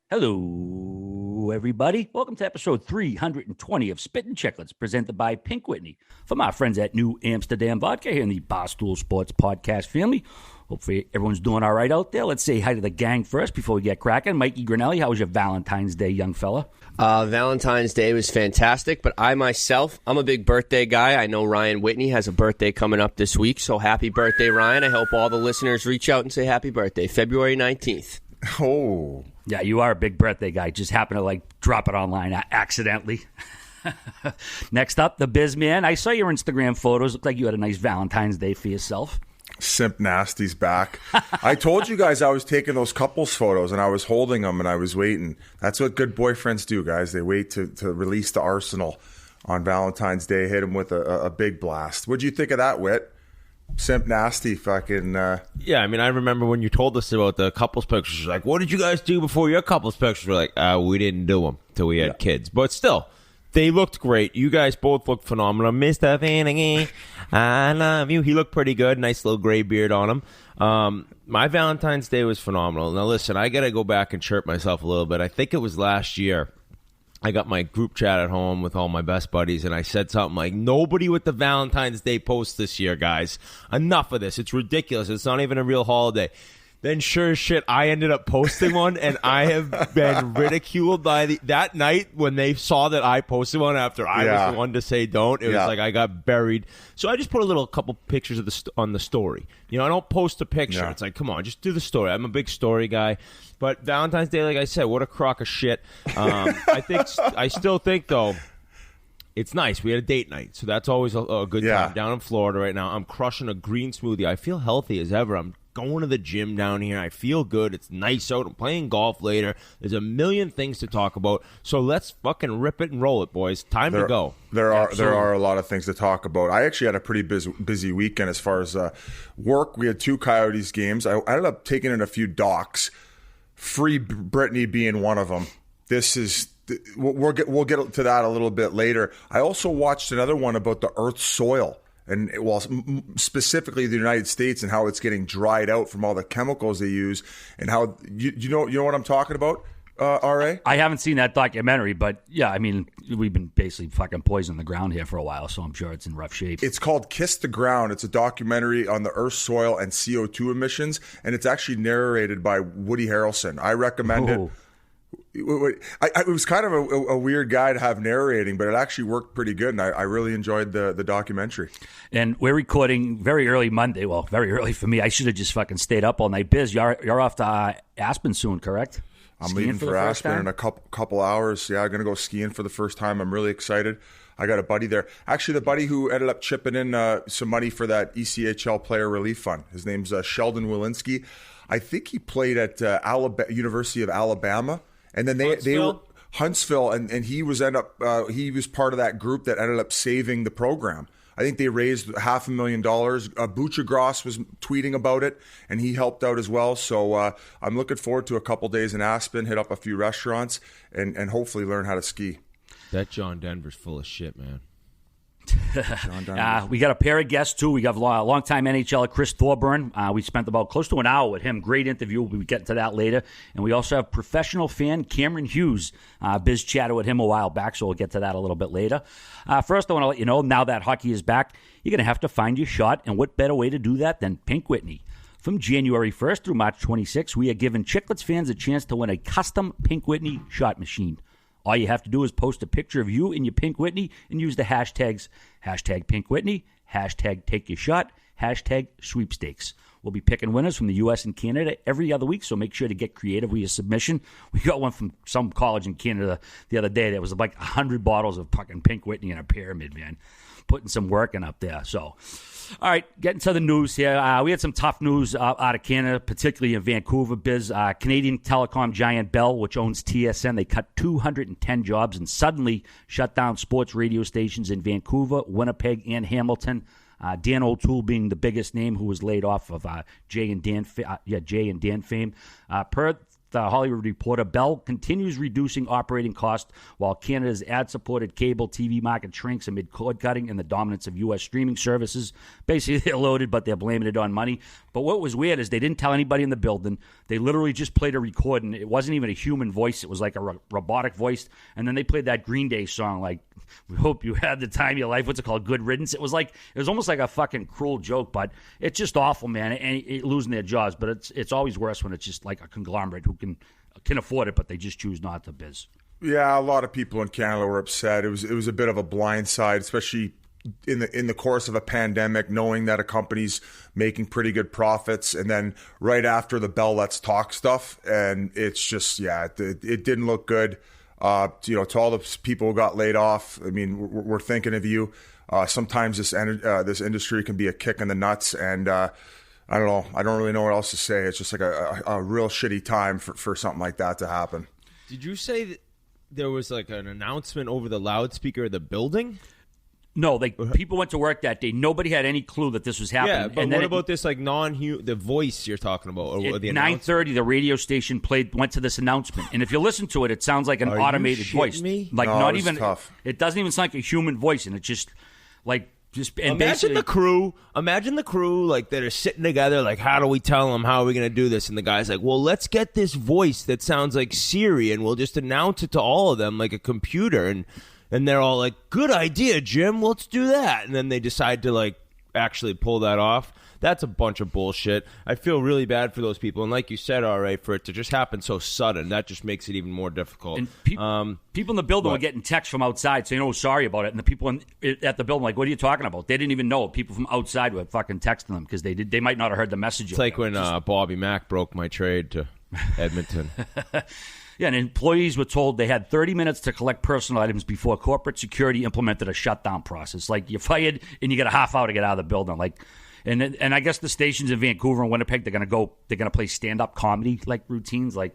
Hello, everybody. Welcome to episode 320 of Spittin Chiclets, presented by Pink Whitney from our friends at New Amsterdam Vodka here in the Barstool Sports podcast family. Hopefully everyone's doing all right out there. Let's say hi to the gang first before we get cracking. Mikey Grinelli, how was your Valentine's Day, young fella? Valentine's Day was fantastic, but I'm a big birthday guy. I know Ryan Whitney has a birthday coming up this week, so happy birthday, Ryan. I hope all the listeners reach out and say happy birthday, February 19th. Oh. Yeah, you are a big birthday guy. Just happened to drop it online accidentally. Next up, the Biz Man. I saw your Instagram photos. Looked like you had a nice Valentine's Day for yourself. Simp Nasty's back. I told you guys I was taking those couples photos and I was holding them and I was waiting. That's what good boyfriends do, guys. They wait to release the arsenal on Valentine's Day, hit them with a big blast. What'd you think of that, Whit? Simp Nasty fucking... Yeah, I mean, I remember when you told us about the couples pictures. You're like, what did you guys do before your couples pictures? We're like, we didn't do them till we had kids. But still, they looked great. You guys both looked phenomenal. Mr. Finnegan, I love you. He looked pretty good. Nice little gray beard on him. My Valentine's Day was phenomenal. Now, listen, I got to go back and chirp myself a little bit. I think it was last year. I got my group chat at home with all my best buddies, and I said something like, nobody with the Valentine's Day post this year, guys. Enough of this. It's ridiculous. It's not even a real holiday. Then sure as shit, I ended up posting one, and I have been ridiculed by that night when they saw that I posted one after I was the one to say don't. It was like I got buried. So I just put a couple pictures of on the story. You know, I don't post a picture. Yeah. It's like, come on, just do the story. I'm a big story guy. But Valentine's Day, like I said, what a crock of shit. I still think, though, it's nice. We had a date night, so that's always a good time. Down in Florida right now, I'm crushing a green smoothie. I feel healthy as ever. I'm going to the gym down here. I feel good. It's nice out. I'm playing golf later. There's a million things to talk about. So let's fucking rip it and roll it, boys. Time to go. There are a lot of things to talk about. I actually had a pretty busy weekend as far as work. We had 2 Coyotes games. I ended up taking in a few docs. Free Brittany being one of them. This is we'll get to that a little bit later. I also watched another one about the Earth's soil. And specifically the United States and how it's getting dried out from all the chemicals they use, and how you know what I'm talking about, RA? I haven't seen that documentary, but yeah, I mean, we've been basically fucking poisoning the ground here for a while, so I'm sure it's in rough shape. It's called Kiss the Ground. It's a documentary on the Earth's soil and CO2 emissions, and it's actually narrated by Woody Harrelson. I recommend it. It was kind of a weird guy to have narrating, but it actually worked pretty good, and I really enjoyed the documentary. And we're recording very early Monday. Well, very early for me. I should have just fucking stayed up all night. Biz, you're off to Aspen soon, correct? I'm leaving for Aspen in a couple hours. Yeah, I'm going to go skiing for the first time. I'm really excited. I got a buddy there. Actually, the buddy who ended up chipping in some money for that ECHL Player Relief Fund. His name's Sheldon Walensky. I think he played at University of Alabama. And then they were Huntsville, and he was he was part of that group that ended up saving the program. I think they raised $500,000. Buchagross was tweeting about it, and he helped out as well. So I'm looking forward to a couple days in Aspen, hit up a few restaurants, and hopefully learn how to ski. That John Denver's full of shit, man. We got a pair of guests, too. We got a longtime NHLer, Chris Thorburn. We spent about close to an hour with him. Great interview. We'll get to that later. And we also have professional fan Cameron Hughes. Biz chatted with him a while back, so we'll get to that a little bit later. First, I want to let you know, now that hockey is back, you're going to have to find your shot. And what better way to do that than Pink Whitney? From January 1st through March 26th, we are giving Chiclets fans a chance to win a custom Pink Whitney shot machine. All you have to do is post a picture of you and your Pink Whitney and use the hashtags #Pink Whitney, #TakeYourShot, #Sweepstakes. We'll be picking winners from the U.S. and Canada every other week, so make sure to get creative with your submission. We got one from some college in Canada the other day that was like 100 bottles of fucking Pink Whitney in a pyramid, man. Putting some work in up there. So, all right, getting to the news here. We had some tough news out of Canada, particularly in Vancouver. Biz, Canadian telecom giant Bell, which owns TSN, they cut 210 jobs and suddenly shut down sports radio stations in Vancouver, Winnipeg, and Hamilton. Dan O'Toole being the biggest name, who was laid off of Jay and Dan fame. Per the Hollywood Reporter, Bell continues reducing operating costs while Canada's ad-supported cable TV market shrinks amid cord cutting and the dominance of U.S. streaming services. Basically, they're loaded, but they're blaming it on money. But what was weird is they didn't tell anybody in the building. They literally just played a recording. It wasn't even a human voice. It was like a robotic voice. And then they played that Green Day song, like, we hope you had the time of your life. What's it called? Good Riddance. It was almost like a fucking cruel joke, but it's just awful, man. And losing their jobs. But it's always worse when it's just like a conglomerate who can afford it, but they just choose not to, Biz. Yeah, a lot of people in Canada were upset. It was a bit of a blindside, especially in the course of a pandemic, knowing that a company's making pretty good profits, and then right after the Bell Let's Talk stuff, and it's just it didn't look good. To all the people who got laid off, I mean, we're thinking of you. Sometimes this industry can be a kick in the nuts, and I don't know. I don't really know what else to say. It's just like a real shitty time for something like that to happen. Did you say that there was like an announcement over the loudspeaker of the building? No, people went to work that day. Nobody had any clue that this was happening. Yeah, but and what about this like the voice you're talking about? Or the 9:30, the radio station went to this announcement, and if you listen to it, it sounds like an automated voice. Like no, not even. Tough. It doesn't even sound like a human voice, and it's just like and imagine the crew. Imagine the crew like that are sitting together. Like, how do we tell them? How are we going to do this? And the guy's like, well, let's get this voice that sounds like Siri, and we'll just announce it to all of them like a computer. And they're all like, good idea, Jim. Let's do that. And then they decide to like actually pull that off. That's a bunch of bullshit. I feel really bad for those people. And like you said, RA, for it to just happen so sudden, that just makes it even more difficult. And people in the building were getting texts from outside saying, sorry about it. And the people at the building like, what are you talking about? They didn't even know. People from outside were fucking texting them because they might not have heard the message. It's like when Bobby Mack broke my trade to Edmonton. Yeah, and employees were told they had 30 minutes to collect personal items before corporate security implemented a shutdown process. Like, you're fired and you get a half hour to get out of the building. Like, and I guess the stations in Vancouver and Winnipeg, they're gonna play stand-up comedy like routines. Like,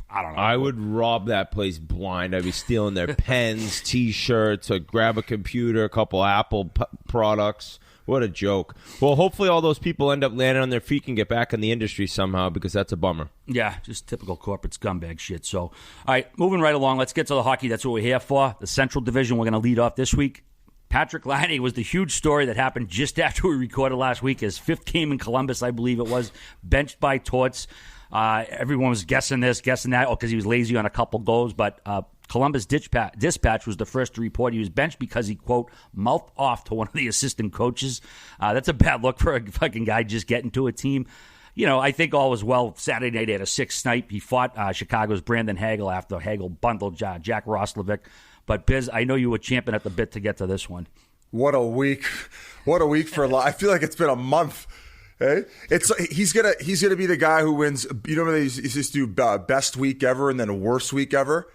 I don't know. I would rob that place blind. I'd be stealing their pens, T-shirts, I'd grab a computer, a couple Apple products. What a joke. Well, hopefully all those people end up landing on their feet and get back in the industry somehow, because that's a bummer. Yeah, just typical corporate scumbag shit. So, all right, moving right along. Let's get to the hockey. That's what we're here for. The Central Division, we're going to lead off this week. Patrick Lanny was the huge story that happened just after we recorded last week. His fifth game in Columbus, I believe it was, benched by Torts. Everyone was guessing this, guessing that, because he was lazy on a couple goals, but Columbus Dispatch was the first to report he was benched because he, quote, mouthed off to one of the assistant coaches. That's a bad look for a fucking guy just getting to a team. I think all was well. Saturday night, he had a sixth snipe. He fought Chicago's Brandon Hagel after Hagel bundled Jack Roslovic. But, Biz, I know you were champing at the bit to get to this one. What a week. What a week for I feel like it's been a month. Hey, he's gonna be the guy who wins. You know, they used to do best week ever and then worst week ever.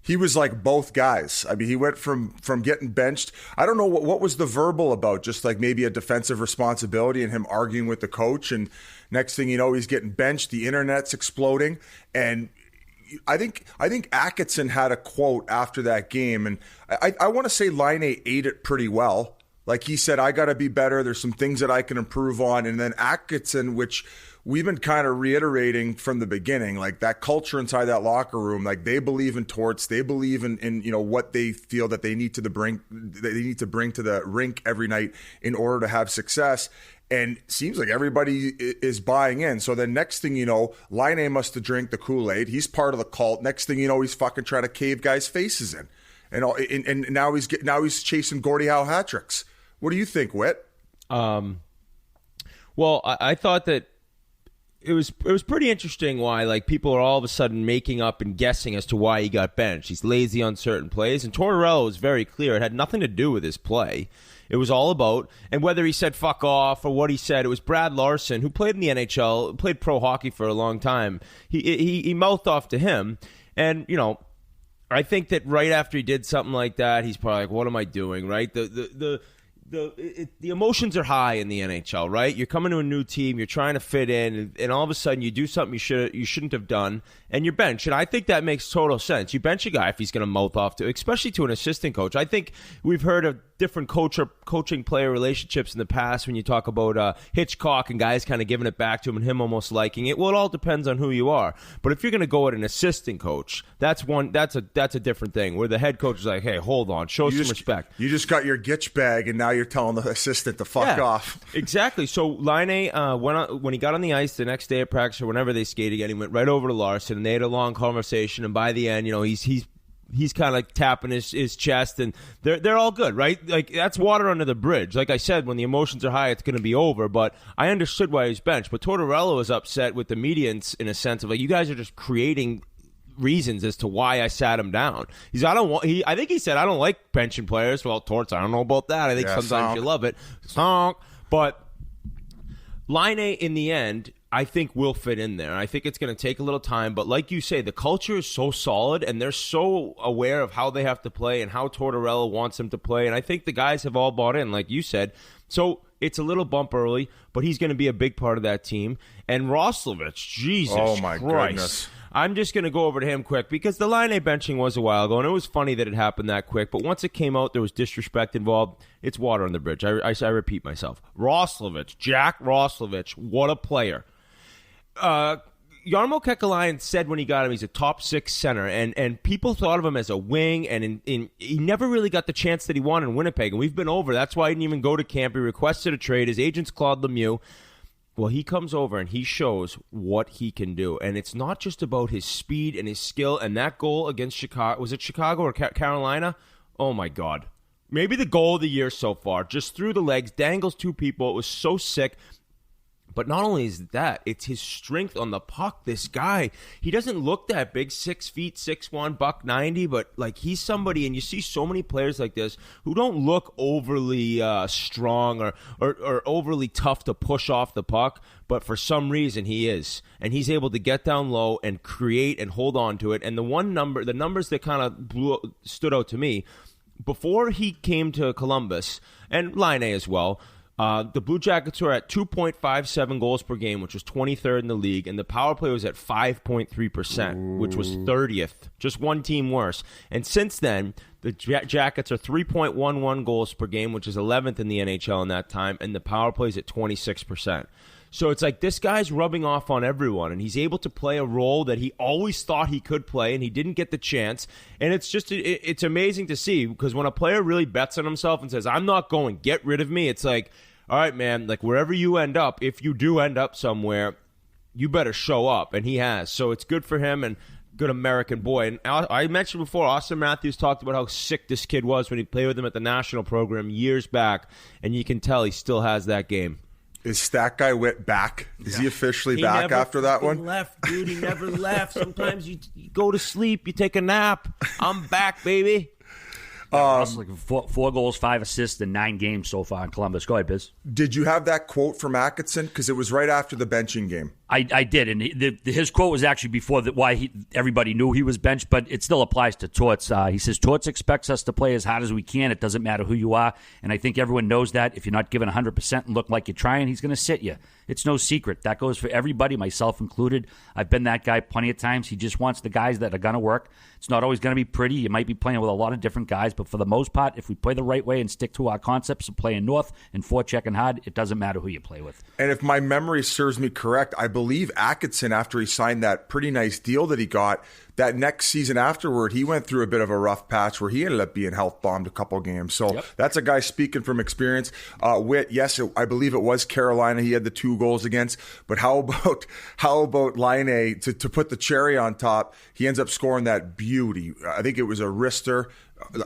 He was like both guys. I mean, he went from getting benched. I don't know what was the verbal about, just like maybe a defensive responsibility and him arguing with the coach. And next thing you know, he's getting benched. The internet's exploding. And I think Atkinson had a quote after that game. And I want to say Line ate it pretty well. Like he said, I got to be better. There's some things that I can improve on. And then Atkinson, which we've been kind of reiterating from the beginning, like that culture inside that locker room, like they believe in Torts. They believe in what they feel that they need to bring to the rink every night in order to have success. And it seems like everybody is buying in. So then next thing you know, Line must have drank the Kool-Aid. He's part of the cult. Next thing you know, he's fucking trying to cave guys' faces in. And now he's chasing Gordie Howe hat tricks. What do you think, Whit? Well, I thought that it was pretty interesting why like people are all of a sudden making up and guessing as to why he got benched. He's lazy on certain plays, and Tortorella was very clear. It had nothing to do with his play. It was all about, and whether he said fuck off or what he said, it was Brad Larson, who played in the NHL, played pro hockey for a long time. He mouthed off to him, and I think that right after he did something like that, he's probably like, what am I doing, right? The emotions are high in the NHL, right? You're coming to a new team, you're trying to fit in, and all of a sudden you do something you shouldn't have done, and you're benched. And I think that makes total sense. You bench a guy if he's going to mouth off to, especially to an assistant coach. I think we've heard of different coaching player relationships in the past when you talk about Hitchcock and guys kind of giving it back to him and him almost liking it. Well, it all depends on who you are. But if you're going to go at an assistant coach, that's a different thing. Where the head coach is like, hey, hold on, show some respect. You just got your gitch bag and now you're telling the assistant to fuck off. Exactly. So Lanny, when he got on the ice the next day at practice or whenever they skated again, he went right over to Larson, and they had a long conversation. And by the end, he's kind of tapping his chest, and they're all good, right? Like, that's water under the bridge. Like I said, when the emotions are high, it's going to be over. But I understood why he was benched. But Tortorella was upset with the media in a sense of, like, you guys are just creating reasons as to why I sat him down. I think he said, I don't like benching players. Well, Torts, I don't know about that. I think sometimes you love it. But Laine, in the end, I think will fit in there. I think it's going to take a little time, but like you say, the culture is so solid, and they're so aware of how they have to play and how Tortorella wants them to play, and I think the guys have all bought in, like you said. So it's a little bump early, but he's going to be a big part of that team. And Roslovic, Jesus Christ. Goodness. I'm just going to go over to him quick because the Laine benching was a while ago, and it was funny that it happened that quick. But once it came out, there was disrespect involved. It's water on the bridge. I repeat myself. Roslovic, Jack Roslovic, what a player. Jarmo Kekalainen said when he got him he's a top 6 center, and people thought of him as a wing, and he never really got the chance that he wanted in Winnipeg, and we've been over. That's why he didn't even go to camp. He requested a trade. His agent's Claude Lemieux. Well, he comes over and he shows what he can do, and it's not just about his speed and his skill. And that goal against Chicago, was it Chicago or Carolina? Oh my God, maybe the goal of the year so far. Just through the legs, dangles 2 people. It was so sick. But not only is that, it's his strength on the puck. This guy, he doesn't look that big, 6 feet, 6'1", $190, but like he's somebody, and you see so many players like this who don't look overly strong or overly tough to push off the puck, but for some reason he is. And he's able to get down low and create and hold on to it. And the numbers that kind of stood out to me, before he came to Columbus, and Laine as well, the Blue Jackets were at 2.57 goals per game, which was 23rd in the league, and the power play was at 5.3%, which was 30th, just one team worse. And since then, the Jackets are 3.11 goals per game, which is 11th in the NHL in that time, and the power play is at 26%. So it's like this guy's rubbing off on everyone, and he's able to play a role that he always thought he could play, and he didn't get the chance. And it's just it's amazing to see, because when a player really bets on himself and says, I'm not going, get rid of me, it's like, all right, man, like wherever you end up, if you do end up somewhere, you better show up, and he has. So it's good for him, and good American boy. And I mentioned before, Austin Matthews talked about how sick this kid was when he played with him at the national program years back, and you can tell he still has that game. Is Stat Guy Whit back? Is he officially back after that one? He left, dude. He never left. Sometimes you go to sleep, you take a nap. I'm back, baby. Like 4 goals, 5 assists in 9 games so far in Columbus. Go ahead, Biz. Did you have that quote from Atkinson? Because it was right after the benching game. I did, and his quote was actually before everybody knew he was benched, but it still applies to Torts. He says, Torts expects us to play as hard as we can. It doesn't matter who you are, and I think everyone knows that. If you're not giving 100% and look like you're trying, he's going to sit you. It's no secret. That goes for everybody, myself included. I've been that guy plenty of times. He just wants the guys that are going to work. It's not always going to be pretty. You might be playing with a lot of different guys, but for the most part, if we play the right way and stick to our concepts of playing north and forechecking hard, it doesn't matter who you play with. And if my memory serves me correct, I believe Atkinson, after he signed that pretty nice deal that he got, that next season afterward, he went through a bit of a rough patch where he ended up being health bombed a couple games. So That's a guy speaking from experience. Whit, yes, I believe it was Carolina he had the 2 goals against. But how about Laine to put the cherry on top? He ends up scoring that beauty. I think it was a wrister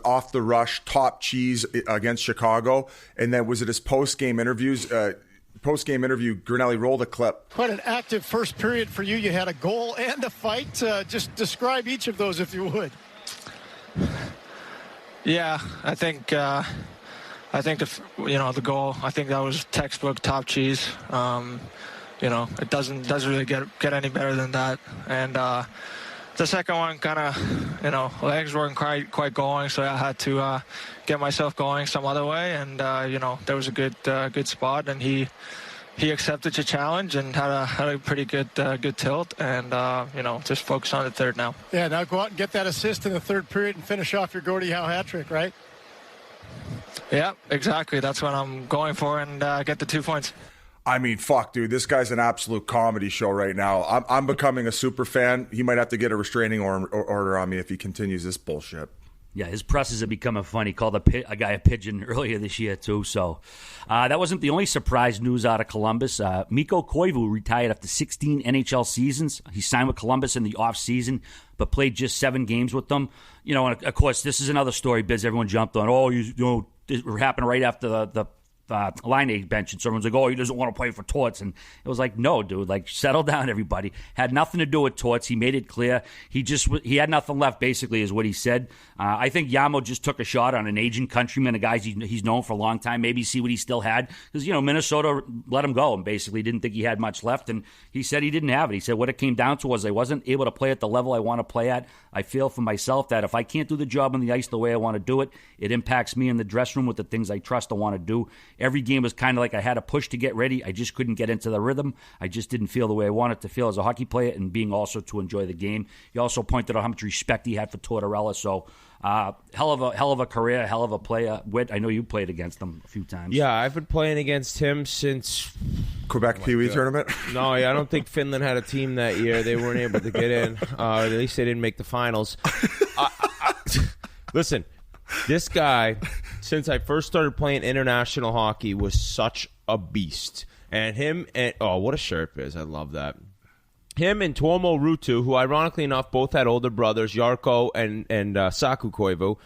off the rush, top cheese against Chicago. And then was it his post-game interview, Grinelli rolled a clip. Quite an active first period for you. You had a goal and a fight. Just describe each of those if you would. Yeah, I think the goal. I think that was textbook top cheese. It doesn't really get any better than that. And the second one kind of, legs weren't quite going, so I had to get myself going some other way. And there was a good spot, and he accepted the challenge and had a pretty good tilt, and just focus on the third now. Yeah, now go out and get that assist in the third period and finish off your Gordie Howe hat trick, right? Yeah, exactly. That's what I'm going for, and get the 2 points. I mean, fuck, dude, this guy's an absolute comedy show right now. I'm becoming a super fan. He might have to get a restraining order on me if he continues this bullshit. Yeah, his presses are becoming funny. Called a guy a pigeon earlier this year, too. So that wasn't the only surprise news out of Columbus. Mikko Koivu retired after 16 NHL seasons. He signed with Columbus in the offseason, but played just 7 games with them. You know, and of course, this is another story, Biz. Everyone jumped on, it happened right after the Lanny bench, and someone's like, he doesn't want to play for Torts. And it was like, no, dude, like, settle down, everybody. Had nothing to do with Torts. He made it clear. He had nothing left, basically, is what he said. I think Yamo just took a shot on an aging countryman, a guy he's known for a long time, maybe see what he still had. Because, Minnesota let him go and basically didn't think he had much left. And he said he didn't have it. He said what it came down to was I wasn't able to play at the level I want to play at. I feel for myself that if I can't do the job on the ice the way I want to do it, it impacts me in the dressing room with the things I trust and want to do. Every game was kind of like I had a push to get ready. I just couldn't get into the rhythm. I just didn't feel the way I wanted to feel as a hockey player and being also to enjoy the game. He also pointed out how much respect he had for Tortorella. So hell of a career, hell of a player. Whit, I know you played against him a few times. Yeah, I've been playing against him since Quebec Pee Wee tournament. No, I don't think Finland had a team that year. They weren't able to get in. At least they didn't make the finals. Listen, this guy, since I first started playing international hockey, was such a beast. And what a shirt, Biz. I love that. Him and Tuomo Ruutu, who ironically enough both had older brothers, Jarkko and Saku Koivu,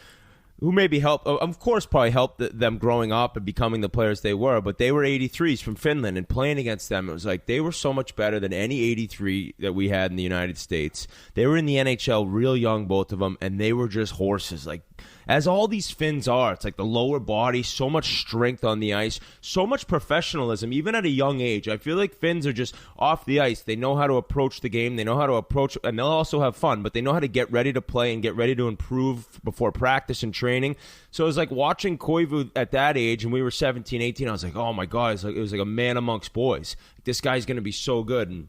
who maybe probably helped them growing up and becoming the players they were, but they were 83s from Finland, and playing against them, it was like they were so much better than any 83 that we had in the United States. They were in the NHL real young, both of them, and they were just horses. Like, as all these Finns are, it's like the lower body, so much strength on the ice, so much professionalism, even at a young age. I feel like Finns are just off the ice. They know how to approach the game. They know how to approach, and they'll also have fun, but they know how to get ready to play and get ready to improve before practice and training. So it was like watching Koivu at that age, and we were 17, 18. I was like, oh my God, it was like a man amongst boys. This guy's going to be so good. And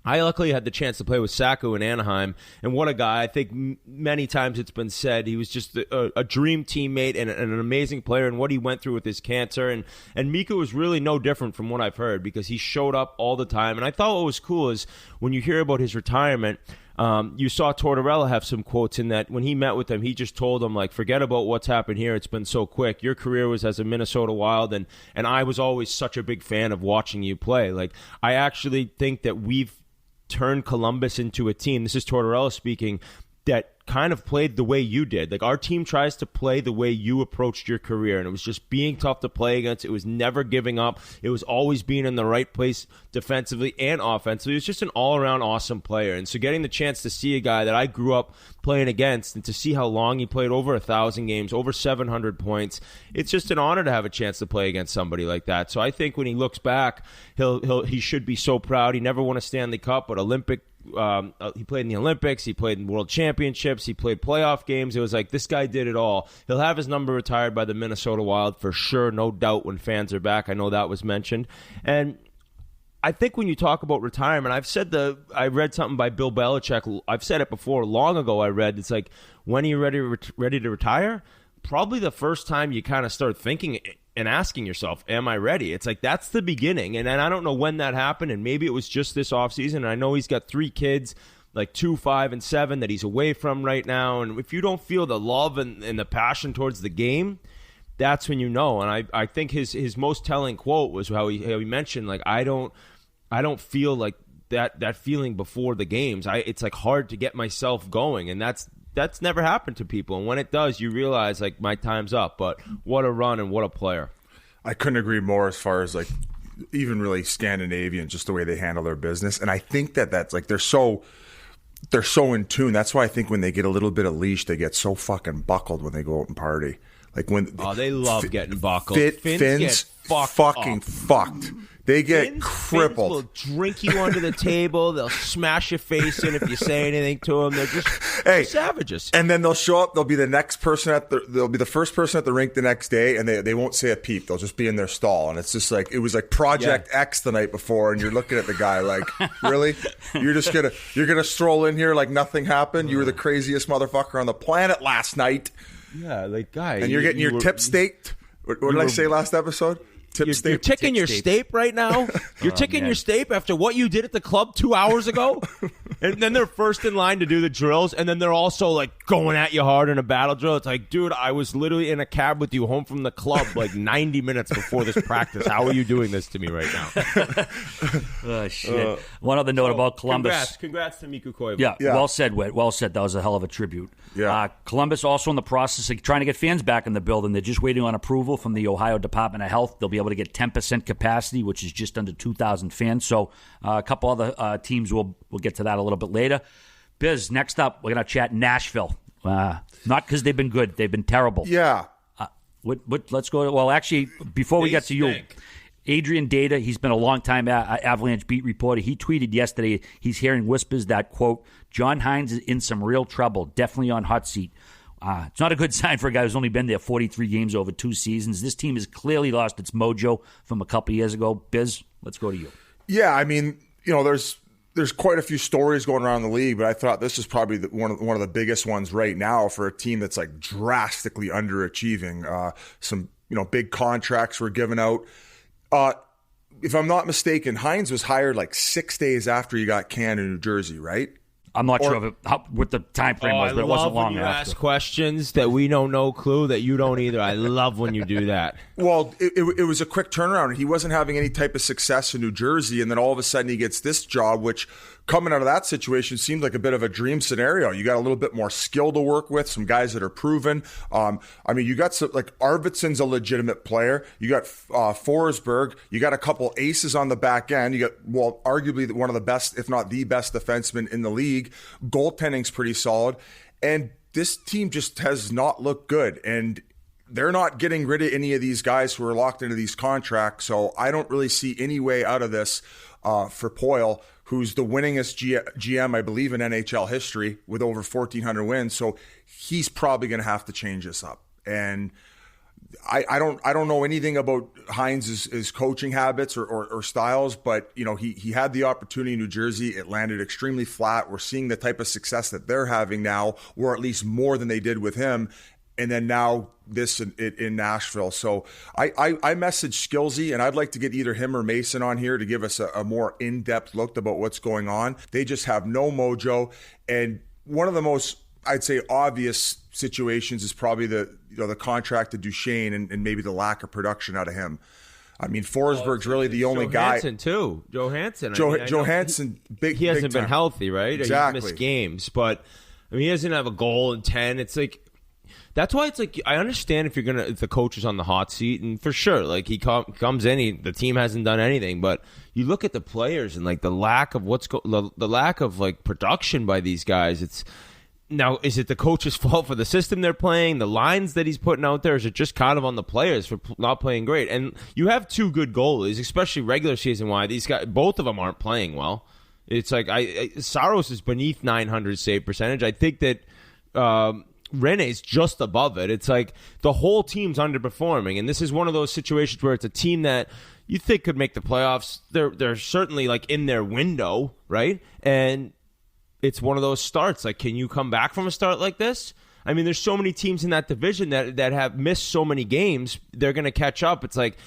I luckily had the chance to play with Saku in Anaheim, and what a guy. I think many times it's been said he was just a dream teammate and an amazing player, and what he went through with his cancer. And Mikko was really no different from what I've heard, because he showed up all the time. And I thought what was cool is when you hear about his retirement, you saw Tortorella have some quotes in that when he met with him, he just told him, like, forget about what's happened here. It's been so quick. Your career was as a Minnesota Wild, and I was always such a big fan of watching you play. Like, I actually think that we've turned Columbus into a team, this is Tortorella speaking, that kind of played the way you did. Like, our team tries to play the way you approached your career, and it was just being tough to play against. It was never giving up. It was always being in the right place defensively and offensively. It was just an all-around awesome player. And so getting the chance to see a guy that I grew up playing against and to see how long he played, over 1,000 games, over 700 points, it's just an honor to have a chance to play against somebody like that. So I think when he looks back, he should be so proud. He never won a Stanley Cup, but he played in the Olympics, he played in World Championships, he played playoff games. It was like, this guy did it all. He'll have his number retired by the Minnesota Wild for sure, no doubt, when fans are back. I know that was mentioned. And I think when you talk about retirement, I read something by Bill Belichick. I've said it before, long ago I read, it's like, when are you ready to retire? Probably the first time you kind of start thinking and asking yourself, am I ready? It's like, that's the beginning. And I don't know when that happened, and maybe it was just this offseason. And I know he's got 3 kids, like 2, 5, and 7, that he's away from right now. And if you don't feel the love and the passion towards the game, that's when you know. And I think his most telling quote was how he mentioned, like, I don't feel like that feeling before the games. It's like hard to get myself going, and that's never happened to people. And when it does, you realize, like, my time's up. But what a run and what a player. I couldn't agree more as far as, like, even really Scandinavian, just the way they handle their business. And I think that's like, they're so in tune. That's why I think when they get a little bit of leash, they get so fucking buckled when they go out and party. Like, when they love getting buckled. Finns get fucking fucked. They get crippled. Finns will drink you under the table. They'll smash your face in if you say anything to them. They're just savages. And then they'll show up. They'll be the next person they'll be the first person at the rink the next day, and they won't say a peep. They'll just be in their stall, and it's just like, it was like Project X the night before, and you're looking at the guy like, really? You're gonna stroll in here like nothing happened? You were the craziest motherfucker on the planet last night. Yeah, like, guy. And you're getting your tip staked. What did I say last episode? You're ticking your stape right now. You're ticking your stape after what you did at the club 2 hours ago, And then they're first in line to do the drills, and then they're also like going at you hard in a battle drill. It's like, dude, I was literally in a cab with you home from the club like 90 minutes before this practice. How are you doing this to me right now? Oh, shit. One other note about Columbus. Congrats to Mikko Koivu. Yeah, well said, Whit. Well said. That was a hell of a tribute. Yeah. Columbus also in the process of trying to get fans back in the building. They're just waiting on approval from the Ohio Department of Health. They'll be able to get 10% capacity, which is just under 2,000 fans. So a couple other teams, we'll get to that a little bit later. Biz, next up, we're going to chat Nashville. Not because they've been good. They've been terrible. Yeah. Let's go. Well, actually, before we get to you, Adrian Data, he's been a long-time Avalanche beat reporter. He tweeted yesterday he's hearing whispers that, quote, John Hines is in some real trouble, definitely on hot seat. It's not a good sign for a guy who's only been there 43 games over 2 seasons. This team has clearly lost its mojo from a couple years ago. Biz, let's go to you. Yeah, I mean, there's quite a few stories going around the league, but I thought this is probably one of the biggest ones right now for a team that's like drastically underachieving. Some big contracts were given out. If I'm not mistaken, Hines was hired like 6 days after he got canned in New Jersey, right? I'm not sure what the time frame was, but it wasn't long after. I love when you ask after. questions that we know no clue, that you don't either. I love when you do that. Well, it was a quick turnaround. He wasn't having any type of success in New Jersey, and then all of a sudden he gets this job, which coming out of that situation seemed like a bit of a dream scenario. You got a little bit more skill to work with, some guys that are proven. You got some, like Arvidsson's a legitimate player. You got Forsberg. You got a couple aces on the back end. You got, arguably one of the best, if not the best defenseman in the league. Goaltending's pretty solid. And this team just has not looked good. And they're not getting rid of any of these guys who are locked into these contracts. So I don't really see any way out of this for Poile, who's the winningest GM, I believe, in NHL history with over 1,400 wins. So he's probably going to have to change this up. And I don't know anything about Hines' coaching habits or styles, but he had the opportunity in New Jersey. It landed extremely flat. We're seeing the type of success that they're having now, or at least more than they did with him. And then now this in Nashville. So I messaged Skillsy, and I'd like to get either him or Mason on here to give us a more in-depth look about what's going on. They just have no mojo. And one of the most, I'd say, obvious situations is probably the contract to Duchesne and maybe the lack of production out of him. I mean, Forsberg's really the only guy. Johansson. Johansson, big. He hasn't been healthy, right? Exactly. He's missed games, but I mean, he doesn't have a goal in 10. It's like, that's why it's like, I understand if the coach is on the hot seat, and for sure, like he comes in, the team hasn't done anything, but you look at the players and like the lack of the lack of like production by these guys. Now, is it the coach's fault for the system they're playing, the lines that he's putting out there? Is it just kind of on the players for not playing great? And you have 2 good goalies, especially regular season wide. These guys, both of them aren't playing well. It's like Saros is beneath 900 save percentage. I think that Rene's just above it. It's like the whole team's underperforming, and this is one of those situations where it's a team that you think could make the playoffs. They're certainly like in their window, right? And it's one of those starts. Like, can you come back from a start like this? I mean, there's so many teams in that division that have missed so many games. They're going to catch up. It's like,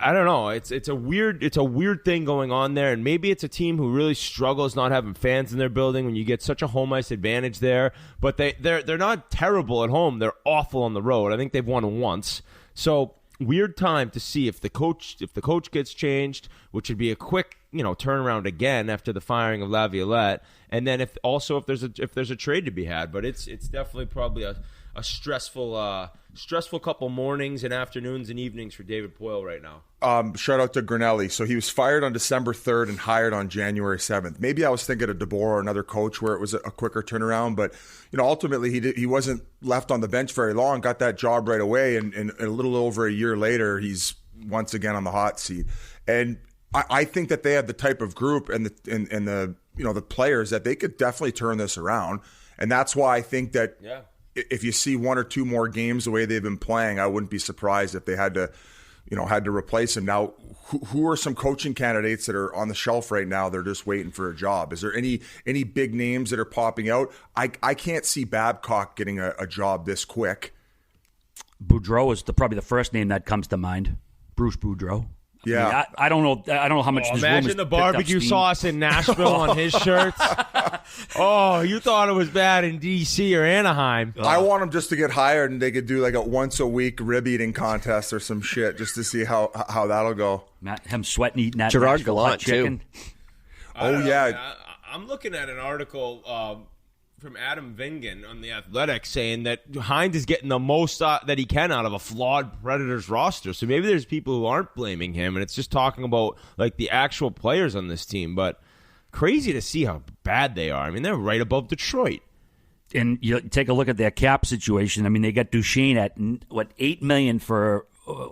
I don't know. It's a weird thing going on there, and maybe it's a team who really struggles not having fans in their building when you get such a home ice advantage there. But they're not terrible at home. They're awful on the road. I think they've won once. So weird time to see if the coach gets changed, which would be a quick turnaround again after the firing of Laviolette, and then if there's a trade to be had. But it's definitely probably a stressful couple mornings and afternoons and evenings for David Poile right now. Shout out to Grinelli. So he was fired on December 3rd and hired on January 7th. Maybe I was thinking of DeBoer or another coach where it was a quicker turnaround, but ultimately he wasn't left on the bench very long, got that job right away, and a little over a year later, he's once again on the hot seat. And I think that they have the type of group and the players that they could definitely turn this around. And that's why I think that if you see 1 or 2 more games the way they've been playing, I wouldn't be surprised if they had to replace him. Now, who are some coaching candidates that are on the shelf right now? They're just waiting for a job. Is there any big names that are popping out? I can't see Babcock getting a job this quick. Boudreau is probably the first name that comes to mind. Bruce Boudreau. Yeah. I don't know. I don't know how much. This Imagine the barbecue sauce in Nashville on his shirts. Oh, you thought it was bad in D.C. or Anaheim. I want him just to get hired, and they could do like a once a week rib eating contest or some shit, just to see how that'll go. Him sweating eating that Gerard Nashville Gallant, hot chicken. too. Oh yeah. I'm looking at an article from Adam Vingan on The Athletic saying that Hines is getting the most that he can out of a flawed Predators roster. So maybe there's people who aren't blaming him, and it's just talking about like the actual players on this team. But crazy to see how bad they are. I mean, they're right above Detroit. And you take a look at their cap situation. I mean, they got Duchesne at $8 million for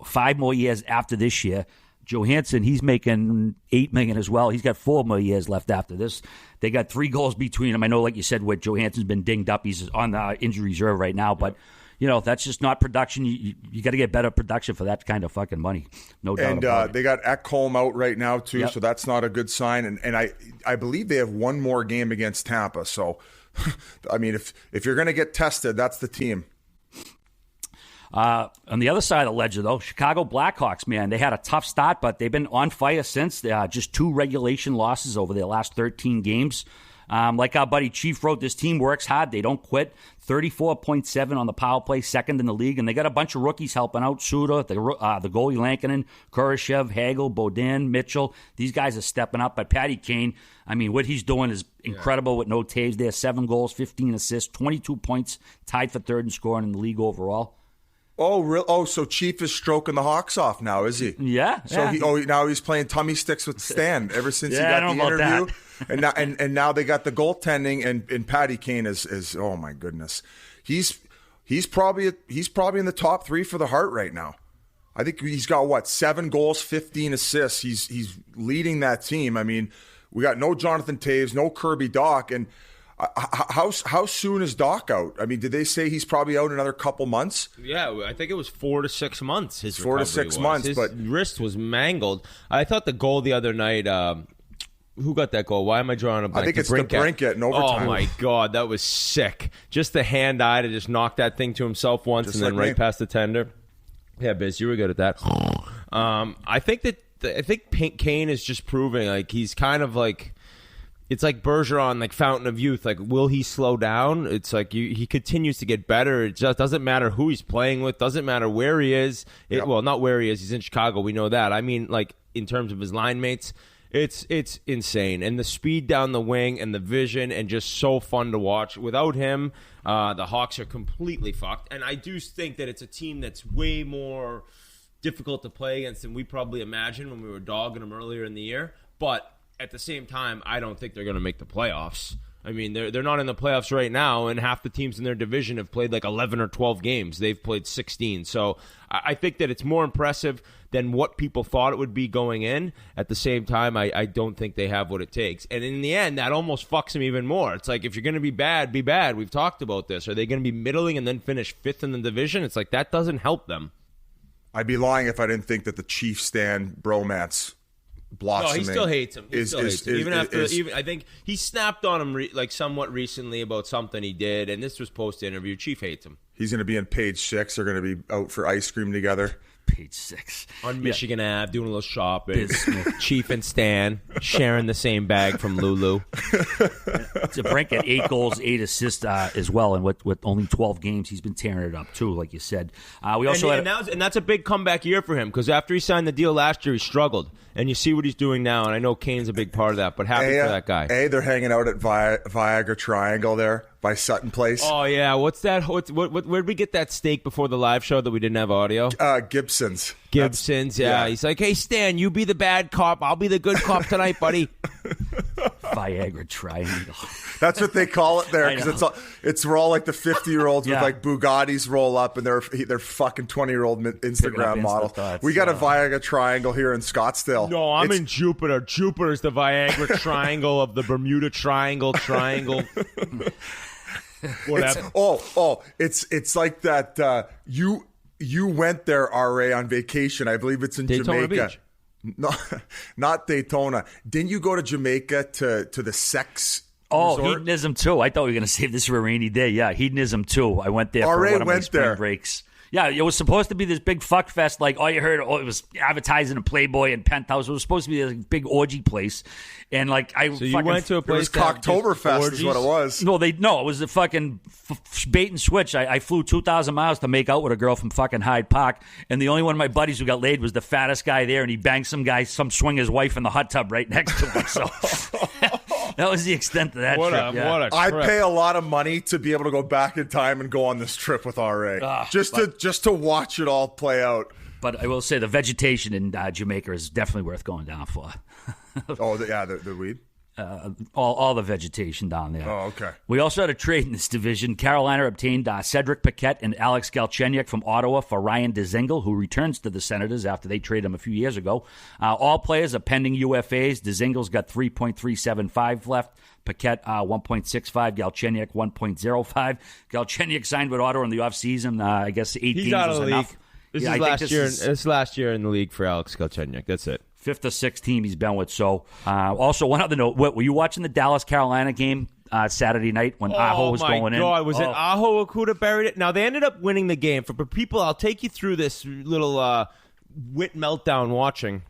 5 more years after this year. Johansson, he's making $8 million as well. He's got 4 more years left after this. They got 3 goals between them. I know, like you said, Whit, Johansson's been dinged up. He's on the injury reserve right now, but that's just not production. You got to get better production for that kind of fucking money. No doubt about it. They got Ekholm out right now too, Yep. so that's not a good sign. And I believe they have one more game against Tampa. So, I mean, if you're going to get tested, that's the team. On the other side of the ledger, though, Chicago Blackhawks, man, they had a tough start, but they've been on fire since. Just 2 regulation losses over their last 13 games. Like our buddy Chief wrote, this team works hard. They don't quit. 34.7 on the power play, second in the league. And they got a bunch of rookies helping out. Suter, the goalie Lankinen, Kurashev, Hagel, Bodin, Mitchell. These guys are stepping up. But Patty Kane, I mean, what he's doing is incredible with no taves there. 7 goals, 15 assists, 22 points, tied for third in scoring in the league overall. Oh, real? Oh, so Chief is stroking the Hawks off now, is he? Yeah. So now he's playing tummy sticks with Stan ever since he got the interview, and now they got the goaltending, and Patty Kane is oh my goodness, he's probably in the top 3 for the Hart right now. I think he's got 7 goals, 15 assists. He's leading that team. I mean, we got no Jonathan Taves, no Kirby Dach, and. How soon is Doc out? I mean, did they say he's probably out another couple months? Yeah, I think it was 4 to 6 months. His 4 to 6 months, his but wrist was mangled. I thought the goal the other night. Who got that goal? Why am I drawing a blank? I think it's the Brinkett in overtime. Oh my god, that was sick! Just the hand-eye to just knock that thing to himself once, just and then right past the tender. Yeah, Biz, you were good at that. I think Kane is just proving like he's kind of like. It's like Bergeron, like Fountain of Youth. Like, will he slow down? It's like he continues to get better. It just doesn't matter who he's playing with. Doesn't matter where he is. Well, not where he is. He's in Chicago. We know that. I mean, like, in terms of his line mates, it's insane. And the speed down the wing and the vision and just so fun to watch. Without him, the Hawks are completely fucked. And I do think that it's a team that's way more difficult to play against than we probably imagined when we were dogging them earlier in the year. But at the same time, I don't think they're going to make the playoffs. I mean, they're not in the playoffs right now, and half the teams in their division have played like 11 or 12 games. They've played 16. So I think that it's more impressive than what people thought it would be going in. At the same time, I don't think they have what it takes. And in the end, that almost fucks them even more. It's like, if you're going to be bad, be bad. We've talked about this. Are they going to be middling and then finish 5th in the division? It's like, that doesn't help them. I'd be lying if I didn't think that the Chief Stan bromance blossoming. No, he still hates him. Even I think he snapped on him somewhat recently about something he did, and this was post-interview. Chief hates him. He's going to be in Page 6. They're going to be out for ice cream together. Page 6. On Michigan Ave, doing a little shopping. Chief and Stan sharing the same bag from Lulu. To Brink at 8 goals, 8 assists as well, and with only 12 games, he's been tearing it up too, like you said. We also and that's a big comeback year for him, because after he signed the deal last year, he struggled, and you see what he's doing now. And I know Kane's a big part of that, but happy for that guy. They're hanging out at Viagra Triangle there by Sutton Place. Oh yeah, what's that? Where'd we get that steak before the live show that we didn't have audio? Gibson's. Yeah. He's like, hey Stan, you be the bad cop, I'll be the good cop tonight, buddy. Viagra Triangle. That's what they call it there, because it's where all like the 50-year-olds with like Bugattis roll up, and they're fucking 20-year-old Instagram models. We got a Viagra Triangle here in Scottsdale. No, I'm in Jupiter. Jupiter's the Viagra Triangle of the Bermuda Triangle. Whatever. It's like that. You went there, RA, on vacation. I believe it's in Daytona Jamaica. Beach. No, not Daytona. Didn't you go to Jamaica to the sex? Oh, resort? Hedonism too. I thought we were going to save this for a rainy day. Yeah, Hedonism too. I went there for RA one of my went spring there. breaks. Yeah, it was supposed to be this big fuck fest. Like, all you heard, it was advertising in Playboy and Penthouse. It was supposed to be this big orgy place. And, like, So you went to a place It was Cocktoberfest is what it was. No, it was a fucking bait and switch. I flew 2,000 miles to make out with a girl from fucking Hyde Park, and the only one of my buddies who got laid was the fattest guy there, and he banged some swinger's wife in the hot tub right next to him. So that was the extent of that trip. What a trip. I'd pay a lot of money to be able to go back in time and go on this trip with RA. Just to watch it all play out. But I will say the vegetation in Jamaica is definitely worth going down for. The weed? All the vegetation down there. Oh, okay. We also had a trade in this division. Carolina obtained Cedric Paquette and Alex Galchenyuk from Ottawa for Ryan Dzingel, who returns to the Senators after they traded him a few years ago. All players are pending UFAs. Dzingel's got 3.375 left. Paquette, 1.65. Galchenyuk, 1.05. Galchenyuk signed with Ottawa in the offseason. I guess 8 games was enough. This is last year in the league for Alex Galchenyuk. That's it. 5th or 6th team he's been with. So, also, one other note. Were you watching the Dallas-Carolina game Saturday night when Aho was going in? Oh, my God. Was it Aho who could have buried it? Now, they ended up winning the game. For people, I'll take you through this little wit meltdown watching.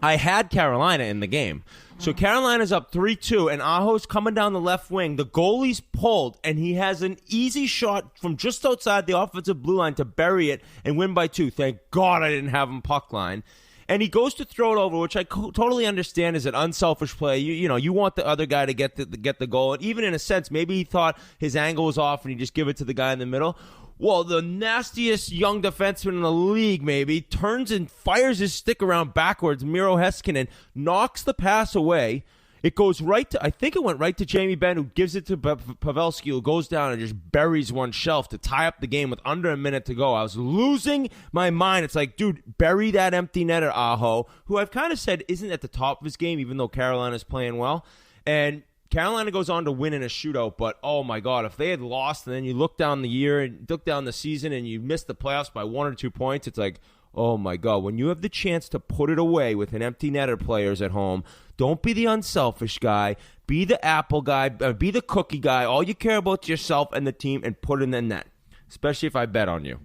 I had Carolina in the game. So Carolina's up 3-2, and Aho's coming down the left wing. The goalie's pulled, and he has an easy shot from just outside the offensive blue line to bury it and win by 2. Thank God I didn't have him puck line. And he goes to throw it over, which I totally understand is an unselfish play. You want the other guy to get the goal. And even in a sense, maybe he thought his angle was off and he just give it to the guy in the middle. Well, the nastiest young defenseman in the league, maybe, turns and fires his stick around backwards. Miro Heiskanen knocks the pass away. It goes I think it went right to Jamie Benn, who gives it to Pavelski, who goes down and just buries one shelf to tie up the game with under a minute to go. I was losing my mind. It's like, dude, bury that empty netter, Aho, who I've kind of said isn't at the top of his game, even though Carolina's playing well. And Carolina goes on to win in a shootout, but oh my God, if they had lost and then you look down the year and look down the season and you missed the playoffs by 1 or 2 points, it's like, oh my God, when you have the chance to put it away with an empty netter players at home, don't be the unselfish guy. Be the apple guy. Be the cookie guy. All you care about is yourself and the team, and put it in the net, especially if I bet on you.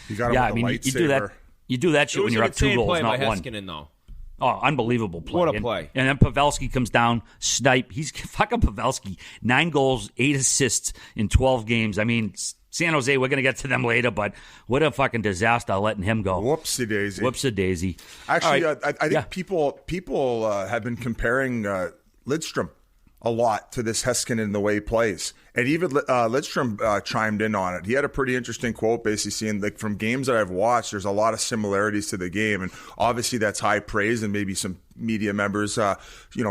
You got him with a lightsaber. You do that shit when you're up 2 goals, play not by 1. Heiskanen, though. Oh, unbelievable play. What a play. And then Pavelski comes down, snipe. He's fucking Pavelski. 9 goals, 8 assists in 12 games. I mean, San Jose, we're going to get to them later, but what a fucking disaster letting him go. Whoopsie-daisy. Actually, right. I think people have been comparing Lidstrom a lot to this Heiskanen in the way he plays. And even Lidstrom chimed in on it. He had a pretty interesting quote basically saying, like, from games that I've watched, there's a lot of similarities to the game. And obviously that's high praise, and maybe some media members,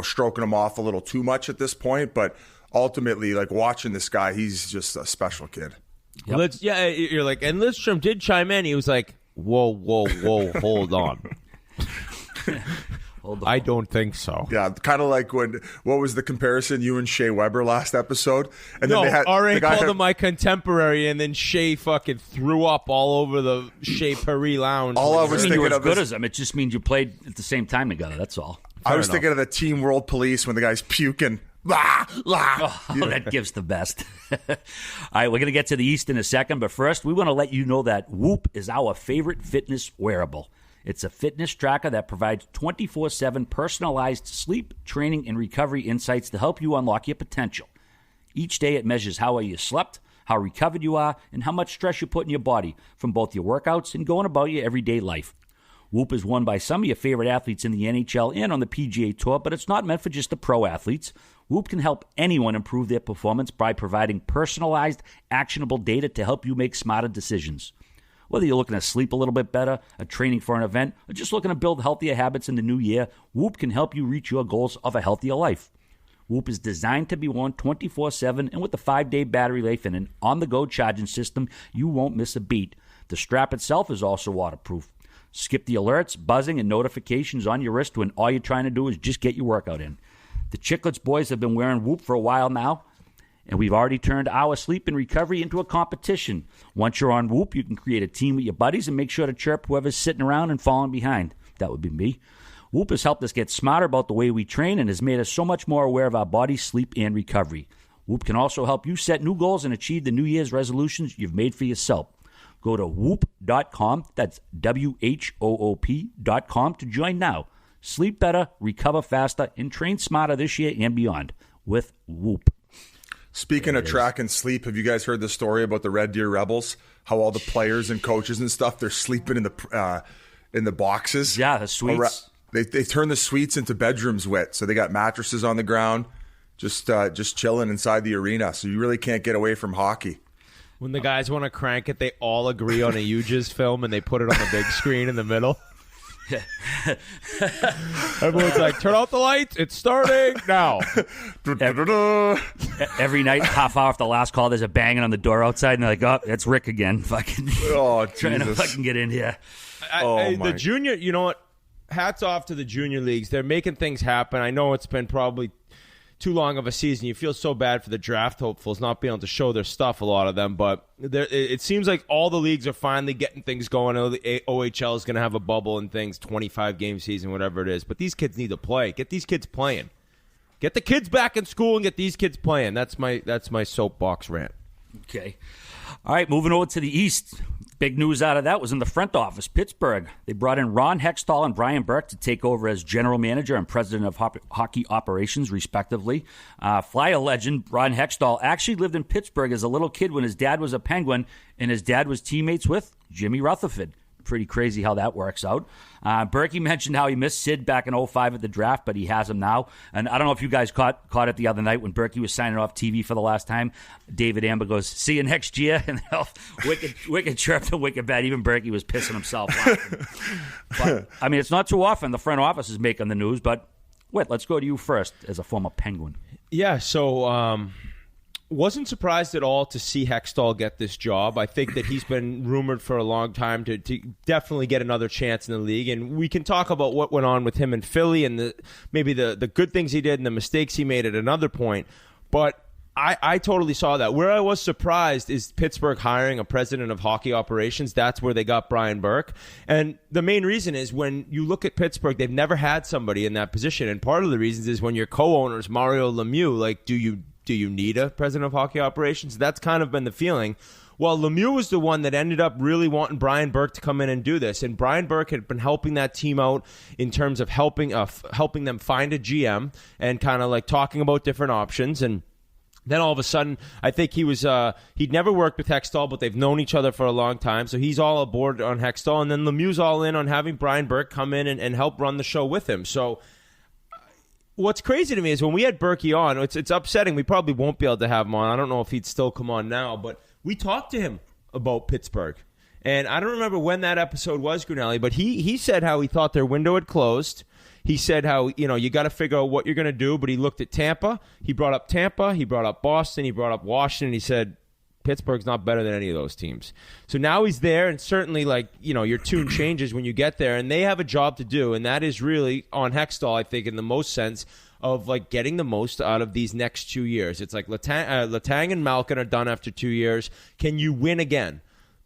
stroking him off a little too much at this point. But ultimately, like, watching this guy, he's just a special kid. Yep. You're like, and Lidstrom did chime in. He was like, whoa, hold on. I don't think so. Yeah, kind of like what was the comparison, you and Shea Weber last episode? And no, then they had R.A. called him my contemporary, and then Shea fucking threw up all over the Shea Paris lounge. All I was thinking you're as of good as him. It just means you played at the same time together. That's all. I was thinking of the Team World Police when the guy's puking. That gives the best. All right, we're going to get to the East in a second, but first we want to let you know that Whoop is our favorite fitness wearable. It's a fitness tracker that provides 24/7 personalized sleep, training, and recovery insights to help you unlock your potential. Each day it measures how well you slept, how recovered you are, and how much stress you put in your body from both your workouts and going about your everyday life. Whoop is won by some of your favorite athletes in the NHL and on the PGA Tour, but it's not meant for just the pro athletes. Whoop can help anyone improve their performance by providing personalized, actionable data to help you make smarter decisions. Whether you're looking to sleep a little bit better, or training for an event, or just looking to build healthier habits in the new year, Whoop can help you reach your goals of a healthier life. Whoop is designed to be worn 24/7, and with a 5-day battery life and an on-the-go charging system, you won't miss a beat. The strap itself is also waterproof. Skip the alerts, buzzing, and notifications on your wrist when all you're trying to do is just get your workout in. The Chiclets boys have been wearing Whoop for a while now, and we've already turned our sleep and recovery into a competition. Once you're on Whoop, you can create a team with your buddies and make sure to chirp whoever's sitting around and falling behind. That would be me. Whoop has helped us get smarter about the way we train and has made us so much more aware of our body, sleep, and recovery. Whoop can also help you set new goals and achieve the New Year's resolutions you've made for yourself. Go to whoop.com, that's WHOOP.com to join now. Sleep better, recover faster, and train smarter this year and beyond with Whoop. Speaking of track and sleep, have you guys heard the story about the Red Deer Rebels? How all the players and coaches and stuff, they're sleeping in the boxes. Yeah, the suites. They turn the suites into bedrooms, Whit. So they got mattresses on the ground, just chilling inside the arena. So you really can't get away from hockey. When the guys want to crank it, they all agree on a UJIS film and they put it on the big screen in the middle. Everyone's like, turn out the lights. It's starting now. Every night, half hour after the last call, there's a banging on the door outside, and they're like, oh, it's Rick again. Fucking trying to fucking get in here. The junior, you know what? Hats off to the junior leagues. They're making things happen. I know it's been probably too long of a season. You feel so bad for the draft hopefuls not being able to show their stuff, a lot of them. But it seems like all the leagues are finally getting things going. I know the OHL is going to have a bubble and things, 25-game season, whatever it is. But these kids need to play. Get these kids playing. Get the kids back in school and get these kids playing. That's my soapbox rant. Okay. All right, moving over to the East. Big news out of that was in the front office, Pittsburgh. They brought in Ron Hextall and Brian Burke to take over as general manager and president of hockey operations, respectively. Flyer legend Ron Hextall actually lived in Pittsburgh as a little kid when his dad was a Penguin, and his dad was teammates with Jimmy Rutherford. Pretty crazy how that works out. Burkie mentioned how he missed Sid back in 2005 at the draft, but he has him now. And I don't know if you guys caught it the other night when Burkie was signing off TV for the last time. David Amber goes, "See you next year." And wicked chirped and wicked bad. Even Burkie was pissing himself laughing. But, I mean, it's not too often the front office is making the news, but Whit, let's go to you first as a former Penguin. Yeah, so wasn't surprised at all to see Hextall get this job. I think that he's been rumored for a long time to definitely get another chance in the league. And we can talk about what went on with him in Philly and maybe the good things he did and the mistakes he made at another point. But I totally saw that. Where I was surprised is Pittsburgh hiring a president of hockey operations. That's where they got Brian Burke. And the main reason is when you look at Pittsburgh, they've never had somebody in that position. And part of the reasons is when your co-owners, Mario Lemieux, like, do you need a president of hockey operations? That's kind of been the feeling. Well, Lemieux was the one that ended up really wanting Brian Burke to come in and do this. And Brian Burke had been helping that team out in terms of helping them find a GM and kind of like talking about different options. And then all of a sudden, I think he'd never worked with Hextall, but they've known each other for a long time. So he's all aboard on Hextall. And then Lemieux's all in on having Brian Burke come in and help run the show with him. So what's crazy to me is when we had Burkie on, it's upsetting. We probably won't be able to have him on. I don't know if he'd still come on now, but we talked to him about Pittsburgh. And I don't remember when that episode was, Grunelli, but he said how he thought their window had closed. He said how, you got to figure out what you're going to do, but he looked at Tampa. He brought up Tampa. He brought up Boston. He brought up Washington. He said, Pittsburgh's not better than any of those teams. So now he's there, and certainly, your tune changes when you get there, and they have a job to do, and that is really on Hextall, I think, in the most sense of getting the most out of these next 2 years. It's like Letang and Malkin are done after 2 years. Can you win again?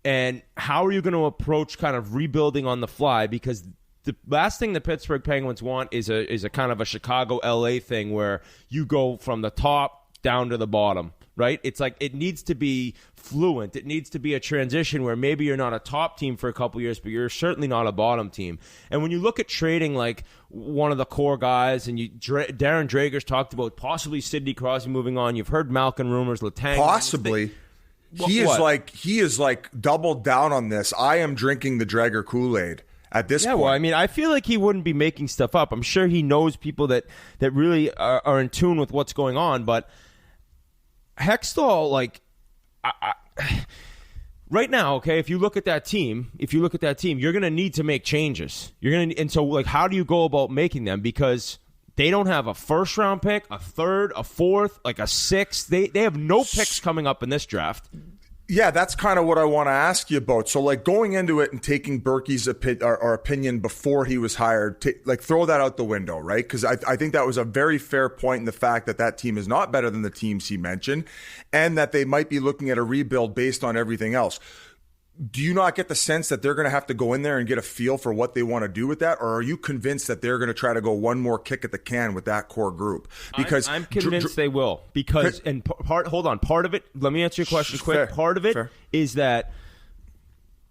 And how are you going to approach kind of rebuilding on the fly? Because the last thing the Pittsburgh Penguins want is a kind of a Chicago, LA thing where you go from the top down to the bottom. Right? It's like it needs to be fluent. It needs to be a transition where maybe you're not a top team for a couple years, but you're certainly not a bottom team. And when you look at trading like one of the core guys, and Darren Drager's talked about possibly Sidney Crosby moving on. You've heard Malkin rumors, Letang. Possibly. He is like doubled down on this. I am drinking the Drager Kool-Aid at this point. Well, I mean, I feel like he wouldn't be making stuff up. I'm sure he knows people that really are in tune with what's going on, but Hextall, right now, okay, if you look at that team, you're going to need to make changes. And so, how do you go about making them? Because they don't have a first-round pick, a third, a fourth, a sixth. They have no picks coming up in this draft. Yeah, that's kind of what I want to ask you about. So, going into it and taking Burkie's opinion before he was hired, throw that out the window, right? Because I think that was a very fair point in the fact that team is not better than the teams he mentioned and that they might be looking at a rebuild based on everything else. Do you not get the sense that they're going to have to go in there and get a feel for what they want to do with that? Or are you convinced that they're going to try to go one more kick at the can with that core group? Because I'm convinced they will. Because, hold on, part of it, let me answer your question quick. Fair, part of it fair. is that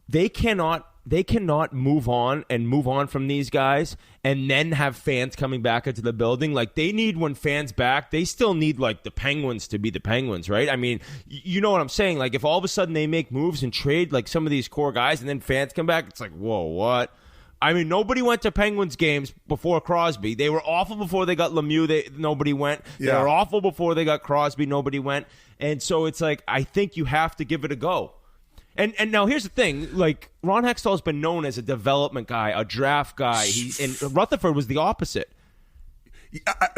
they cannot move on from these guys and then have fans coming back into the building. Like, they need, when fans back, they still need, like, the Penguins to be the Penguins, right? I mean, you know what I'm saying? Like, if all of a sudden they make moves and trade, like, some of these core guys and then fans come back, it's like, whoa, what? I mean, nobody went to Penguins games before Crosby. They were awful before they got Lemieux. Nobody went. They were awful before they got Crosby. Nobody went. And so it's like, I think you have to give it a go. And now here's the thing, like, Ron Hextall has been known as a development guy, a draft guy. And Rutherford was the opposite.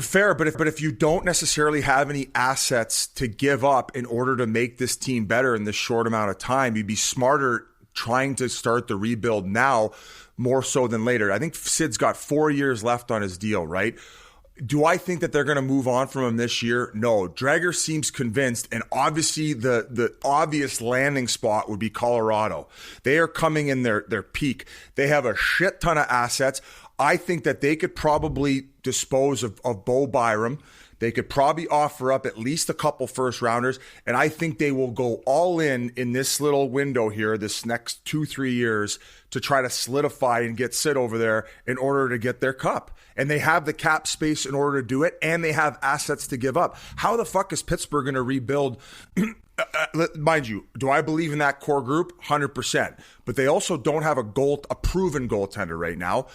Fair, but if you don't necessarily have any assets to give up in order to make this team better in this short amount of time, you'd be smarter trying to start the rebuild now more so than later. I think Sid's got 4 years left on his deal, right? Do I think that they're going to move on from him this year? No. Drager seems convinced, and obviously the obvious landing spot would be Colorado. They are coming in their peak. They have a shit ton of assets. I think that they could probably dispose of Bo Byram. They could probably offer up at least a couple first rounders, and I think they will go all in this little window here, this next 2-3 years, to try to solidify and get Sid over there in order to get their cup. And they have the cap space in order to do it, and they have assets to give up. How the fuck is Pittsburgh going to rebuild? Mind you, do I believe in that core group? 100%. But they also don't have a proven goaltender right now.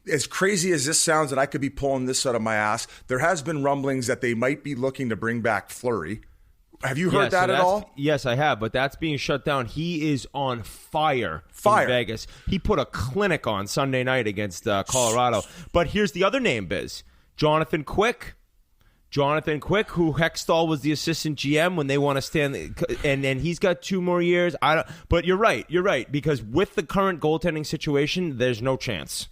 As crazy as this sounds, that I could be pulling this out of my ass, there has been rumblings that they might be looking to bring back Fleury. Have you heard that at all? Yes, I have, but that's being shut down. He is on fire in Vegas. He put a clinic on Sunday night against Colorado. But here's the other name, Biz. Jonathan Quick, who Hextall was the assistant GM when they won a Stanley, and he's got 2 more years. But you're right, because with the current goaltending situation, there's no chance.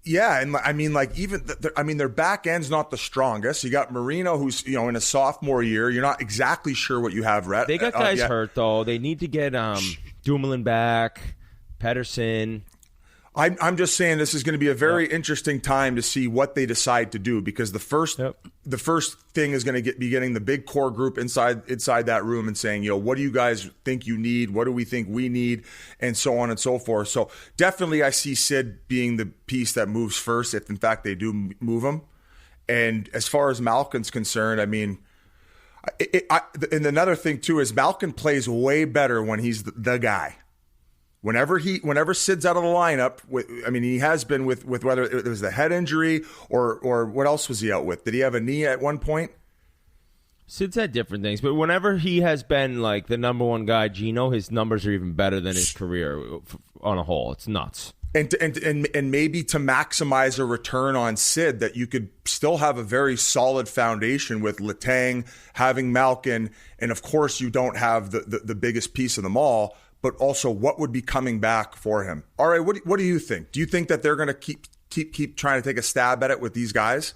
Yeah, and I mean, like, even their back end's not the strongest. You got Marino, who's in a sophomore year. You're not exactly sure what you have. They got guys hurt though. They need to get Dumoulin back, Pettersson. I'm just saying this is going to be a very interesting time to see what they decide to do, because the first thing is going to be getting the big core group inside that room and saying, what do you guys think you need? What do we think we need? And so on and so forth. So definitely I see Sid being the piece that moves first, if in fact they do move him. And as far as Malkin's concerned, I mean, and another thing too is Malkin plays way better when he's the guy. Whenever Sid's out of the lineup, he has been with whether it was the head injury or what else was he out with? Did he have a knee at one point? Sid's had different things, but whenever he has been like the number one guy, Gino, his numbers are even better than his career on a whole. It's nuts. And maybe to maximize a return on Sid, that you could still have a very solid foundation with Letang, having Malkin, and of course you don't have the biggest piece of them all. But also, what would be coming back for him? All right, what do you think? Do you think that they're going to keep trying to take a stab at it with these guys?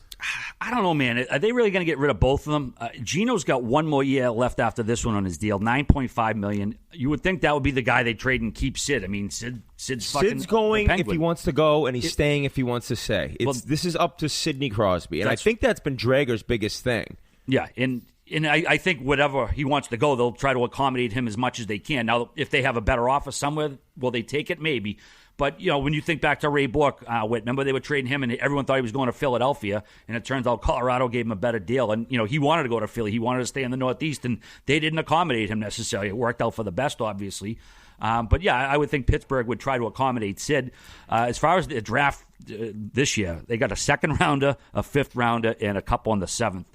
I don't know, man. Are they really going to get rid of both of them? Gino's got 1 more year left after this one on his deal, $9.5 million. You would think that would be the guy they trade and keep Sid. I mean, Sid's going if he wants to go, and he's staying if he wants to stay. This is up to Sidney Crosby, and I think that's been Drager's biggest thing. Yeah, and I think whatever he wants to go, they'll try to accommodate him as much as they can. Now, if they have a better offer somewhere, will they take it? Maybe. But, when you think back to Ray Bourque, remember they were trading him and everyone thought he was going to Philadelphia, and it turns out Colorado gave him a better deal. And, he wanted to go to Philly. He wanted to stay in the Northeast, and they didn't accommodate him necessarily. It worked out for the best, obviously. But, yeah, I would think Pittsburgh would try to accommodate Sid. As far as the draft this year, they got a 2nd rounder, a 5th rounder, and a couple on the 7th.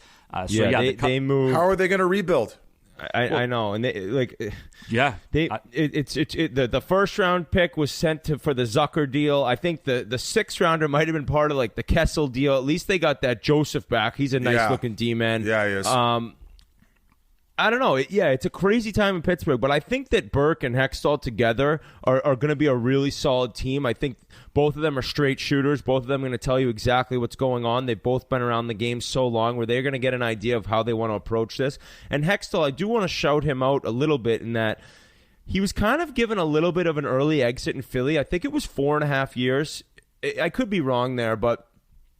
They move. How are they going to rebuild? I know, and the 1st round pick was sent for the Zucker deal. I think the 6th rounder might have been part of like the Kessel deal. At least they got that Joseph back. He's a nice looking D-man. Yeah, he is. I don't know. It's a crazy time in Pittsburgh, but I think that Burke and Hextall together are going to be a really solid team. I think both of them are straight shooters. Both of them are going to tell you exactly what's going on. They've both been around the game so long where they're going to get an idea of how they want to approach this. And Hextall, I do want to shout him out a little bit in that he was kind of given a little bit of an early exit in Philly. I think it was 4.5 years. I could be wrong there, but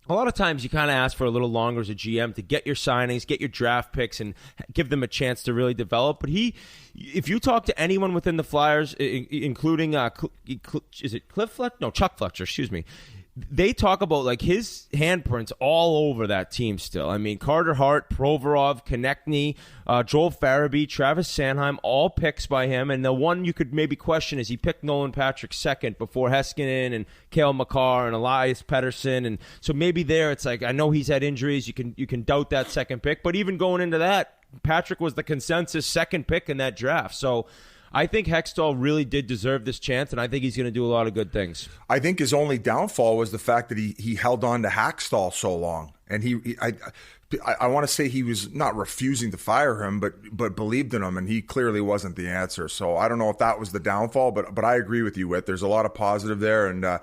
a lot of times you kind of ask for a little longer as a GM to get your signings, get your draft picks, and give them a chance to really develop. But if you talk to anyone within the Flyers, including, is it Cliff Fletcher? No, Chuck Fletcher, excuse me. They talk about like his handprints all over that team still. I mean, Carter Hart, Provorov, Konechny, Joel Farabee, Travis Sanheim, all picks by him. And the one you could maybe question is he picked Nolan Patrick second before Heiskanen and Cale Makar and Elias Pettersson. And so maybe there it's like, I know he's had injuries. You can doubt that second pick. But even going into that, Patrick was the consensus second pick in that draft. So I think Hextall really did deserve this chance, and I think he's going to do a lot of good things. I think his only downfall was the fact that he held on to Hextall so long. And I want to say he was not refusing to fire him, but believed in him, and he clearly wasn't the answer. So I don't know if that was the downfall, but I agree with you, Whit. There's a lot of positive there, and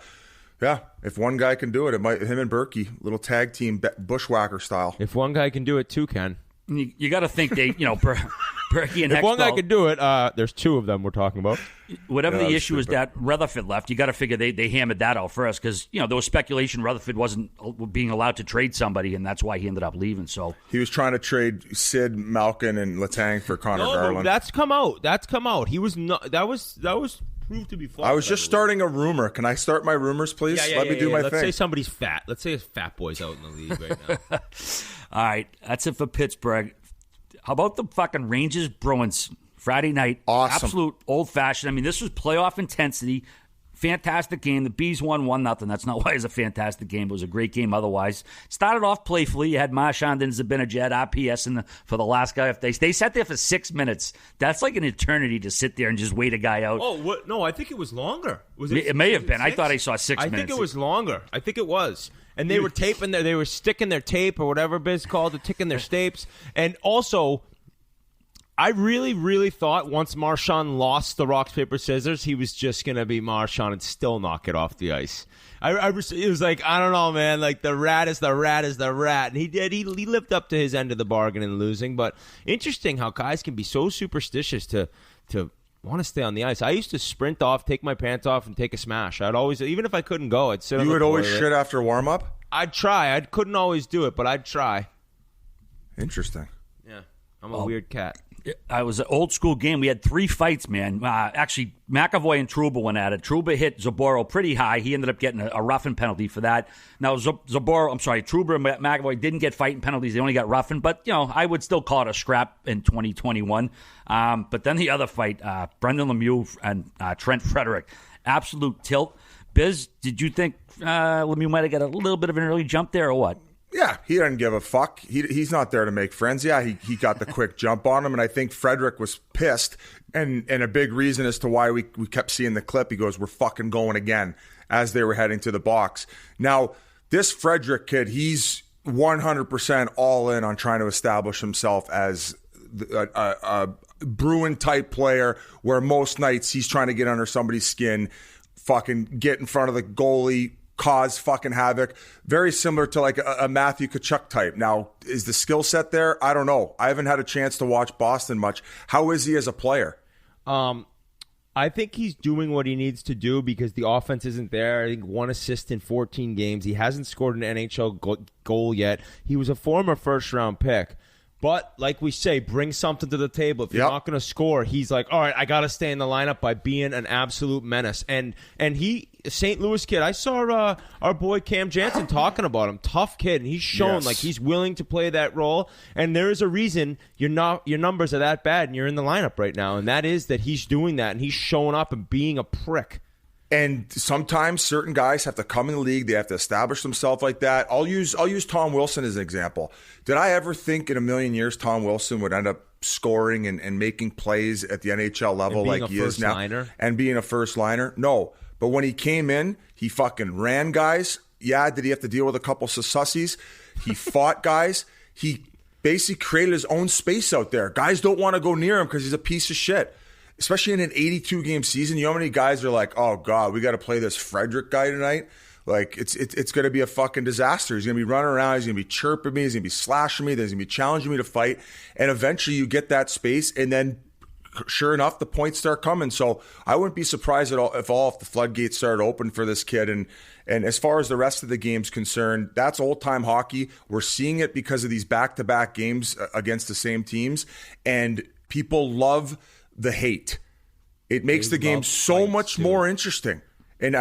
yeah, if one guy can do it, it might him and Burkie, little tag team bushwhacker style. If one guy can do it, two can. You got to think they, Burkie and Hextall. If one guy could do it, there's two of them we're talking about. Whatever the issue is that Rutherford left, you got to figure they hammered that out first because, there was speculation Rutherford wasn't being allowed to trade somebody, and that's why he ended up leaving. So he was trying to trade Sid, Malkin, and Letang for Connor Garland. That's come out. He was not. That was proved to be false. I was just starting a rumor. Can I start my rumors, please? Let me do my thing. Let's say somebody's fat. Let's say a fat boy's out in the league right now. All right, that's it for Pittsburgh. How about the fucking Rangers Bruins Friday night? Awesome. Absolute old-fashioned. I mean, this was playoff intensity. Fantastic game. The Bees won 1-0. That's not why it was a fantastic game. It was a great game otherwise. Started off playfully. You had Marchand and Zibanejad, RPS for the last guy. If they sat there for 6 minutes, that's like an eternity to sit there and just wait a guy out. Oh, what? No, I think it was longer. It may have been. 6? I thought I saw 6 minutes. I think it was longer. I think it was. And they were taping they were sticking their tape or whatever Biz called it, ticking their stapes. And also, I really, really thought once Marchand lost the rock, paper, scissors, he was just going to be Marchand and still knock it off the ice. It was like, I don't know, man, like the rat is the rat is the rat. And he did. He lived up to his end of the bargain in losing. But interesting how guys can be so superstitious to want to stay on the ice. I used to sprint off, take my pants off, and take a smash. I'd always, even if I couldn't go, I'd sit on the toilet. You would always shit after warm-up? I'd try. I couldn't always do it, but I'd try. Interesting. Yeah. I'm a weird cat. It was an old-school game. We had 3 fights, man. Actually, McAvoy and Trouba went at it. Trouba hit Zaboro pretty high. He ended up getting a roughing penalty for that. Now, Trouba and McAvoy didn't get fighting penalties. They only got roughing. But, I would still call it a scrap in 2021. But then the other fight, Brendan Lemieux and Trent Frederick. Absolute tilt. Biz, did you think Lemieux might have got a little bit of an early jump there or what? Yeah, he doesn't give a fuck. He's not there to make friends. Yeah, he got the quick jump on him, and I think Frederick was pissed. And a big reason as to why we kept seeing the clip, he goes, "We're fucking going again," as they were heading to the box. Now, this Frederick kid, he's 100% all in on trying to establish himself as a Bruin-type player where most nights he's trying to get under somebody's skin, fucking get in front of the goalie, cause fucking havoc. Very similar to like a Matthew Tkachuk type. Now, is the skill set there? I don't know. I haven't had a chance to watch Boston much. How is he as a player? I think he's doing what he needs to do because the offense isn't there. I think 1 assist in 14 games. He hasn't scored an NHL goal yet. He was a former first-round pick. But, like we say, bring something to the table. If you're not going to score, he's like, all right, I got to stay in the lineup by being an absolute menace. And he, St. Louis kid, I saw our boy Cam Jansen talking about him. Tough kid, and he's shown like he's willing to play that role. And there is a reason your numbers are that bad and you're in the lineup right now. And that is that he's doing that, and he's showing up and being a prick. And sometimes certain guys have to come in the league. They have to establish themselves like that. I'll use Tom Wilson as an example. Did I ever think in a million years Tom Wilson would end up scoring and making plays at the NHL level like he is now? And being a first liner? No. But when he came in, he fucking ran guys. Yeah, did he have to deal with a couple of sussies? He fought guys. He basically created his own space out there. Guys don't want to go near him because he's a piece of shit. Especially in an 82-game season, you know how many guys are like, oh, God, we got to play this Frederick guy tonight? Like, it's going to be a fucking disaster. He's going to be running around. He's going to be chirping me. He's going to be slashing me. Then he's going to be challenging me to fight. And eventually you get that space, and then sure enough, the points start coming. So I wouldn't be surprised at all if the floodgates started open for this kid. And as far as the rest of the game's concerned, that's old-time hockey. We're seeing it because of these back-to-back games against the same teams, and people love the hate. It makes the game so much more interesting. And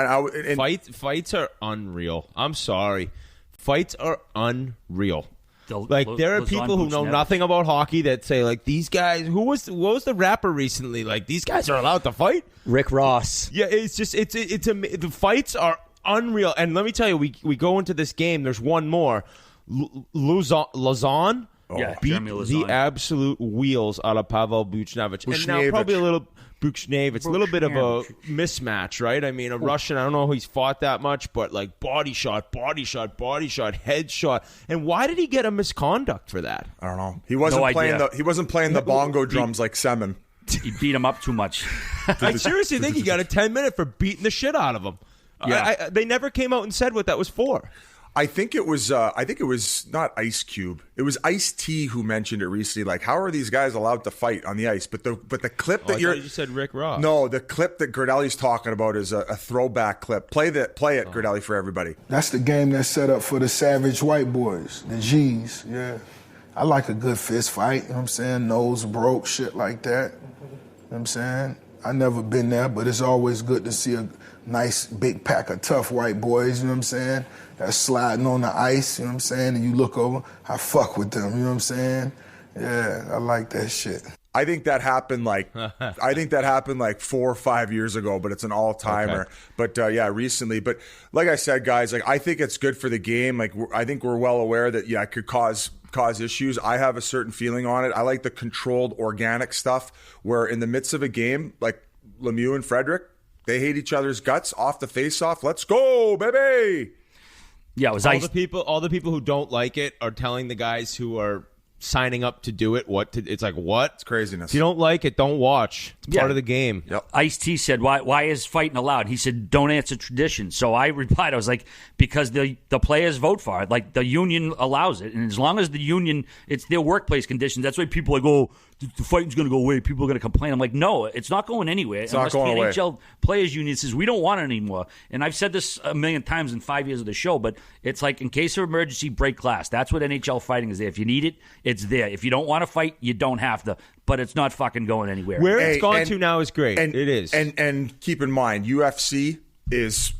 fights are unreal. I'm sorry. Fights are unreal. There are people who know nothing about hockey that say, like, these guys, what was the rapper recently? Like, these guys are allowed to fight? Rick Ross. Yeah, it's just, the fights are unreal. And let me tell you, we go into this game, there's one more. Lausanne beat the absolute wheels out of Pavel Buchnevich. And now probably a little... Buchnevich, a little bit of a mismatch, right? I mean, a Russian, I don't know if he's fought that much, but like body shot, headshot. And why did he get a misconduct for that? I don't know. He wasn't playing the bongo drums like Semin. He beat him up too much. I seriously think he got a 10-minute for beating the shit out of him. Yeah. They never came out and said what that was for. I think it was not Ice Cube. It was Ice-T who mentioned it recently. Like, how are these guys allowed to fight on the ice? But the clip that you said Rick Ross. No, the clip that Gradelli's talking about is a throwback clip. Play it, Gradelli, for everybody. That's the game that's set up for the savage white boys, the G's. Yeah, I like a good fist fight. You know what I'm saying? Nose broke, shit like that. You know what I'm saying? I never been there, but it's always good to see a nice big pack of tough white boys. You know what I'm saying? That's sliding on the ice, you know what I'm saying? And you look over, I fuck with them, you know what I'm saying? Yeah, I like that shit. I think that happened like 4 or 5 years ago, but it's an all-timer. Okay. But recently. But like I said, guys, like I think it's good for the game. Like I think we're well aware that it could cause issues. I have a certain feeling on it. I like the controlled, organic stuff where in the midst of a game, like Lemieux and Frederick, they hate each other's guts off the face-off. Let's go, baby. Yeah, it was all the people who don't like it are telling the guys who are signing up to do it it's like, what? It's craziness. If you don't like it, don't watch. It's part of the game. Yep. Ice-T said, why is fighting allowed? He said, don't answer tradition. So I replied, I was like, because the players vote for it. Like, the union allows it. And as long as the union, it's their workplace conditions, that's why people are like, oh, the fighting's going to go away. People are going to complain. I'm like, no, it's not going anywhere. It's not going away. NHL Players Union says, we don't want it anymore. And I've said this a million times in 5 years of the show, but it's like, in case of emergency, break glass. That's what NHL fighting is there. If you need it, it's there. If you don't want to fight, you don't have to. But it's not fucking going anywhere. Where it's gone to now is great. It is. And keep in mind, UFC is...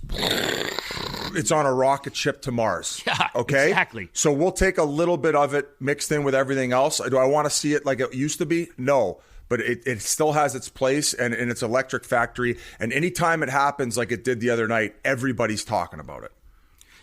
It's on a rocket ship to Mars. Yeah, okay? Exactly. So we'll take a little bit of it mixed in with everything else. Do I want to see it like it used to be? No. But it still has its place and its electric factory. And anytime it happens like it did the other night, everybody's talking about it.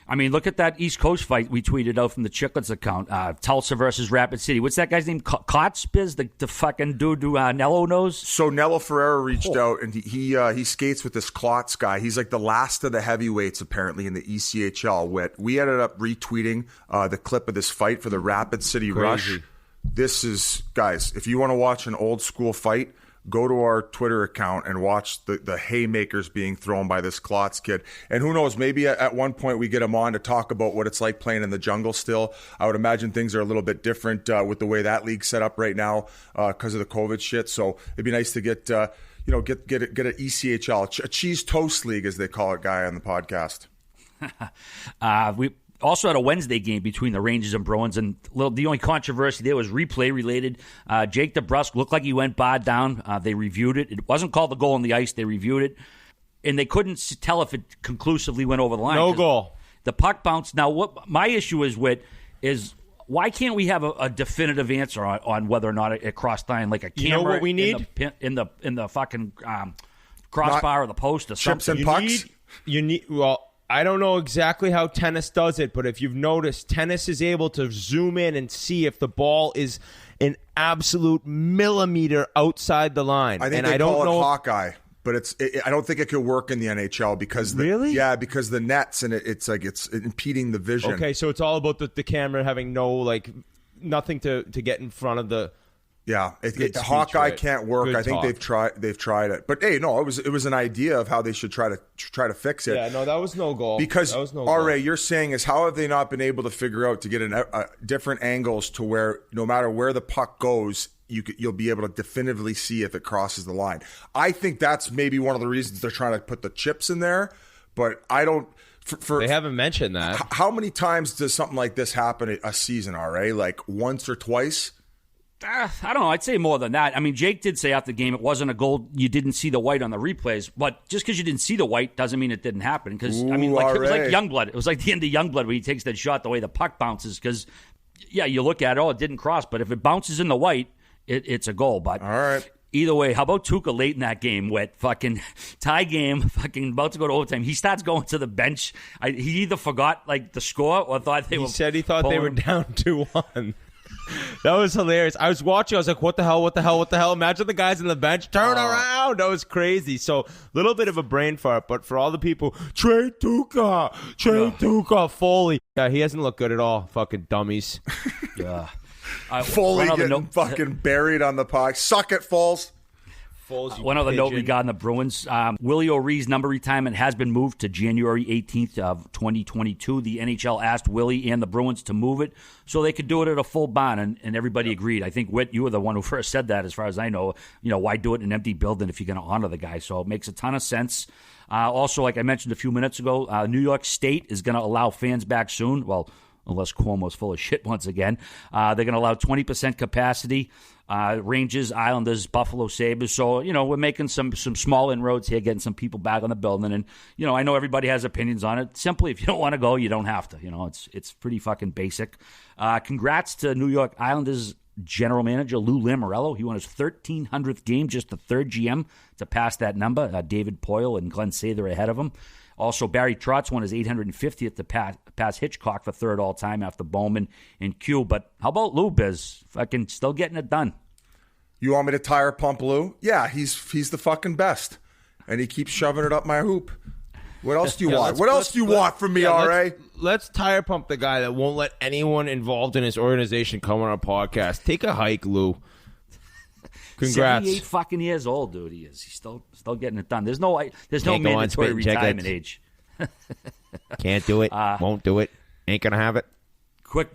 I mean, look at that East Coast fight we tweeted out from the Chiclets account. Tulsa versus Rapid City. What's that guy's name? Kotz Biz? The fucking dude who Nello knows? So Nello Ferreira reached out, and he skates with this Klotz guy. He's like the last of the heavyweights, apparently, in the ECHL. Whit. We ended up retweeting the clip of this fight for the Rapid City Rush. This is, guys, if you want to watch an old school fight, go to our Twitter account and watch the haymakers being thrown by this Klotz kid. And who knows, maybe at one point we get him on to talk about what it's like playing in the jungle still. I would imagine things are a little bit different with the way that league's set up right now because of the COVID shit. So it'd be nice to get an ECHL, a cheese toast league, as they call it, guy on the podcast. We also had a Wednesday game between the Rangers and Bruins, and the only controversy there was replay related. Jake DeBrusk looked like he went bar down. They reviewed it. It wasn't called the goal on the ice. They reviewed it, and they couldn't tell if it conclusively went over the line. No goal. The puck bounced. Now, what my issue is why can't we have a definitive answer on whether or not it crossed the line, like a camera? You know what we need in the fucking crossbar or the post or chips something. and pucks. You need I don't know exactly how tennis does it, but if you've noticed, tennis is able to zoom in and see if the ball is an absolute millimeter outside the line. I think they call it Hawkeye, but I don't think it could work in the NHL because because the nets and it's impeding the vision. Okay, so it's all about the camera having nothing to get in front of the. Yeah, Hawkeye can't work. Good I think talk. they've tried it, but hey, no, it was an idea of how they should try to fix it. Yeah, no, that was no goal. Because that was no RA, goal. You're saying is how have they not been able to figure out to get different angles to where no matter where the puck goes, you'll be able to definitively see if it crosses the line. I think that's maybe one of the reasons they're trying to put the chips in there, but I don't. They haven't mentioned that. How many times does something like this happen a season, RA? Like once or twice? I don't know. I'd say more than that. I mean, Jake did say after the game it wasn't a goal. You didn't see the white on the replays, but just because you didn't see the white doesn't mean it didn't happen. Because I mean, like, it was like Youngblood. It was like the end of Youngblood where he takes that shot the way the puck bounces. Because you look at it, it didn't cross, but if it bounces in the white, it's a goal. But all right. Either way, how about Tuukka late in that game? Wet fucking tie game, fucking about to go to overtime. He starts going to the bench. He either forgot like the score or thought they were. He said he thought they were down 2-1. That was hilarious. I was watching. I was like, what the hell? What the hell? What the hell? Imagine the guys on the bench. Turn around. That was crazy. So, a little bit of a brain fart. But for all the people, trade Tuukka, Foley. Yeah, he hasn't looked good at all. Fucking dummies. Yeah. Foley getting fucking buried on the puck. Suck it, Foles. One other note regarding the Bruins. Willie O'Ree's number retirement has been moved to January 18th of 2022. The NHL asked Willie and the Bruins to move it so they could do it at a full barn, and everybody agreed. I think, Whit, you were the one who first said that, as far as I know. Why do it in an empty building if you're going to honor the guy? So it makes a ton of sense. Also, like I mentioned a few minutes ago, New York State is going to allow fans back soon. Well, unless Cuomo's full of shit once again. They're going to allow 20% capacity. Rangers, Islanders, Buffalo Sabres. So, we're making some small inroads here, getting some people back on the building. And, I know everybody has opinions on it. Simply, if you don't want to go, you don't have to. It's pretty fucking basic. Congrats to New York Islanders general manager Lou Lamoriello. He won his 1,300th game, just the third GM to pass that number. David Poyle and Glenn Sather ahead of him. Also, Barry Trotz won his 850th to pass Hitchcock for third all-time after Bowman and Q. But how about Lou, Biz? Fucking still getting it done. You want me to tire pump Lou? Yeah, he's the fucking best. And he keeps shoving it up my hoop. What else do you want? What else do you want from me, RA? Let's tire pump the guy that won't let anyone involved in his organization come on our podcast. Take a hike, Lou. Congrats. 78 fucking years old, dude. He is. He's still getting it done. There's no mandatory retirement age. Can't do it. Won't do it. Ain't gonna have it. Quick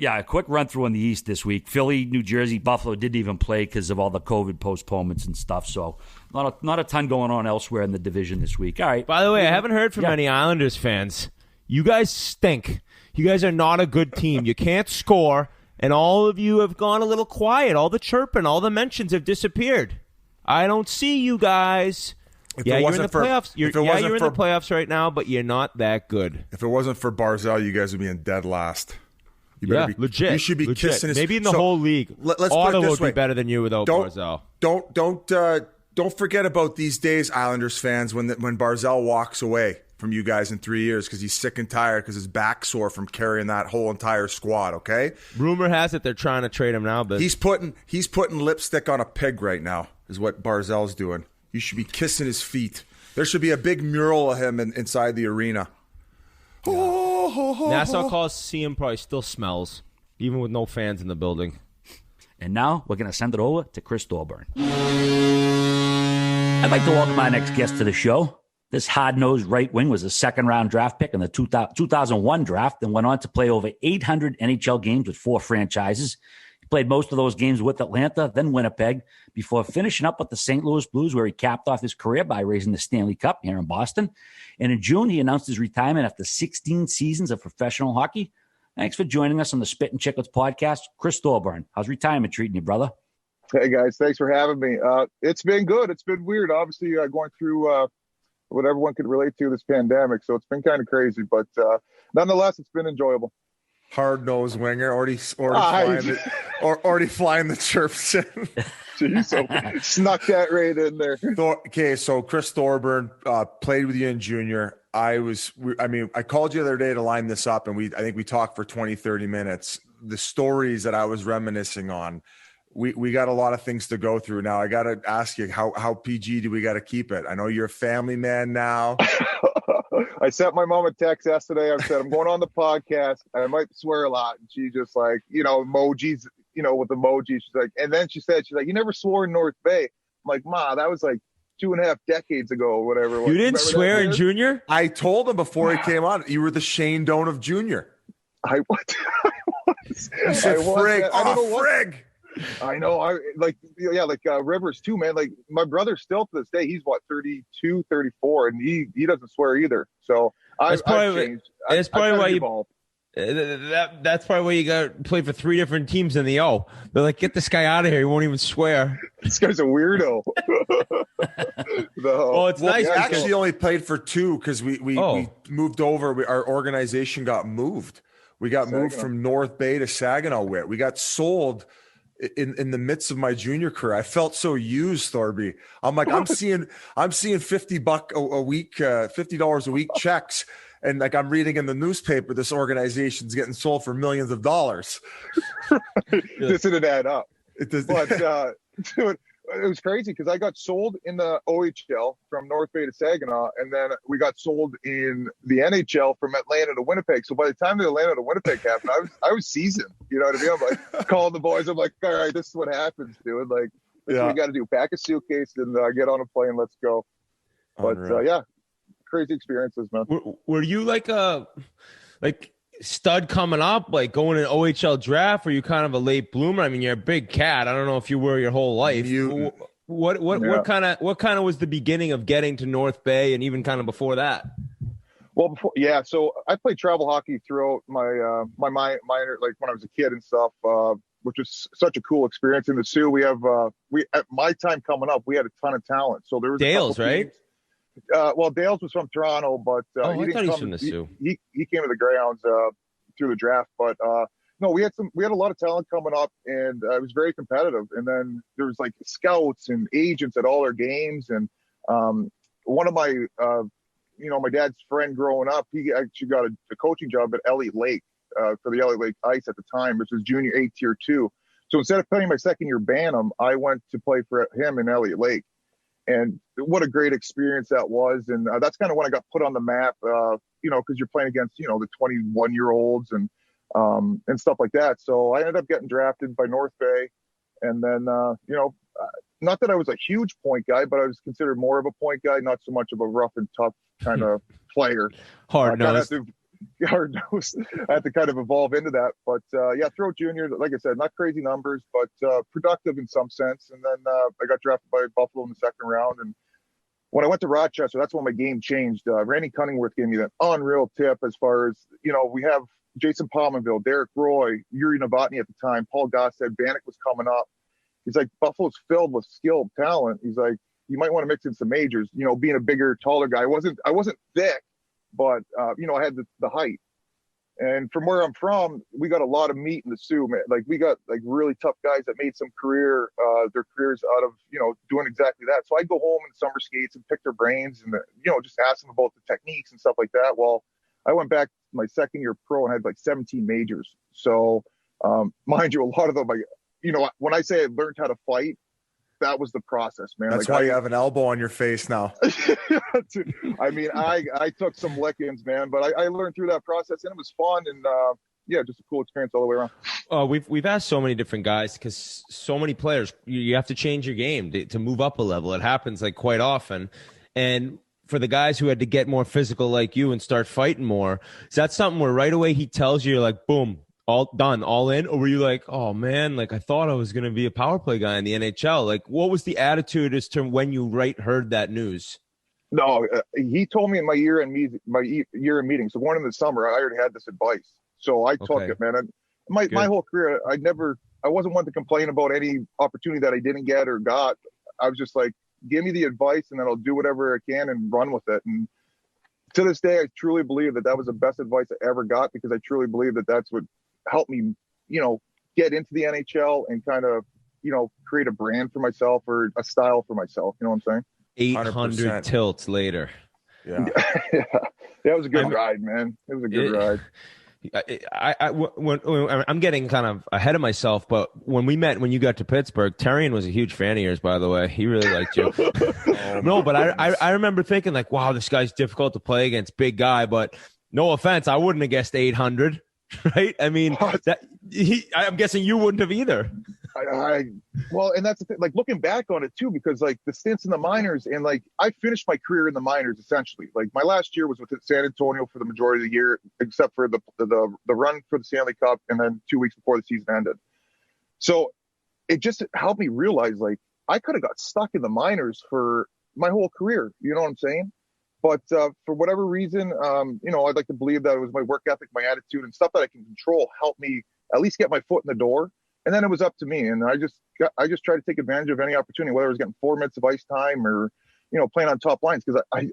run through in the East this week. Philly, New Jersey, Buffalo didn't even play because of all the COVID postponements and stuff. So not a ton going on elsewhere in the division this week. All right. By the way, I haven't heard from any Islanders fans. You guys stink. You guys are not a good team. You can't score. And all of you have gone a little quiet. All the chirping, all the mentions have disappeared. I don't see you guys. You're in the playoffs. You're in the playoffs right now, but you're not that good. If it wasn't for Barzal, you guys would be in dead last. Legit. You should be kissing his. Maybe in the whole league. Let's Ottawa put it this would way. be better than you without Barzal. Don't forget about these days, Islanders fans, when Barzal walks away from you guys in 3 years because he's sick and tired because his back's sore from carrying that whole entire squad, okay? Rumor has it they're trying to trade him now, but he's putting lipstick on a pig right now is what Barzal's doing. You should be kissing his feet. There should be a big mural of him inside the arena. Nassau Coliseum probably still smells, even with no fans in the building. And now we're going to send it over to Chris Thorburn. I'd like to welcome our next guest to the show. This hard-nosed right wing was a second-round draft pick in the 2001 draft and went on to play over 800 NHL games with 4 franchises. He played most of those games with Atlanta, then Winnipeg, before finishing up with the St. Louis Blues, where he capped off his career by raising the Stanley Cup here in Boston. And in June, he announced his retirement after 16 seasons of professional hockey. Thanks for joining us on the Spittin Chiclets podcast. Chris Thorburn, how's retirement treating you, brother? Hey, guys. Thanks for having me. It's been good. It's been weird. Obviously, going through what everyone could relate to, this pandemic. So it's been kind of crazy, but nonetheless, it's been enjoyable. Hard-nosed winger, already flying the chirps in. Jeez, so snuck that right in there. Okay, so Chris Thorburn played with you in junior. I called you the other day to line this up, and I think we talked for 20, 30 minutes. The stories that I was reminiscing on, we got a lot of things to go through now. I got to ask you, how PG do we got to keep it? I know you're a family man now. I sent my mom a text yesterday. I said, I'm going on the podcast. I might swear a lot. And she just like, emojis, with emojis. She's like, and then she's like, you never swore in North Bay. I'm like, Ma, that was like 2.5 decades ago or whatever. You didn't swear in junior? I told him before he came on, you were the Shane Doan of junior. I was. You said frig. Frig. I know. Rivers too, man. Like my brother still to this day, he's what, 32, 34, and he doesn't swear either. So I've changed. That's probably why you. That's probably why you got played for 3 different teams in the O. They're like, get this guy out of here. He won't even swear. This guy's a weirdo. Well, it's nice. We actually only played for 2 because we moved over. Our organization got moved. We got moved from North Bay to Saginaw. Whit. We got sold in the midst of my junior career. I felt so used, Thorby. I'm like, I'm seeing $50 a week, $50 a week checks. And like I'm reading in the newspaper, this organization's getting sold for millions of dollars. This didn't add up. But dude, it was crazy because I got sold in the OHL from North Bay to Saginaw, and then we got sold in the NHL from Atlanta to Winnipeg. So by the time the Atlanta to Winnipeg happened, I was seasoned. You know what I mean? I'm like calling the boys. I'm like, all right, this is what happens, dude. Like, this is what we got to do. Pack a suitcase and get on a plane. Let's go. But crazy experiences, man. Were you like a stud coming up, like going in OHL draft? Or you kind of a late bloomer? I mean, you're a big cat. I don't know if you were your whole life. What kind of was the beginning of getting to North Bay, and even kind of before that? Well, so I played travel hockey throughout my minor, like when I was a kid and stuff, which was such a cool experience. In the Sioux, we at my time coming up, we had a ton of talent. So there was Dales, right? Dales was from Toronto, but I thought he's from the Sioux. He came to the Greyhounds through the draft, but no, we had a lot of talent coming up, and it was very competitive. And then there was like scouts and agents at all our games, and one of my my dad's friend growing up, he actually got a coaching job at Elliott Lake for the Elliott Lake Ice at the time, which was Junior A Tier 2. So instead of playing my second year Bantam, I went to play for him in Elliott Lake. And what a great experience that was. And that's kind of when I got put on the map, because you're playing against, the 21-year-olds and stuff like that. So I ended up getting drafted by North Bay. And then, not that I was a huge point guy, but I was considered more of a point guy, not so much of a rough and tough kind of player. Hard-nosed. Hard-nosed. I had to kind of evolve into that. But, throw junior, like I said, not crazy numbers, but productive in some sense. And then I got drafted by Buffalo in the second round. And when I went to Rochester, that's when my game changed. Randy Cunningworth gave me that unreal tip as far as, we have Jason Pominville, Derek Roy, Yuri Novotny at the time, Paul Goss said Bannock was coming up. He's like, Buffalo's filled with skilled talent. He's like, you might want to mix in some majors, being a bigger, taller guy. I wasn't thick, but, I had the height. And from where I'm from, we got a lot of meat in the Sioux, man. Like, we got, like, really tough guys that made some their careers out of, doing exactly that. So I'd go home in summer skates and pick their brains and, just ask them about the techniques and stuff like that. Well, I went back my second year pro and had, like, 17 majors. So, mind you, a lot of them, like, when I say I learned how to fight, that was the process, man. That's why you have an elbow on your face now. I mean, I took some lickings, man, but I learned through that process, and it was fun, and just a cool experience all the way around. We've asked so many different guys because so many players, you have to change your game to move up a level. It happens like quite often, and for the guys who had to get more physical like you and start fighting more, is that something where right away he tells you, you're like, boom, all done, all in? Or were you like, oh man, like I thought I was going to be a power play guy in the NHL? Like, what was the attitude as to when you heard that news? No, he told me in my year-end meeting. So going in the summer, I already had this advice. So I took it, man. My whole career, I wasn't one to complain about any opportunity that I didn't get or got. I was just like, give me the advice and then I'll do whatever I can and run with it. And to this day, I truly believe that was the best advice I ever got, because I truly believe that that's what helped me, get into the NHL and kind of, create a brand for myself or a style for myself. You know what I'm saying? 800 tilts later. Yeah. That was a good ride, man. It was a good ride. I'm getting kind of ahead of myself, but when you got to Pittsburgh, Terrian was a huge fan of yours, by the way. He really liked you. No, but I remember thinking like, wow, this guy's difficult to play against, big guy, but no offense, I wouldn't have guessed 800, right? I mean, I'm guessing you wouldn't have either. Well, and that's the thing, like looking back on it too, because like the stints in the minors, and like I finished my career in the minors essentially. Like my last year was with San Antonio for the majority of the year, except for the run for the Stanley Cup, and then 2 weeks before the season ended. So it just helped me realize, like, I could have got stuck in the minors for my whole career. You know what I'm saying? But for whatever reason, I'd like to believe that it was my work ethic, my attitude, and stuff that I can control helped me at least get my foot in the door. And then it was up to me. And I just tried to take advantage of any opportunity, whether it was getting 4 minutes of ice time or, playing on top lines. Because I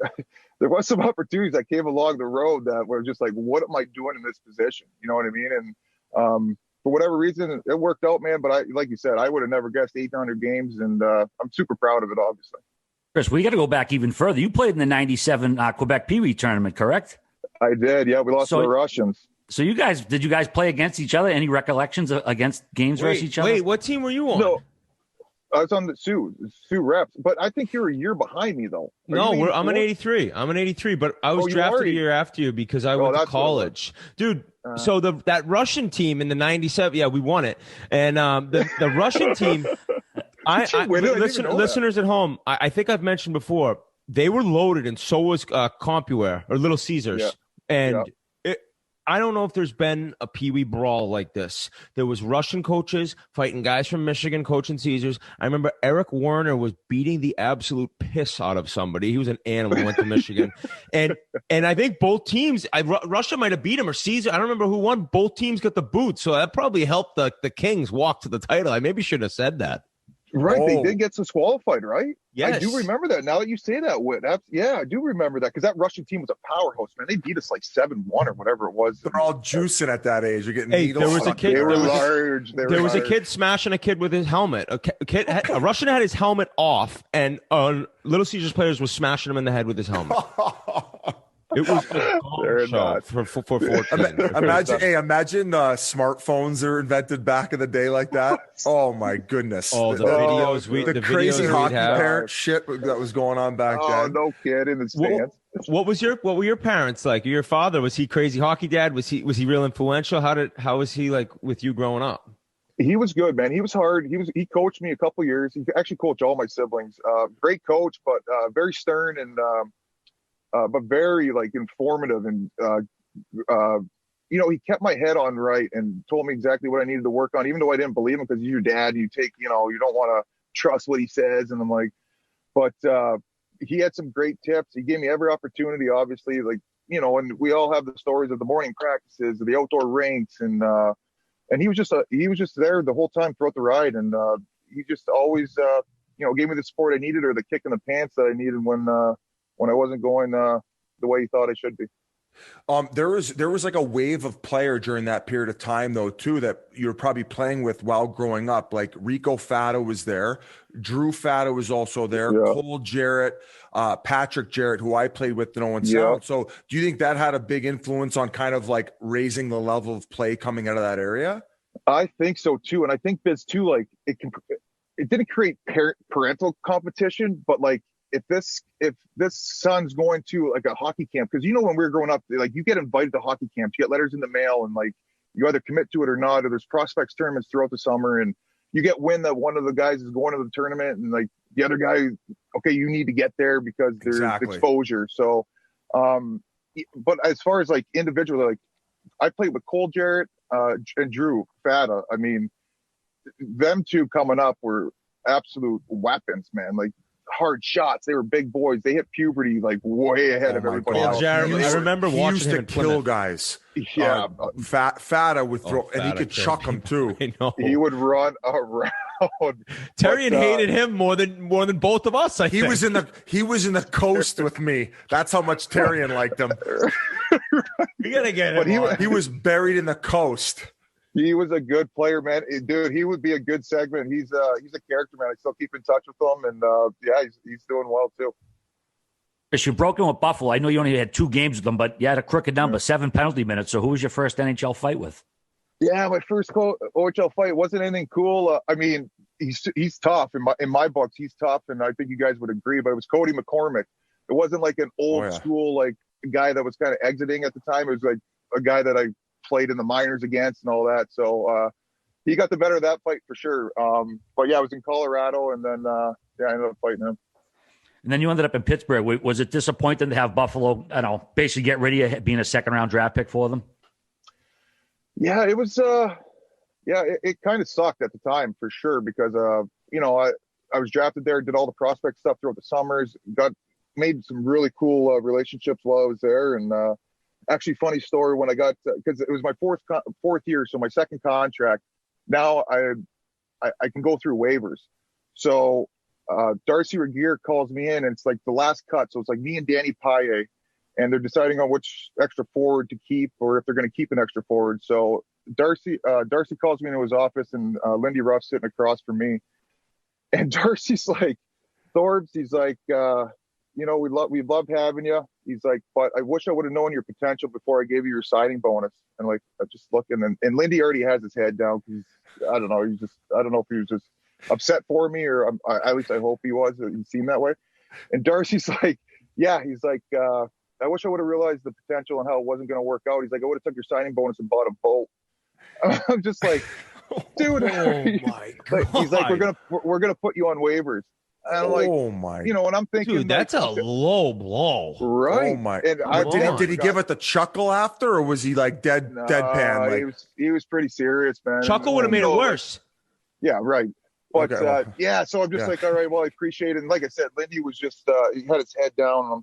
there was some opportunities that came along the road that were just like, what am I doing in this position? You know what I mean? And for whatever reason, it worked out, man. But like you said, I would have never guessed 800 games. And I'm super proud of it, obviously. Chris, we got to go back even further. You played in the 97 Quebec Pee Wee tournament, correct? I did, yeah. We lost to the Russians. So did you guys play against each other? Any recollections against games versus each other? Wait, what team were you on? No, I was on the Sioux reps. But I think you're a year behind me, though. I'm an 83. But I was drafted a year after you because I went to college. Dude, so that Russian team in the 97, yeah, we won it. And the Russian team... listeners at home, I think I've mentioned before, they were loaded, and so was CompuWare or Little Caesars. Yeah. And I don't know if there's been a Pee Wee brawl like this. There was Russian coaches fighting guys from Michigan coaching Caesars. I remember Eric Werner was beating the absolute piss out of somebody. He was an animal, went to Michigan. And I think both teams, Russia might have beat him or Caesar. I don't remember who won. Both teams got the boot. So that probably helped the Kings walk to the title. I maybe should have said that. Right, They did get disqualified, right? Yes. I do remember that. Now that you say that, Whit. I do remember that because that Russian team was a powerhouse, man. They beat us like 7-1 or whatever it was. They're all juicing at that age. You're getting needles. There was a kid. They were large. There was a kid smashing a kid with his helmet. A Russian had his helmet off, and Little Caesars players was smashing him in the head with his helmet. It was a gong show for 14. Imagine smartphones are invented back in the day like that. Oh my goodness! Oh, the videos, the crazy hockey parent shit that was going on back then. Oh, no kid in the stands. What were your parents like? Your father, was he crazy hockey dad? Was he real influential? How was he like with you growing up? He was good, man. He was hard. He coached me a couple years. He actually coached all my siblings. Great coach, but very stern and. But very like informative and he kept my head on right and told me exactly what I needed to work on, even though I didn't believe him because he's your dad. You take, you don't want to trust what he says. And I'm like, but he had some great tips. He gave me every opportunity, obviously, like, and we all have the stories of the morning practices, the outdoor rinks. And he was just there the whole time throughout the ride. And he just always, gave me the support I needed or the kick in the pants that I needed when I wasn't going the way he thought I should be. There was like a wave of player during that period of time though too that you were probably playing with while growing up. Like Rico Fata was there, Drew Fata was also there, Cole Jarrett, Patrick Jarrett, who I played with in Owen Sound. So do you think that had a big influence on kind of like raising the level of play coming out of that area? I think so too, and I think Biz too. Like it didn't create parental competition, but like. If this son's going to like a hockey camp, because when we were growing up, like you get invited to hockey camps, you get letters in the mail, and like you either commit to it or not, or there's prospects tournaments throughout the summer, and you get wind that one of the guys is going to the tournament, and like the other guy, okay, you need to get there because there's exposure. So, but as far as like individually, like I played with Cole Jarrett and Drew Fata. I mean, them two coming up were absolute weapons, man. Like. Hard shots. They were big boys. They hit puberty like way ahead of everybody else. I remember watching used him to kill guys. Yeah, Fata would throw, and he could chuck them too. He would run around. Terrian hated him more than both of us. I think. He was in the coast with me. That's how much Terrian liked him. You gotta get him. He was buried in the coast. He was a good player, man. Dude, he would be a good segment. He's a character, man. I still keep in touch with him, and he's doing well too. Chris, you broke in with Buffalo. I know you only had 2 games with them, but you had a crooked number, 7 penalty minutes. So who was your first NHL fight with? Yeah, my first OHL fight wasn't anything cool. I mean, he's tough in my books. He's tough, and I think you guys would agree. But it was Cody McCormick. It wasn't like an old school like guy that was kind of exiting at the time. It was like a guy that I played in the minors against and all that. So he got the better of that fight for sure. But yeah, I was in Colorado, and then I ended up fighting him. And then you ended up in Pittsburgh. Was it disappointing to have Buffalo, basically get rid of you being a second round draft pick for them? Yeah, it was. Yeah, it kind of sucked at the time for sure because, I was drafted there, did all the prospect stuff throughout the summers, made some really cool relationships while I was there. And actually, funny story when I got, because it was my fourth year, so my second contract. Now I can go through waivers. So Darcy Regier calls me in, and it's like the last cut. So it's like me and Danny Paille, and they're deciding on which extra forward to keep or if they're going to keep an extra forward. So Darcy calls me into his office, and Lindy Ruff's sitting across from me. And Darcy's like, Thorbs, he's like, we love having you. He's like, but I wish I would have known your potential before I gave you your signing bonus. And like, I'm just looking, and Lindy already has his head down because I don't know if he was just upset for me, or at least I hope he was. He seemed that way. And Darcy's like, yeah, he's like, I wish I would have realized the potential and how it wasn't going to work out. He's like, I would have took your signing bonus and bought a boat. I'm just like, dude, my God. He's like, we're gonna put you on waivers. And I'm like, and I'm thinking, dude, that's a low blow, right? Oh my! And did he give it the chuckle after, or was he like deadpan? Like, he was pretty serious, man. Chuckle would have made it worse. Yeah, right. But okay, so I'm just like, all right, well, I appreciate it. And like I said, Lindy was just he had his head down, and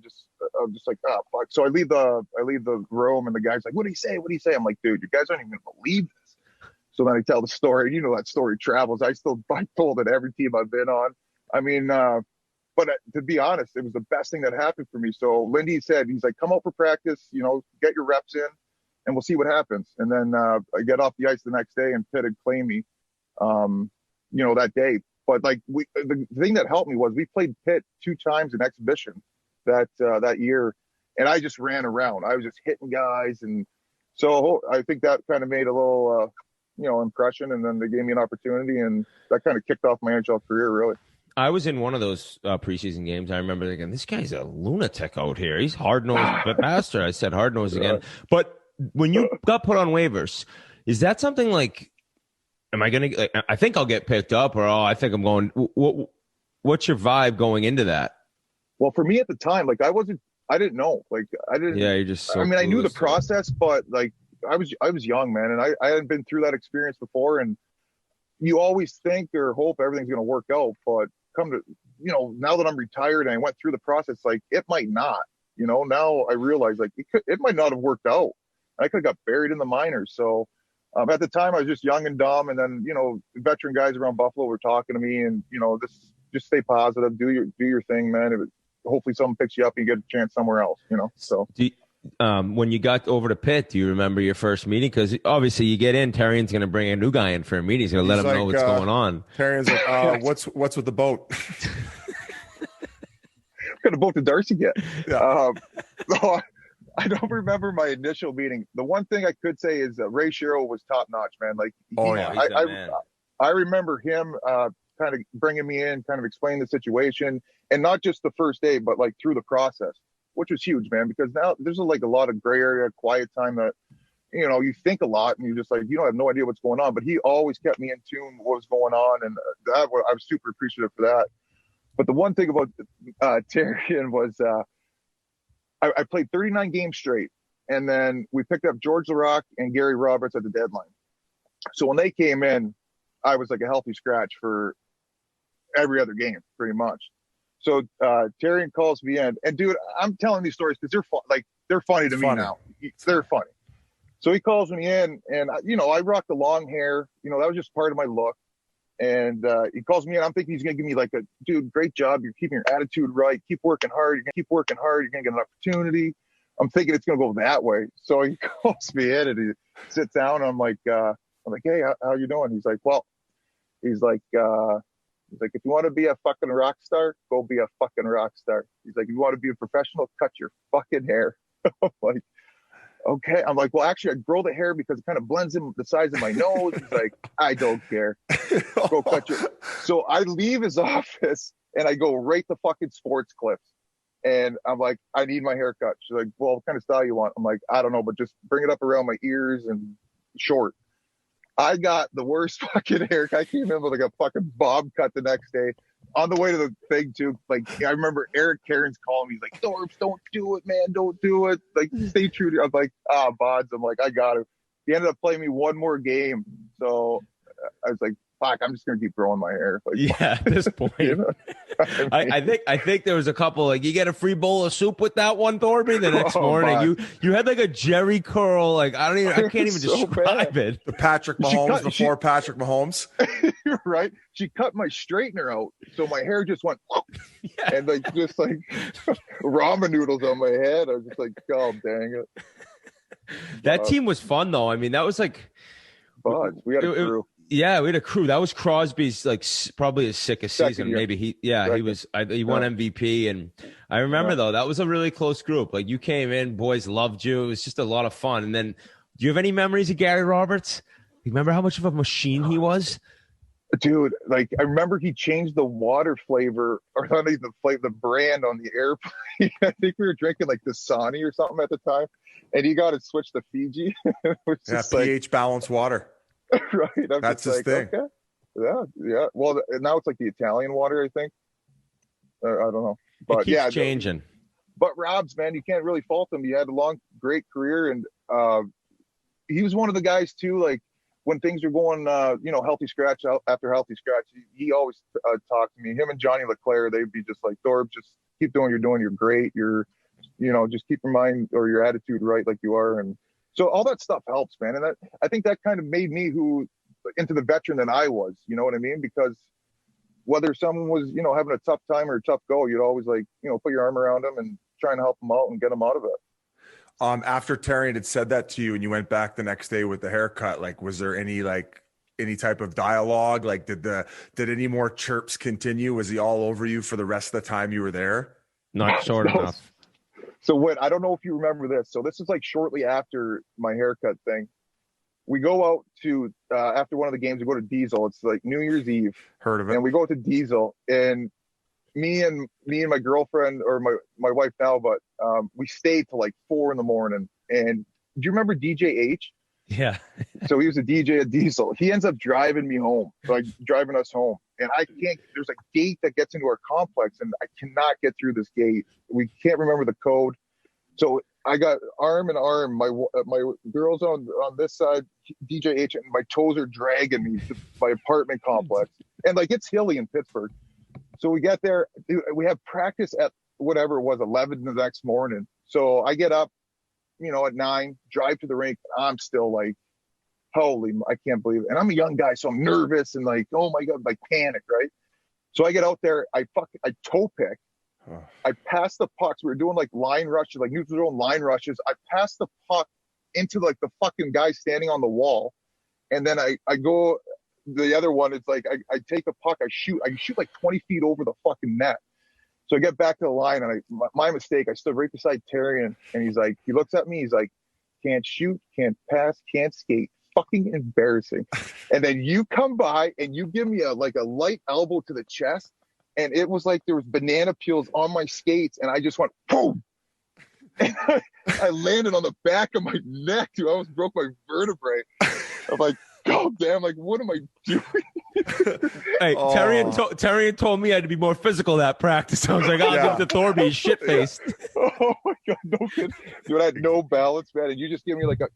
I'm just like, oh fuck. So I leave the room, and the guy's like, what do you say? What do you say? I'm like, dude, you guys aren't even gonna believe this. So then I tell the story. You know that story travels. I told it every team I've been on. I mean, but to be honest, it was the best thing that happened for me. So Lindy said, he's like, come out for practice, get your reps in, and we'll see what happens. And then I get off the ice the next day, and Pitt had claimed me, that day. But like the thing that helped me was we played Pitt 2 times in exhibition that year, and I just ran around. I was just hitting guys, and so I think that kind of made a little impression. And then they gave me an opportunity, and that kind of kicked off my NHL career, really. I was in one of those preseason games. I remember thinking, this guy's a lunatic out here. He's hard-nosed bastard. I said hard-nosed again. But when you got put on waivers, is that something like, am I going to, I think I'll get picked up, or I think I'm going, what's your vibe going into that? Well, for me at the time, like I didn't know. Like I didn't. Yeah, you're just so I knew the process, but like I was young, man, and I hadn't been through that experience before. And you always think or hope everything's going to work out, but now that I'm retired and I went through the process, like it might not. Now I realize like it might not have worked out. I could have got buried in the minors. So at the time I was just young and dumb, and then veteran guys around Buffalo were talking to me, and just stay positive, do your thing, man. Hopefully someone picks you up and you get a chance somewhere else. So. When you got over to Pitt, do you remember your first meeting? Because obviously you get in, Terrian's going to bring a new guy in for a meeting. He's going to let him know what's going on. Terrian's like, what's with the boat? What kind of boat did Darcy get? Yeah. So I don't remember my initial meeting. The one thing I could say is Ray Shero was top notch, man. Like, I remember him kind of bringing me in, kind of explaining the situation, and not just the first day, but like through the process, which was huge, man, because now there's like a lot of gray area, quiet time that, you think a lot and you just like, you don't have no idea what's going on, but he always kept me in tune with what was going on. And I was super appreciative for that. But the one thing about Terrian was I played 39 games straight, and then we picked up George Laraque and Gary Roberts at the deadline. So when they came in, I was like a healthy scratch for every other game, pretty much. So Terrian calls me in, and dude, I'm telling these stories because they're funny to me now. They're funny. So he calls me in, and I rock the long hair. That was just part of my look. And he calls me in. I'm thinking he's gonna give me like dude, great job. You're keeping your attitude right. Keep working hard. You're gonna keep working hard. You're gonna get an opportunity. I'm thinking it's gonna go that way. So he calls me in, and he sits down. And I'm like, hey, how you doing? He's like, if you want to be a fucking rock star, go be a fucking rock star. He's like, if you want to be a professional, cut your fucking hair. I'm like, okay. I'm like, well, actually, I grow the hair because it kind of blends in with the size of my nose. He's like, I don't care. Go cut your. So I leave his office and I go right to fucking Sports Clips. And I'm like, I need my hair cut. She's like, well, what kind of style you want? I'm like, I don't know, but just bring it up around my ears and short. I got the worst fucking haircut. I came in with like a fucking bob cut the next day. On the way to the thing too, like I remember Eric Cairns calling me, he's like, Thorbs, don't do it, man, don't do it. Like, stay true to. I'm like, Bods. I'm like, I got it. He ended up playing me one more game, so I was like, fuck, I'm just gonna keep growing my hair. Like, yeah, at this point, you know? I think there was a couple like you get a free bowl of soup with that one, Thorby. The next morning, you had like a Jerry curl. Like I can't even describe it. The Patrick Mahomes before Patrick Mahomes. You're right. She cut my straightener out, so my hair just went and like just like ramen noodles on my head. I was just like, oh dang it. That team was fun though. I mean, that was like, we had a crew. Yeah, we had a crew. That was Crosby's like probably his sickest season. Maybe he won MVP, and I remember though that was a really close group. Like you came in, boys loved you. It was just a lot of fun. And then, do you have any memories of Gary Roberts? You remember how much of a machine he was? Dude, like I remember he changed the water flavor, or not even the flavor, the brand on the airplane. I think we were drinking like Dasani or something at the time, and he got it switched to Fiji. pH balanced water. Right. That's his thing. Okay. Yeah. Well, now it's like the Italian water, I think. I don't know. But it keeps changing. But Rob's, man, you can't really fault him. He had a long, great career, and he was one of the guys too. Like when things were going, healthy scratch after healthy scratch, he always talked to me. Him and Johnny LeClaire, they'd be just like, Thorb, just keep doing what you're doing. You're great. You're, just keep your mind or your attitude right, like you are, and. So all that stuff helps, man. And I think that kind of made me into the veteran than I was, you know what I mean? Because whether someone was, having a tough time or a tough go, you'd always put your arm around them and trying to help them out and get them out of it. After Terrian had said that to you and you went back the next day with the haircut, like, was there any type of dialogue? Like, did any more chirps continue? Was he all over you for the rest of the time you were there? Not short enough. So Whit, I don't know if you remember this. So this is like shortly after my haircut thing. We go out to after one of the games. We go to Diesel. It's like New Year's Eve. Heard of it? And we go to Diesel, and me and my girlfriend, or my wife now, but we stayed till like 4 a.m. And do you remember DJ H? Yeah. So he was a DJ at Diesel. He ends up driving me home, like driving us home. And I can't, there's a gate that gets into our complex, and I cannot get through this gate. We can't remember the code. So I got arm in arm. My girl's on this side, DJ H, and my toes are dragging me to my apartment complex. And like, it's hilly in Pittsburgh. So we get there, we have practice at whatever it was, 11 the next morning. So I get up, at 9, drive to the rink. I'm still like, holy, I can't believe it. And I'm a young guy, so I'm nervous and like, oh my God, like panic, right? So I get out there, I toe pick. I passed the pucks. We were doing like line rushes, like neutral zone line rushes. I passed the puck into like the fucking guy standing on the wall. And then I go, the other one, it's like, I take the puck, I shoot like 20 feet over the fucking net. So I get back to the line, and my mistake, I stood right beside Terrian, and he's like, he looks at me, he's like, can't shoot, can't pass, can't skate. Fucking embarrassing. And then you come by and you give me a light elbow to the chest, and it was like there was banana peels on my skates, and I just went boom. And I landed on the back of my neck, dude. I almost broke my vertebrae. I'm like, God damn, like, what am I doing? Hey, Terrian told me I had to be more physical that practice. I was like, I'll give it to Thorby, he's shit-faced. Oh my God, no kidding. Dude, I had no balance, man, and you just give me like a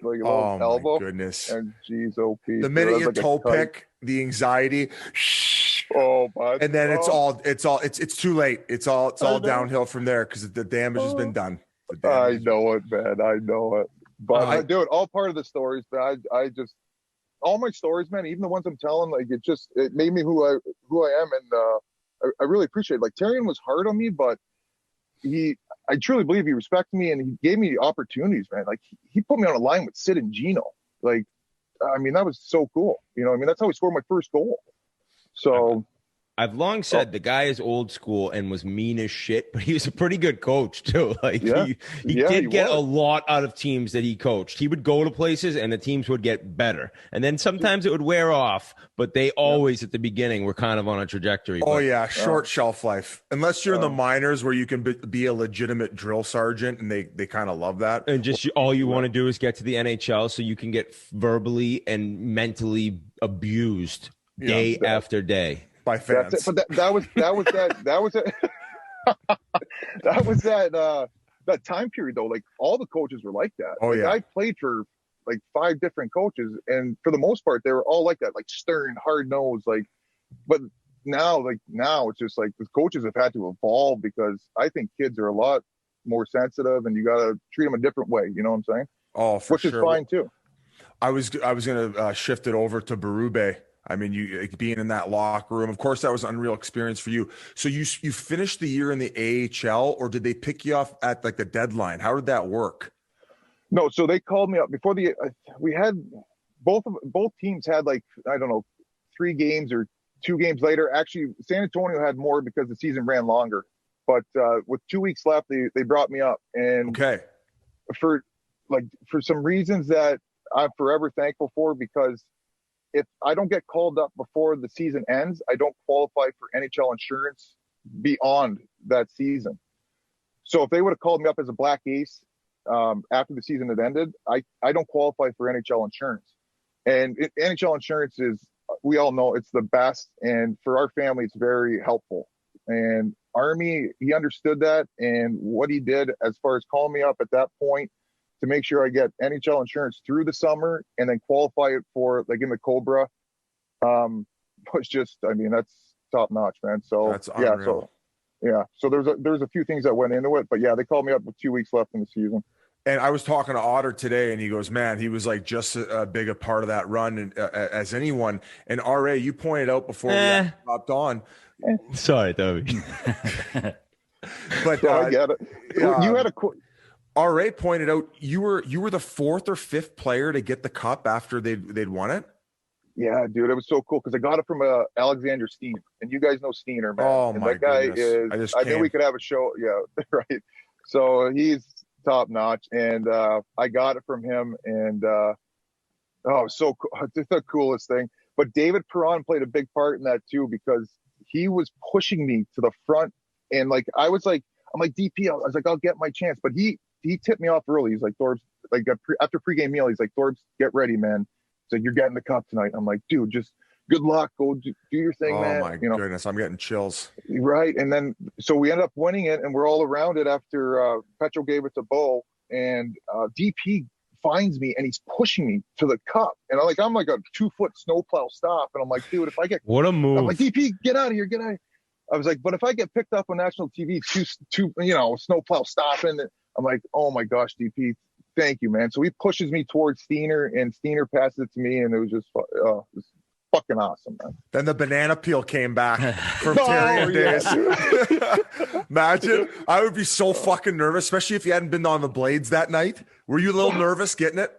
little elbow. My goodness. And geez, OP. The minute you toe pick, the anxiety. Oh, bud. And then it's too late. It's all downhill from there because the damage has been done. I know it, man. I know it. But dude, all part of the stories, man. I just all my stories, man, even the ones I'm telling, like it made me who I am, and I really appreciate it. Like Terrian was hard on me, but I truly believe he respected me and he gave me opportunities, man. Like he put me on a line with Sid and Gino. Like, I mean, that was so cool. That's how he scored my first goal. So I've long said the guy is old school and was mean as shit, but he was a pretty good coach too. Like he did get a lot out of teams that he coached. He would go to places and the teams would get better. And then sometimes it would wear off, but they always at the beginning were kind of on a trajectory. Oh yeah. Short shelf life. Unless you're in the minors where you can be a legitimate drill sergeant and they kind of love that. And just all you want to do is get to the NHL so you can get verbally and mentally abused day after day. By fans. But that was that time period though. Like all the coaches were like that. Oh yeah. I played for like 5 different coaches, and for the most part, they were all like that, like stern, hard nosed, like. But now it's just like the coaches have had to evolve because I think kids are a lot more sensitive, and you got to treat them a different way. You know what I'm saying? Oh, for which sure. is fine too. I was going to shift it over to Berube. I mean, you being in that locker room, of course, that was an unreal experience for you. So you finished the year in the AHL, or did they pick you off at like the deadline? How did that work? No, so they called me up before we had both teams had like, I don't know, 3 games or 2 games later. Actually, San Antonio had more because the season ran longer. But with 2 weeks left, they brought me up, and for some reasons that I'm forever thankful for, because if I don't get called up before the season ends, I don't qualify for NHL insurance beyond that season. So if they would have called me up as a black ace after the season had ended, I don't qualify for NHL insurance. And NHL insurance is, we all know, it's the best. And for our family, it's very helpful. And Army, he understood that. And what he did as far as calling me up at that point to make sure I get NHL insurance through the summer and then qualify it for, like, in the Cobra, was just, I mean, that's top notch, man. So that's unreal. So there's a few things that went into it, but yeah, they called me up with 2 weeks left in the season. And I was talking to Otter today, and he goes, man, he was like just a big a part of that run as anyone. And RA, you pointed out before we hopped on. Sorry, Thorby. But I get it. You had a RA pointed out you were the 4th or 5th player to get the cup after they'd won it. Yeah, dude, it was so cool because I got it from Alexander Steiner, and you guys know Steiner, man. Oh, and my that guy goodness. I knew we could have a show. Yeah, right. So he's top notch, and I got it from him, and so cool. It's the coolest thing. But David Perron played a big part in that too, because he was pushing me to the front, and like I'm like DP. I was like, I'll get my chance, but he tipped me off early. He's like, Thorbs, like after pregame meal, he's like, Thorbs, get ready, man. So you're getting the cup tonight. I'm like, dude, just good luck. Go do your thing, man. Oh my goodness, I'm getting chills. Right, and then so we ended up winning it, and we're all around it after Petro gave it to Bo, and DP finds me, and he's pushing me to the cup, and I'm like a 2-foot snowplow stop, and I'm like, dude, if I get what a move, I'm like, DP, get out of here, get out of here. I was like, but if I get picked up on national TV, two snowplow stopping, I'm like, oh my gosh, DP. Thank you, man. So he pushes me towards Steiner, and Steiner passes it to me, and it was just fucking awesome, man. Then the banana peel came back from Terry days. Imagine. I would be so fucking nervous, especially if you hadn't been on the blades that night. Were you a little nervous getting it?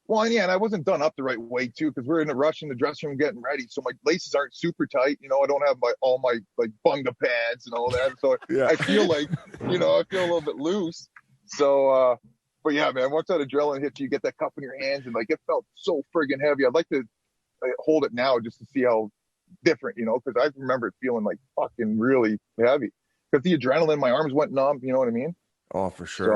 Well, yeah, and I wasn't done up the right way, too, because we're in a rush in the dressing room getting ready. So my laces aren't super tight. I don't have all my like bunga pads and all that. So yeah. I feel like, I feel a little bit loose. So, but yeah, man, once that adrenaline hits you, get that cup in your hands, and like it felt so friggin' heavy. I'd like to hold it now just to see how different, because I remember it feeling like fucking really heavy because the adrenaline in my arms went numb. You know what I mean? Oh, for sure.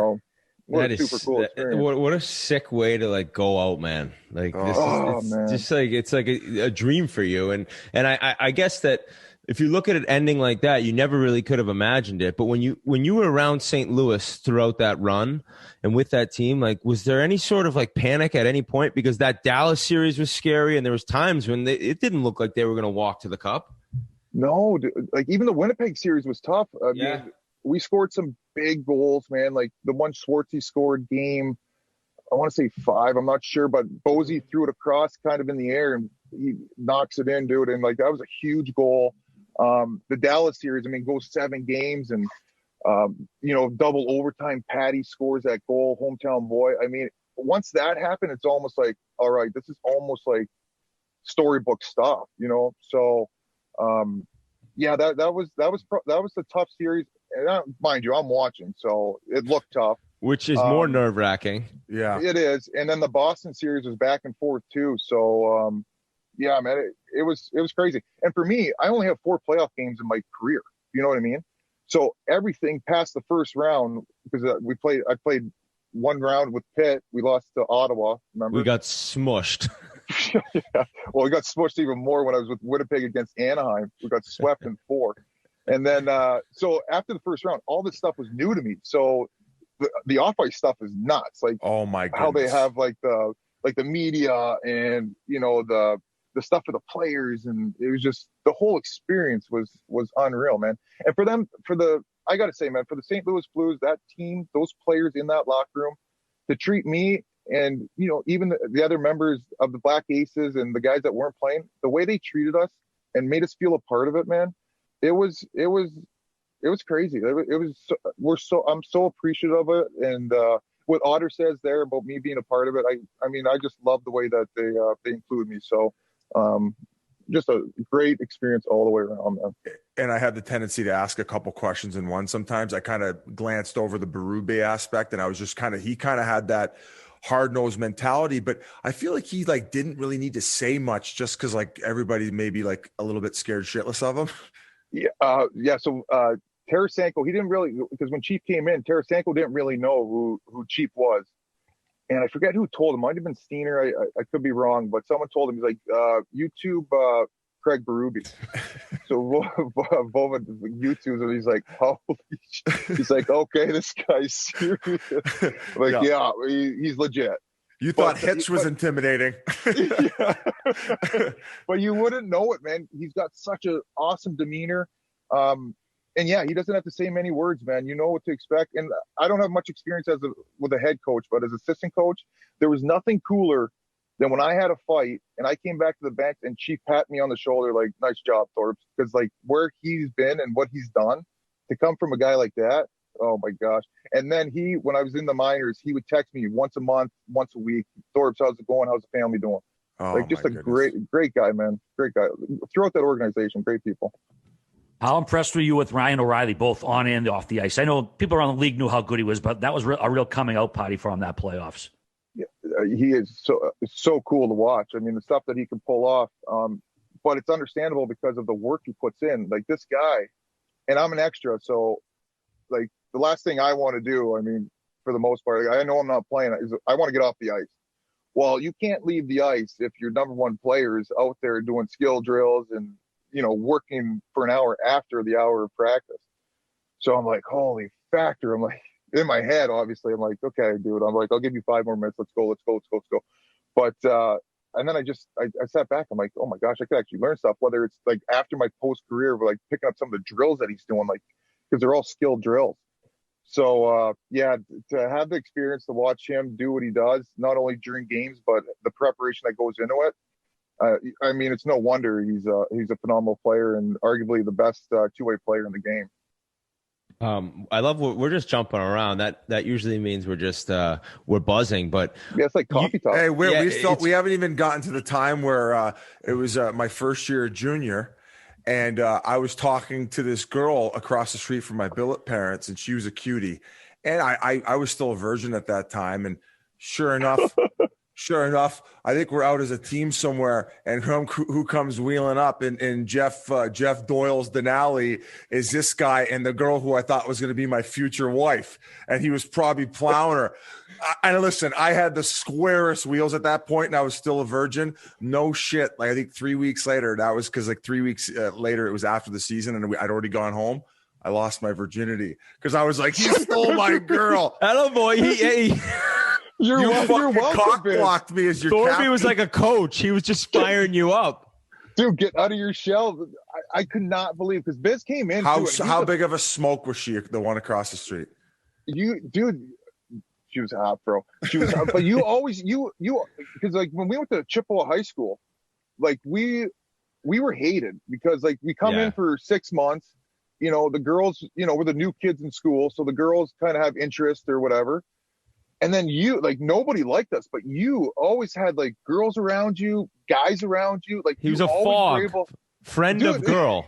So that is super cool experience. What a sick way to like go out, man. Like this is just like it's like a dream for you, and I guess that. If you look at it ending like that, you never really could have imagined it. But when you were around St. Louis throughout that run and with that team, like, was there any sort of like panic at any point? Because that Dallas series was scary, and there was times when it didn't look like they were going to walk to the cup. No, dude, like even the Winnipeg series was tough. I mean, we scored some big goals, man. Like the one Schwartzy scored game, I want to say 5. I'm not sure, but Bozy threw it across kind of in the air, and he knocks it in, dude. And like that was a huge goal. The Dallas series, I mean, goes 7 games, and double overtime. Patty scores that goal, hometown boy. I mean, once that happened, it's almost like, all right, this is almost like storybook stuff, So, that was the tough series. And mind you, I'm watching, so it looked tough. Which is more nerve wracking. Yeah, it is. And then the Boston series was back and forth too. So, yeah, man, it was crazy. And for me, I only have 4 playoff games in my career. You know what I mean? So everything past the first round, because I played one round with Pitt. We lost to Ottawa. Remember? We got smushed. Yeah. Well, we got smushed even more when I was with Winnipeg against Anaheim. We got swept in 4. And then, so after the first round, all this stuff was new to me. So the off-ice stuff is nuts. Like, oh my goodness. How they have like the like the media and, you know, the stuff for the players. And it was just, the whole experience was unreal, man. And for them, I got to say, man, for the St. Louis Blues, that team, those players in that locker room, to treat me and, you know, even the other members of the Black Aces and the guys that weren't playing, the way they treated us and made us feel a part of it, man, it was crazy. I'm so appreciative of it. And what Otter says there about me being a part of it, I mean, I just love the way that they include me. So just a great experience all the way around, man. And I had the tendency to ask a couple questions in one. Sometimes I kind of glanced over the Berube aspect, and I was just he kind of had that hard-nosed mentality, but I feel like he like didn't really need to say much just because like everybody maybe like a little bit scared shitless of him. Yeah. So Tarasenko, he didn't really, because when Chief came in, Tarasenko didn't really know who Chief was. And I forget who told him. Might have been Steiner. I could be wrong, but someone told him, he's like, YouTube Craig Berube. So Bova YouTubes, and he's like, holy shit. He's like, okay, this guy's serious. Like, yeah, he's legit. You thought Hitch was intimidating. Yeah. But you wouldn't know it, man. He's got such an awesome demeanor. And yeah, he doesn't have to say many words, man. You know what to expect. And I don't have much experience with a head coach, but as assistant coach, there was nothing cooler than when I had a fight and I came back to the bench and Chief pat me on the shoulder, like, nice job, Thorpe. Because like where he's been and what he's done, to come from a guy like that, oh my gosh. And then when I was in the minors, he would text me once a month, once a week. Thorpe, how's it going? How's the family doing? Like just a great guy, man. Great guy. Throughout that organization, great people. How impressed were you with Ryan O'Reilly, both on and off the ice? I know people around the league knew how good he was, but that was a real coming out party for him, that playoffs. Yeah, he is so cool to watch. I mean, the stuff that he can pull off, but it's understandable because of the work he puts in. Like this guy, and I'm an extra, so like the last thing I want to do, I mean, for the most part, I know I'm not playing, is I want to get off the ice. Well, you can't leave the ice if your number one player is out there doing skill drills and, you know, working for an hour after the hour of practice. So I'm like, holy factor. I'm like, in my head, obviously, I'm like, okay, dude. I'm like, I'll give you 5 more minutes. Let's go. But, and then I sat back. I'm like, oh my gosh, I could actually learn stuff, whether it's like after my post career, like picking up some of the drills that he's doing, like, because they're all skilled drills. So, yeah, to have the experience to watch him do what he does, not only during games, but the preparation that goes into it. I mean, it's no wonder he's a phenomenal player and arguably the best two-way player in the game. I love we're just jumping around. That usually means we're just we're buzzing, but yeah, it's like coffee talk. Hey, we haven't even gotten to the time where it was my first year junior, and I was talking to this girl across the street from my billet parents, and she was a cutie, and I was still a virgin at that time, and sure enough. Sure enough, I think we're out as a team somewhere, and who comes wheeling up in Jeff Doyle's Denali is this guy and the girl who I thought was going to be my future wife, and he was probably plowing her. And listen, I had the squarest wheels at that point, and I was still a virgin. No shit. Like I think 3 weeks later, that was because like 3 weeks later, it was after the season, and I'd already gone home. I lost my virginity because I was like, he stole my girl. Hello, boy. He You fucking cock-blocked me as your Thorby captain. was like a coach. He was just firing you up. Dude, get out of your shell. I could not believe, because Biz came in. How big of a smoke was she, the one across the street? Dude, she was hot, bro. She was hot. But you always, because like when we went to Chippewa High School, like we were hated because like we come in for 6 months, you know, the girls, you know, we're the new kids in school. So the girls kind of have interest or whatever. And then nobody liked us, but you always had like girls around you, guys around you. Like he was a fog friend of girl.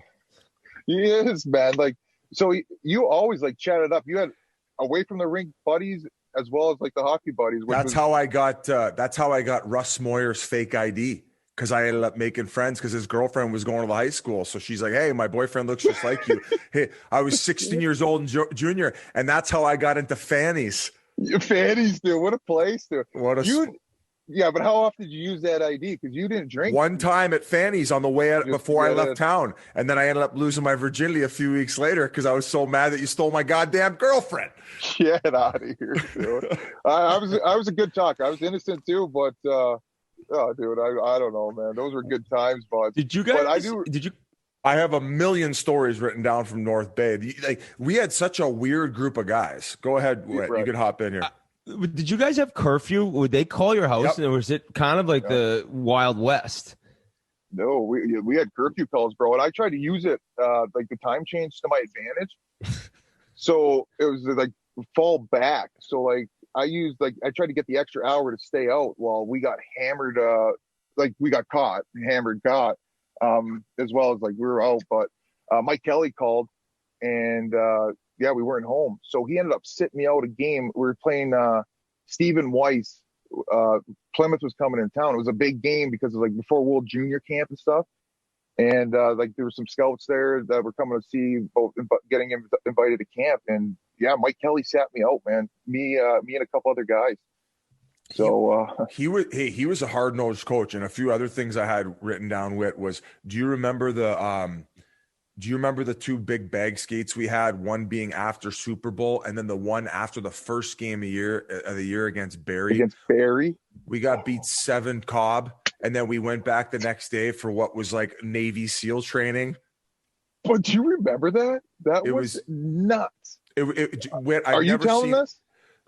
He is, man. Like, so you always like chatted up. You had away from the rink buddies as well as like the hockey buddies. That's how I got Russ Moyer's fake ID, because I ended up making friends because his girlfriend was going to the high school. So she's like, hey, my boyfriend looks just like you. Hey, I was 16 years old and junior, and that's how I got into Fanny's. Fanny's, dude. What a place, dude. Yeah, but how often did you use that ID? Because you didn't drink. One time at Fanny's on the way out before I left town. And then I ended up losing my virginity a few weeks later because I was so mad that you stole my goddamn girlfriend. Get out of here, dude. I was a good talker. I was innocent too, but oh, dude, I don't know, man. Those were good times, but did you guys? I have a million stories written down from North Bay. Like, we had such a weird group of guys. Go ahead, Whit. You can hop in here. Did you guys have curfew? Would they call your house, and was it kind of like the Wild West? No, we had curfew calls, bro, and I tried to use it, like the time change to my advantage. So it was like fall back. So like I tried to get the extra hour to stay out while we got hammered. Like we got caught, as well as like we were out. But Mike Kelly called, and we weren't home. So he ended up sitting me out a game. We were playing Stephen Weiss. Plymouth was coming in town. It was a big game because it was like before World Junior Camp and stuff. And like there were some scouts there that were coming to see both, getting invited to camp. And yeah, Mike Kelly sat me out, man. Me and a couple other guys. So he was a hard-nosed coach. And a few other things I had written down, Whit, was do you remember the two big bag skates we had, one being after Super Bowl and then the one after the first game of the year against Barrie? Against Barrie? We got beat 7 Cobb, and then we went back the next day for what was like Navy SEAL training. But do you remember that? That was nuts. Whit, Are you telling us?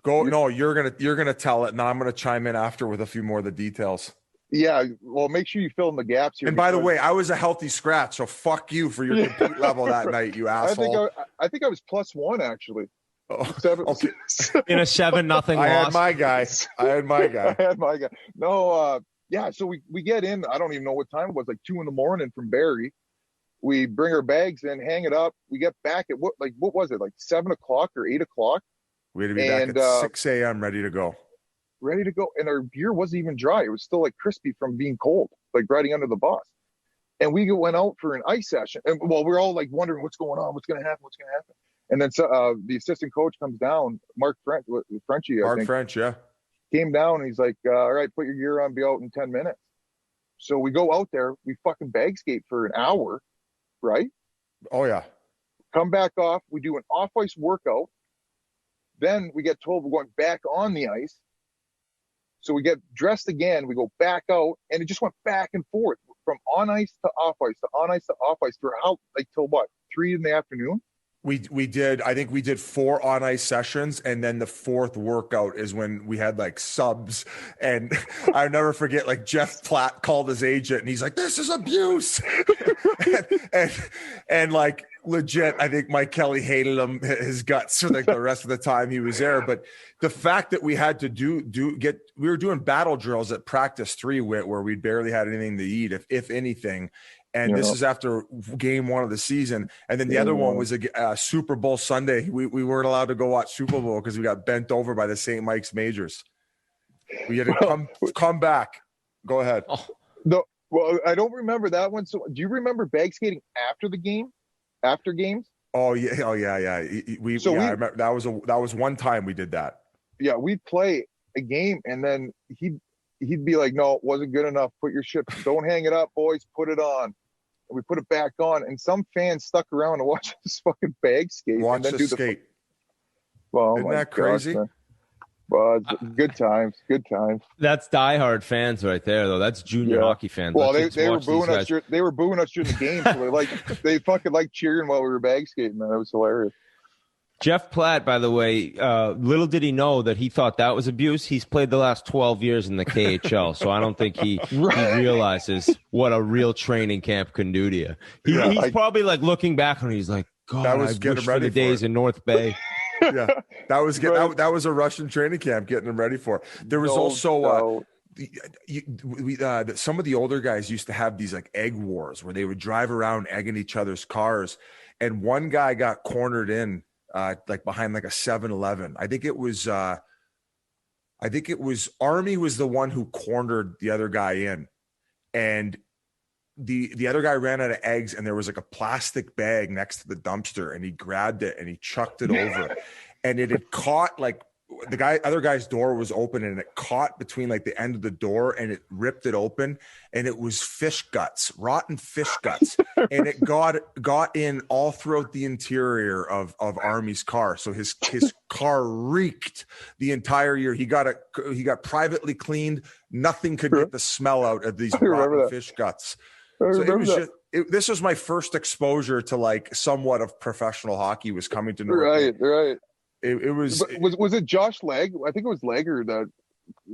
No, you're gonna tell it, and I'm gonna chime in after with a few more of the details. Yeah, well, make sure you fill in the gaps here. And by the way, I was a healthy scratch, so fuck you for your compete level that night, you asshole. I think I was +1 actually. Oh, 7, okay. In a 7-0 loss. I had my guy. No, yeah. So we get in. I don't even know what time it was. Like 2 a.m. from Barrie. We bring our bags in, hang it up. We get back at what was it? Like 7 o'clock or 8 o'clock. We had to be back at 6 a.m. ready to go. And our gear wasn't even dry. It was still like crispy from being cold, like riding under the bus. And we went out for an ice session, and we're all like wondering what's going on, what's going to happen. And then the assistant coach comes down, Mark French, came down, and he's like, all right, put your gear on, be out in 10 minutes. So we go out there, we fucking bag skate for an hour, right? Oh yeah. Come back off, we do an off ice workout. Then we get told we're going back on the ice. So we get dressed again, we go back out, and it just went back and forth from on ice to off ice to on ice to off ice for till what, 3 in the afternoon? I think we did 4 on ice sessions, and then the 4th workout is when we had like subs. And I'll never forget, like Jeff Platt called his agent, and he's like, "This is abuse," and like legit, I think Mike Kelly hated his guts for like the rest of the time he was there. But the fact that we had to we were doing battle drills at practice 3, where we barely had anything to eat, if anything. And this is after game 1 of the season. And then the other one was a Super Bowl Sunday. We weren't allowed to go watch Super Bowl because we got bent over by the St. Mike's Majors. We had to come back. Go ahead. Oh. No, well, I don't remember that one. So do you remember bag skating after the game? After games? Oh yeah. I remember that was one time we did that. Yeah, we'd play a game, and then he'd be like, "No, it wasn't good enough. Put your shit. Don't hang it up, boys. Put it on." And we put it back on, and some fans stuck around to watch this fucking bag skate. Watch and then do skate. Well, isn't that crazy? Gosh, well, good times. That's diehard fans right there, though. That's junior hockey fans. Well, they were booing us. They were booing us during the game. So they fucking like cheering while we were bag skating. Man, it was hilarious. Jeff Platt, by the way, little did he know that he thought that was abuse. He's played the last 12 years in the KHL, so I don't think he realizes what a real training camp can do to you. He's probably like looking back and he's like, God, I wish for the days in North Bay. Yeah, that was a Russian training camp getting them ready for. There was some of the older guys used to have these like egg wars where they would drive around egging each other's cars, and one guy got cornered in. Like behind like a 7-Eleven. I think it was Army was the one who cornered the other guy in, and the other guy ran out of eggs, and there was like a plastic bag next to the dumpster, and he grabbed it and he chucked it over, and it had caught like other guy's door was open, and it caught between like the end of the door, and it ripped it open, and it was fish guts, rotten fish guts, and it got in all throughout the interior of Army's car. So his car reeked the entire year. He got privately cleaned. Nothing could get the smell out of these rotten fish guts. So it was this was my first exposure to like somewhat of professional hockey was coming to North. Right. It was it Josh Leg? I think it was Lager that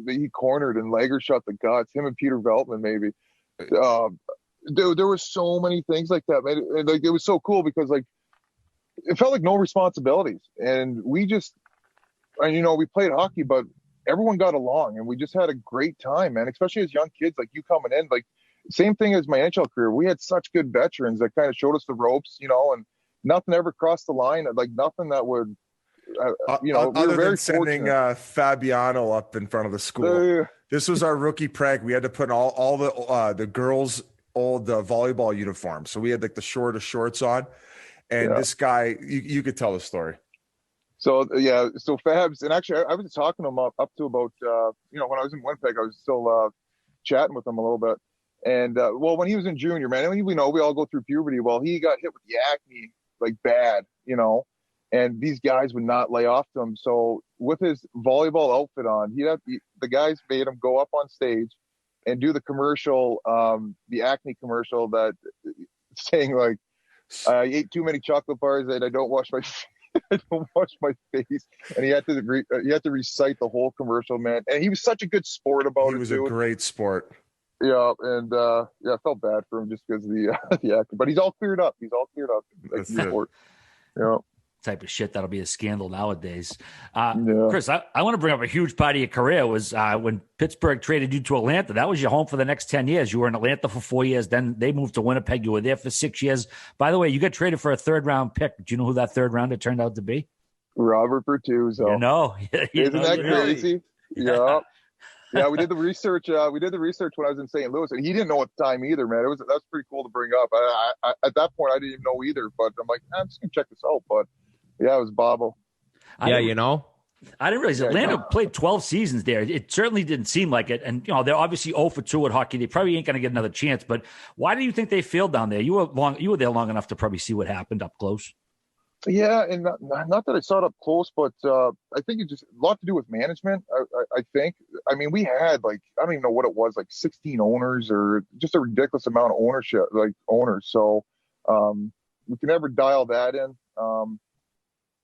he cornered, and Lager shot the guts. Him and Peter Veltman, maybe. There were so many things like that, man. And like it was so cool because like it felt like no responsibilities, and we played hockey, but everyone got along, and we just had a great time, man. Especially as young kids, like you coming in, like same thing as my NHL career. We had such good veterans that kind of showed us the ropes, and nothing ever crossed the line. Like nothing that would. We were very sending Fabiano up in front of the school. This was our rookie prank. We had to put all the girls' old volleyball uniforms, so we had like the shortest shorts on. And this guy, you could tell the story. So Fabs, and actually I was talking to him up to about when I was in Winnipeg, I was still chatting with him a little bit. And when he was in junior, man, we all go through puberty. Well, he got hit with the acne like bad, and these guys would not lay off him. So with his volleyball outfit on, the guys made him go up on stage and do the commercial, the acne commercial that saying like, I ate too many chocolate bars and I don't wash my face. And he had to recite the whole commercial, man. And he was such a good sport about it. He was a great sport. Yeah, and I felt bad for him just because of the acting. But he's all cleared up. Like, sport. Yeah. Type of shit that'll be a scandal nowadays. Chris, I want to bring up a huge part of your career was when Pittsburgh traded you to Atlanta. That was your home for the next 10 years. You were in Atlanta for 4 years. Then they moved to Winnipeg. You were there for 6 years. By the way, you got traded for a third-round pick. Do you know who that third rounder turned out to be? Robert Bertuzzo. Isn't that crazy? Yeah. Yeah, we did the research. When I was in St. Louis, and he didn't know at the time either, man. That was pretty cool to bring up. I at that point, I didn't even know either, but I'm like, I'm just gonna check this out. But yeah, it was Bobo. I didn't realize Atlanta played 12 seasons there. It certainly didn't seem like it. And, they're obviously 0 for 2 at hockey. They probably ain't going to get another chance. But why do you think they failed down there? You were there long enough to probably see what happened up close. Yeah, and not that I saw it up close, but I think it just a lot to do with management. I think. I mean, we had like I don't even know what it was, like 16 owners or just a ridiculous amount of ownership, like owners. So we can never dial that in.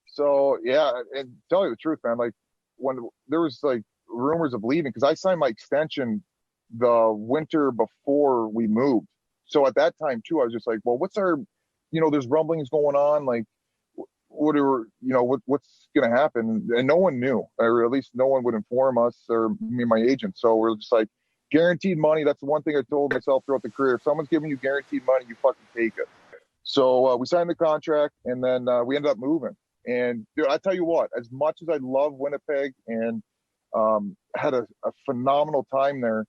So yeah, and tell you the truth, man. Like when there was like rumors of leaving, because I signed my extension the winter before we moved. So at that time too, I was just like, well, what's our, there's rumblings going on, like. What's going to happen? And no one knew, or at least no one would inform us or me and my agent. So we're just like, guaranteed money. That's the one thing I told myself throughout the career. If someone's giving you guaranteed money, you fucking take it. So we signed the contract, and then we ended up moving. And dude, I tell you what, as much as I love Winnipeg and had a phenomenal time there,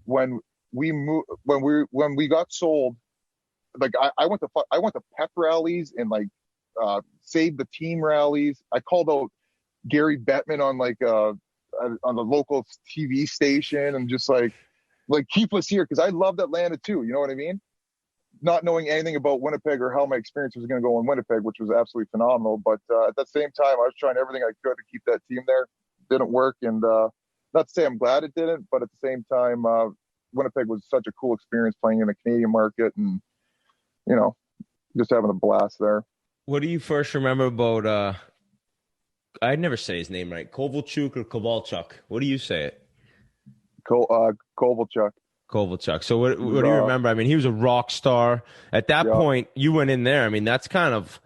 when we got sold, like I went to pep rallies and like. Save the team rallies. I called out Gary Bettman on on the local TV station and just like keep us here because I loved Atlanta too. You know what I mean? Not knowing anything about Winnipeg or how my experience was going to go in Winnipeg, which was absolutely phenomenal. But at the same time, I was trying everything I could to keep that team there. Didn't work, and not to say I'm glad it didn't, but at the same time, Winnipeg was such a cool experience playing in the Canadian market, and just having a blast there. What do you first remember about, I'd never say his name right, Kovalchuk or Kovalchuk? What do you say it? Kovalchuk. Kovalchuk. So what do you remember? I mean, he was a rock star. At that point, you went in there. I mean, that's kind of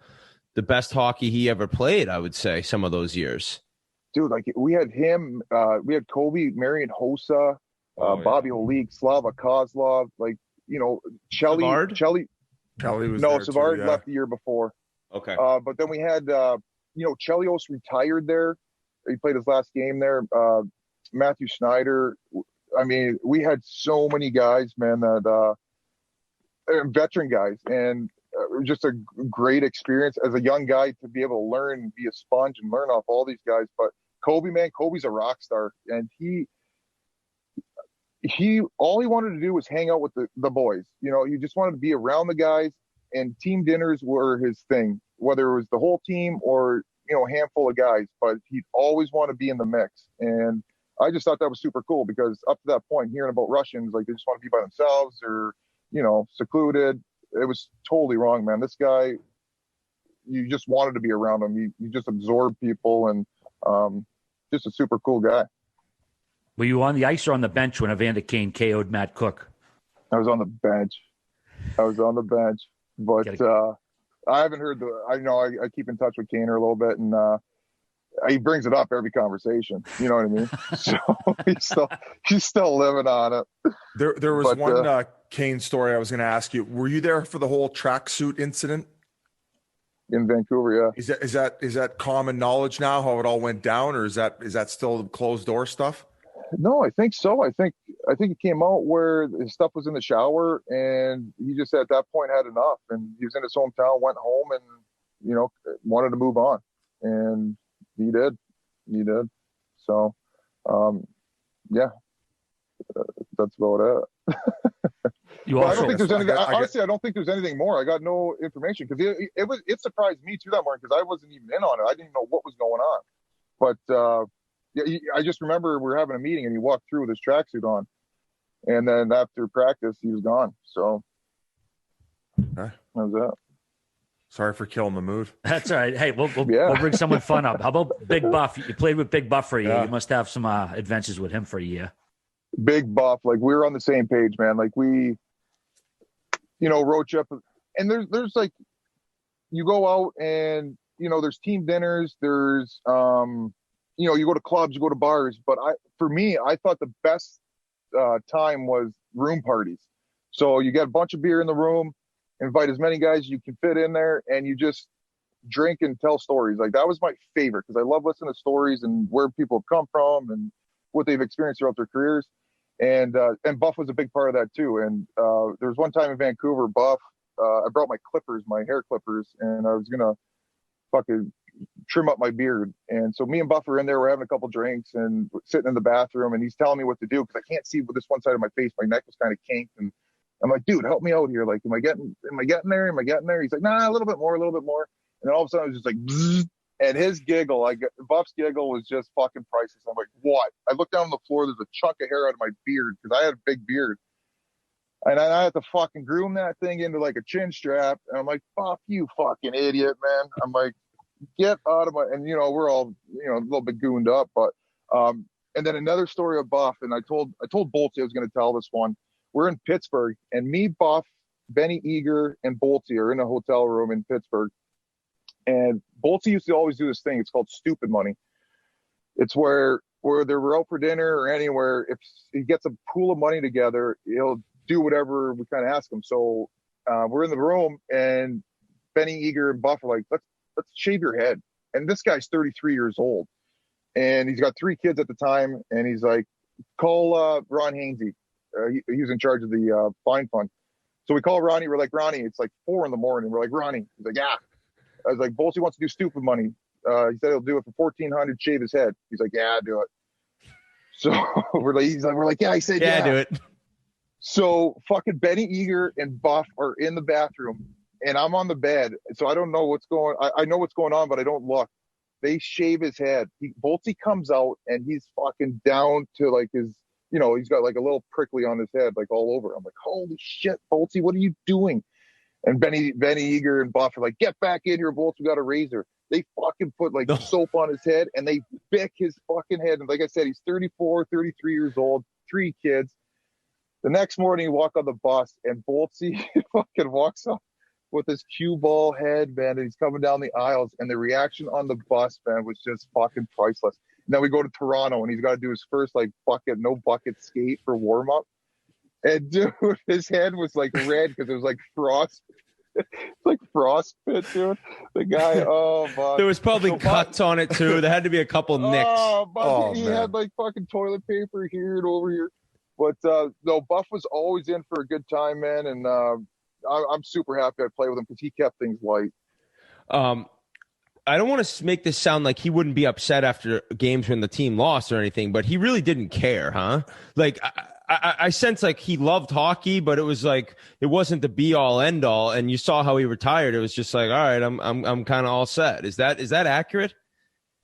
the best hockey he ever played, I would say, some of those years. Dude, like we had him, we had Kobe, Marian Hossa, Bobby Holik, Slava Kozlov, Chelly. Savard left the year before. Okay. But then we had, Chelios retired there. He played his last game there. Matthew Schneider. I mean, we had so many guys, man, that veteran guys, and just a great experience as a young guy to be able to learn, be a sponge and learn off all these guys. But Kobe, man, Kobe's a rock star, and he all he wanted to do was hang out with the boys. You know, he just wanted to be around the guys, and team dinners were his thing, whether it was the whole team or, you know, a handful of guys, but he'd always want to be in the mix. And I just thought that was super cool, because up to that point, hearing about Russians, like they just want to be by themselves or, you know, secluded, it was totally wrong, man. This guy, you just wanted to be around him. You just absorb people, and just a super cool guy. Were you on the ice or on the bench when Evander Kane KO'd Matt Cook? I was on the bench. But I haven't heard I keep in touch with Kaner a little bit, and he brings it up every conversation. You know what I mean? So he's still living on it. There was one Kane story I was going to ask you. Were you there for the whole tracksuit incident in Vancouver? Yeah. Is that common knowledge now how it all went down, or is that still closed door stuff? No, I think so. I think it came out where his stuff was in the shower, and he just at that point had enough, and he was in his hometown, went home, and, you know, wanted to move on, and he did. So, yeah, that's about it. I don't think there's anything. Honestly, I don't think there's anything more. I got no information, because it surprised me too that morning, because I wasn't even in on it. I didn't know what was going on, but. Yeah, I just remember we were having a meeting, and he walked through with his tracksuit on, and then after practice, he was gone. So okay. That was that. Sorry for killing the mood. That's all right. Hey, we'll bring someone fun up. How about Big Buff? You played with Big Buff for a year. Yeah. You must have some adventures with him for a year. Big Buff, like we were on the same page, man. Like we, you know, road trip, and there's like, you go out and, you know, there's team dinners, there's you know, you go to clubs, you go to bars, but for me, I thought the best time was room parties. So you get a bunch of beer in the room, invite as many guys as you can fit in there, and you just drink and tell stories. Like that was my favorite, because I love listening to stories and where people have come from and what they've experienced throughout their careers. And Buff was a big part of that too. And there was one time in Vancouver, Buff, I brought my clippers, my hair clippers, and I was gonna fucking trim up my beard. And so me and Buff were in there, we're having a couple drinks and sitting in the bathroom, and he's telling me what to do, because I can't see with this one side of my face. My neck was kind of kinked, and I'm like, dude, help me out here. Like, am I getting there? He's like, nah, a little bit more. And then all of a sudden it was just like, bzzz, and his giggle, Buff's giggle was just fucking priceless. I'm like, what? I look down on the floor, there's a chunk of hair out of my beard, because I had a big beard. And I had to fucking groom that thing into like a chin strap. And I'm like, fuck you, fucking idiot, man. I'm like, get out of my, and you know, we're all, you know, a little bit gooned up, but and then another story of Buff, and I told Bolte I was going to tell this one. We're in Pittsburgh, and me, Buff, Benny Eager, and Bolte are in a hotel room in Pittsburgh, and Bolte used to always do this thing. It's called stupid money. It's where they're out for dinner or anywhere, if he gets a pool of money together, he'll do whatever we kind of ask him. So we're in the room, and Benny Eager and Buff are like, let's shave your head. And this guy's 33 years old, and he's got 3 kids at the time. And he's like, call Ron Hainsey. He was in charge of the fine fund. So we call Ronnie. We're like, Ronnie, it's like 4 a.m. We're like, Ronnie. He's like, yeah. I was like, Bolte wants to do stupid money. He said he'll do it for $1,400, shave his head. He's like, yeah, do it. So we're like, yeah, I said, yeah, do it. So fucking Benny Eager and Buff are in the bathroom, and I'm on the bed. So I don't know what's going on. I know what's going on, but I don't look. They shave his head. Bolte comes out, and he's fucking down to like his, you know, he's got like a little prickly on his head, like all over. I'm like, holy shit, Bolte, what are you doing? And Benny Eager and Buff are like, get back in here, Bolte, we got a razor. They fucking put like soap on his head, and they bick his fucking head. And like I said, he's 34, 33 years old, 3 kids. The next morning, you walk on the bus, and Bolte fucking walks up with his cue ball head, man, and he's coming down the aisles, and the reaction on the bus, man, was just fucking priceless. And then we go to Toronto, and he's got to do his first like no bucket skate for warm up. And dude, his head was like red because it was like frost. It's like frostbite, dude. The guy, oh my. There was probably cuts on it too. There had to be a couple nicks. Oh, he had like fucking toilet paper here and over here. But no, Buff was always in for a good time, man, and I'm super happy I play with him because he kept things light. I don't want to make this sound like he wouldn't be upset after games when the team lost or anything, but he really didn't care, huh? Like, I sense like he loved hockey, but it was like it wasn't the be all end all. And you saw how he retired. It was just like, all right, I'm kind of all set. Is that accurate?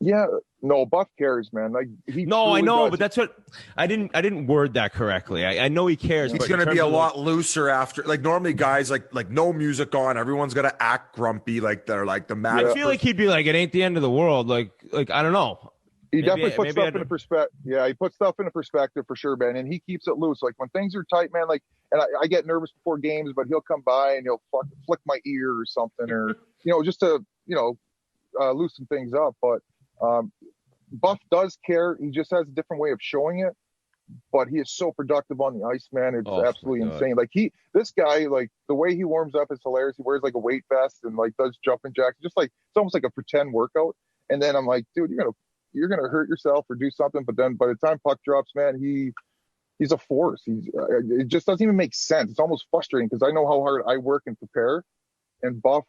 Yeah, no, Buff cares, man. Like I know, but that's what I didn't word that correctly. I know he cares. He's going to be a lot looser after. Like normally, guys like no music on. Everyone's going to act grumpy, like they're like the mad. I feel like he'd be like, it ain't the end of the world. Like I don't know. He definitely puts stuff into perspective. Yeah, he puts stuff into perspective for sure, man. And he keeps it loose. Like when things are tight, man. Like, and I get nervous before games, but he'll come by and he'll flick my ear or something, or just to loosen things up. But Buff does care. He just has a different way of showing it. But he is so productive on the ice, man. It's absolutely insane. Like this guy, like the way he warms up is hilarious. He wears like a weight vest and like does jumping jacks, just like it's almost like a pretend workout. And then I'm like, dude, you're gonna hurt yourself or do something. But then by the time puck drops, man, he's a force. It just doesn't even make sense. It's almost frustrating because I know how hard I work and prepare, and Buff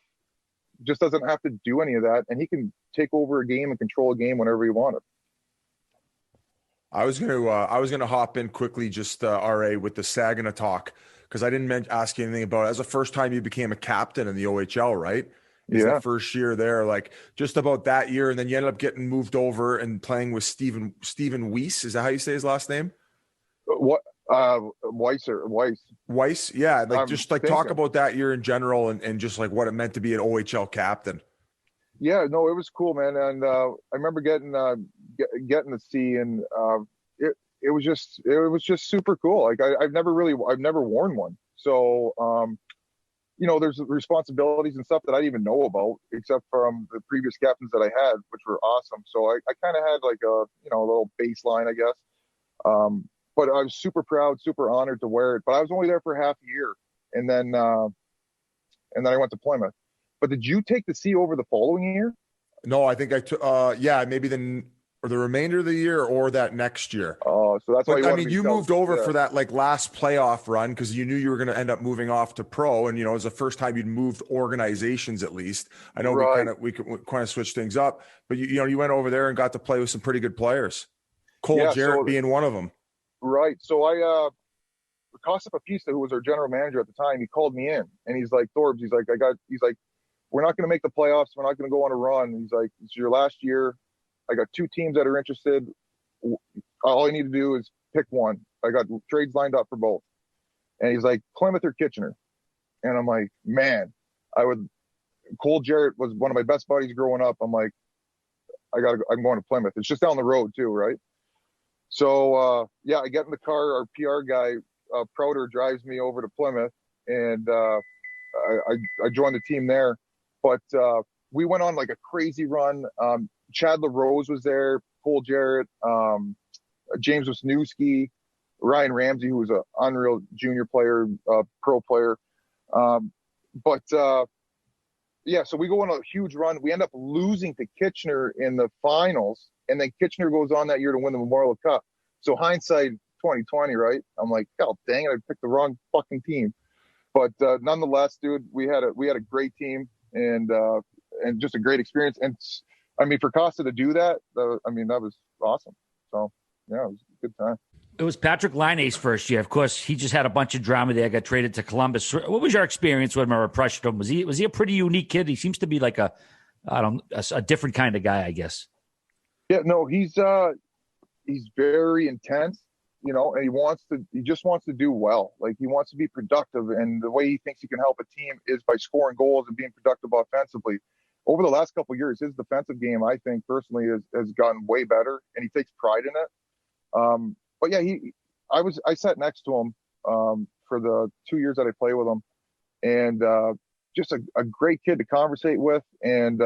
just doesn't have to do any of that, and he can take over a game and control a game whenever he wanted. I was gonna hop in quickly, just RA with the Saginaw talk, because I didn't ask you anything about it. As the first time you became a captain in the OHL, right? It's the first year there, like just about that year, and then you ended up getting moved over and playing with Stephen Weiss. Is that how you say his last name? What? Weiss. Yeah, talk about that year in general and just like what it meant to be an OHL captain. Yeah, no, it was cool, man. And I remember getting to see, and it was just super cool. Like I've never worn one, so there's responsibilities and stuff that I didn't even know about, except from the previous captains that I had, which were awesome. So I kind of had like a little baseline, I guess. But I was super proud, super honored to wear it. But I was only there for half a year, and then I went to Plymouth. But did you take the C over the following year? No, I think I took. Maybe the remainder of the year or that next year. Oh, so that's why you moved over for that like last playoff run because you knew you were going to end up moving off to pro, and it was the first time you'd moved organizations at least. I know we kind of switched things up, but you went over there and got to play with some pretty good players. Cole Jarrett being one of them. Right. So Costa Papista, who was our general manager at the time, he called me in and he's like, Thorbs, he's like, we're not going to make the playoffs. We're not going to go on a run. He's like, it's your last year. I got two teams that are interested. All I need to do is pick one. I got trades lined up for both. And he's like, Plymouth or Kitchener. And I'm like, man, Cole Jarrett was one of my best buddies growing up. I'm like, I'm going to Plymouth. It's just down the road too, right? So, I get in the car. Our PR guy, Prouder, drives me over to Plymouth, and I joined the team there. But we went on like a crazy run. Chad LaRose was there, Cole Jarrett, James Wisniewski, Ryan Ramsey, who was an unreal junior player, pro player. So we go on a huge run. We end up losing to Kitchener in the finals, and then Kitchener goes on that year to win the Memorial Cup. So hindsight 2020, right? I'm like, God dang it, I picked the wrong fucking team. But nonetheless, dude, we had a great team and just a great experience. And I mean, for Costa to do that, that was awesome. So yeah, it was a good time. It was Patrick Laine's first year. Of course, he just had a bunch of drama there, got traded to Columbus. What was your experience with him or impression of him? Was he a pretty unique kid? He seems to be like a different kind of guy, I guess. Yeah, no, he's very intense, and he just wants to do well. Like he wants to be productive, and the way he thinks he can help a team is by scoring goals and being productive offensively. Over the last couple of years, his defensive game, I think personally, has gotten way better, and he takes pride in it. But yeah, I sat next to him for the 2 years that I played with him, and just a great kid to conversate with, and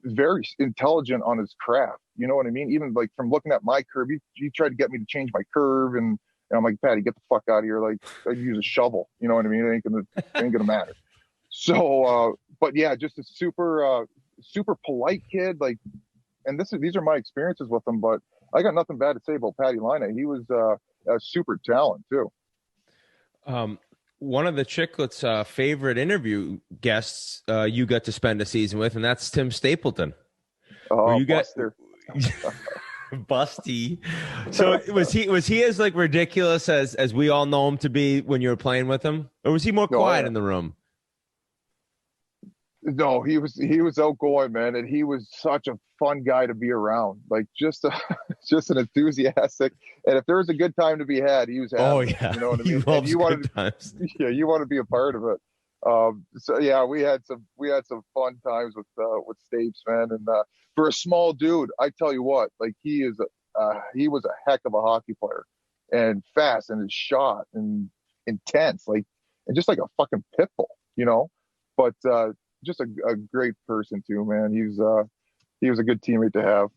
very intelligent on his craft. You know what I mean? Even like from looking at my curve, he tried to get me to change my curve, and I'm like, Patty, get the fuck out of here! Like I'd use a shovel. You know what I mean? It ain't gonna matter. So, but yeah, just a super polite kid. Like, and these are my experiences with him, but I got nothing bad to say about Patty Laine. He was a super talent too. one of the Chiclets' favorite interview guests you got to spend a season with, and that's Tim Stapleton. Oh, you Buster. Busty. So was he as like ridiculous as we all know him to be when you were playing with him, or was he more quiet in the room? No, he was outgoing, man, and he was such a fun guy to be around. Like just an enthusiastic. And if there was a good time to be had, he was having. Oh yeah, you know what I mean. He loves you good times. Yeah, you want to be a part of it. So yeah, we had some fun times with Stapes, man. And for a small dude, I tell you what, like he was a heck of a hockey player, and fast, and his shot, and intense, like, and just like a fucking pit bull, you know. But just a great person too, man. He was a good teammate to have.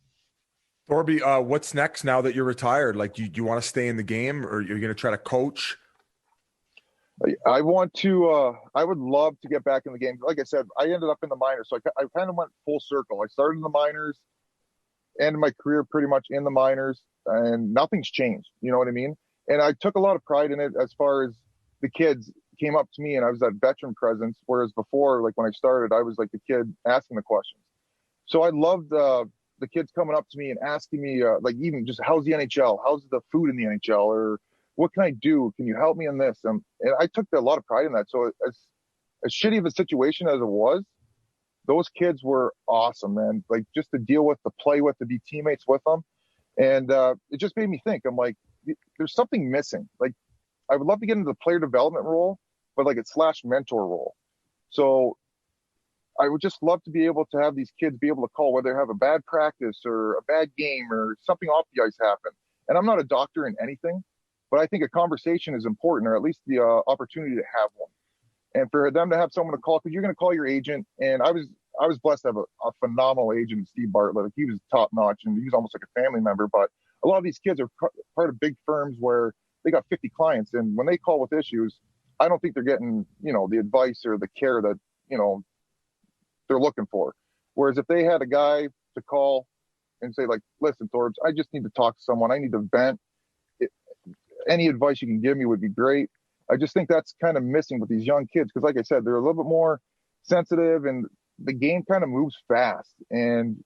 Thorby, what's next now that you're retired? Like, do you want to stay in the game, or you're going to try to coach? I want to. I would love to get back in the game. Like I said, I ended up in the minors, so I kind of went full circle. I started in the minors, ended my career pretty much in the minors, and nothing's changed. You know what I mean? And I took a lot of pride in it as far as the kids came up to me and I was that veteran presence, whereas before, like when I started, I was like the kid asking the questions. So I loved the kids coming up to me and asking me, like, even just how's the NHL? How's the food in the NHL? Or what can I do? Can you help me in this? And I took a lot of pride in that. So as shitty of a situation as it was, those kids were awesome, man. Like, just to deal with, to play with, to be teammates with them. And it just made me think, I'm like, there's something missing. Like, I would love to get into the player development role, but like it's / mentor role. So I would just love to be able to have these kids be able to call whether they have a bad practice or a bad game or something off the ice happen. And I'm not a doctor in anything, but I think a conversation is important, or at least the opportunity to have one. And for them to have someone to call, because you're going to call your agent. And I was blessed to have a phenomenal agent, Steve Bartlett. He was top notch, and he was almost like a family member. But a lot of these kids are part of big firms where they got 50 clients, and when they call with issues, I don't think they're getting, you know, the advice or the care that, you know, they're looking for. Whereas if they had a guy to call and say, like, listen, Thorbs, I just need to talk to someone. I need to vent. Any advice you can give me would be great. I just think that's kind of missing with these young kids. Because like I said, they're a little bit more sensitive, and the game kind of moves fast. And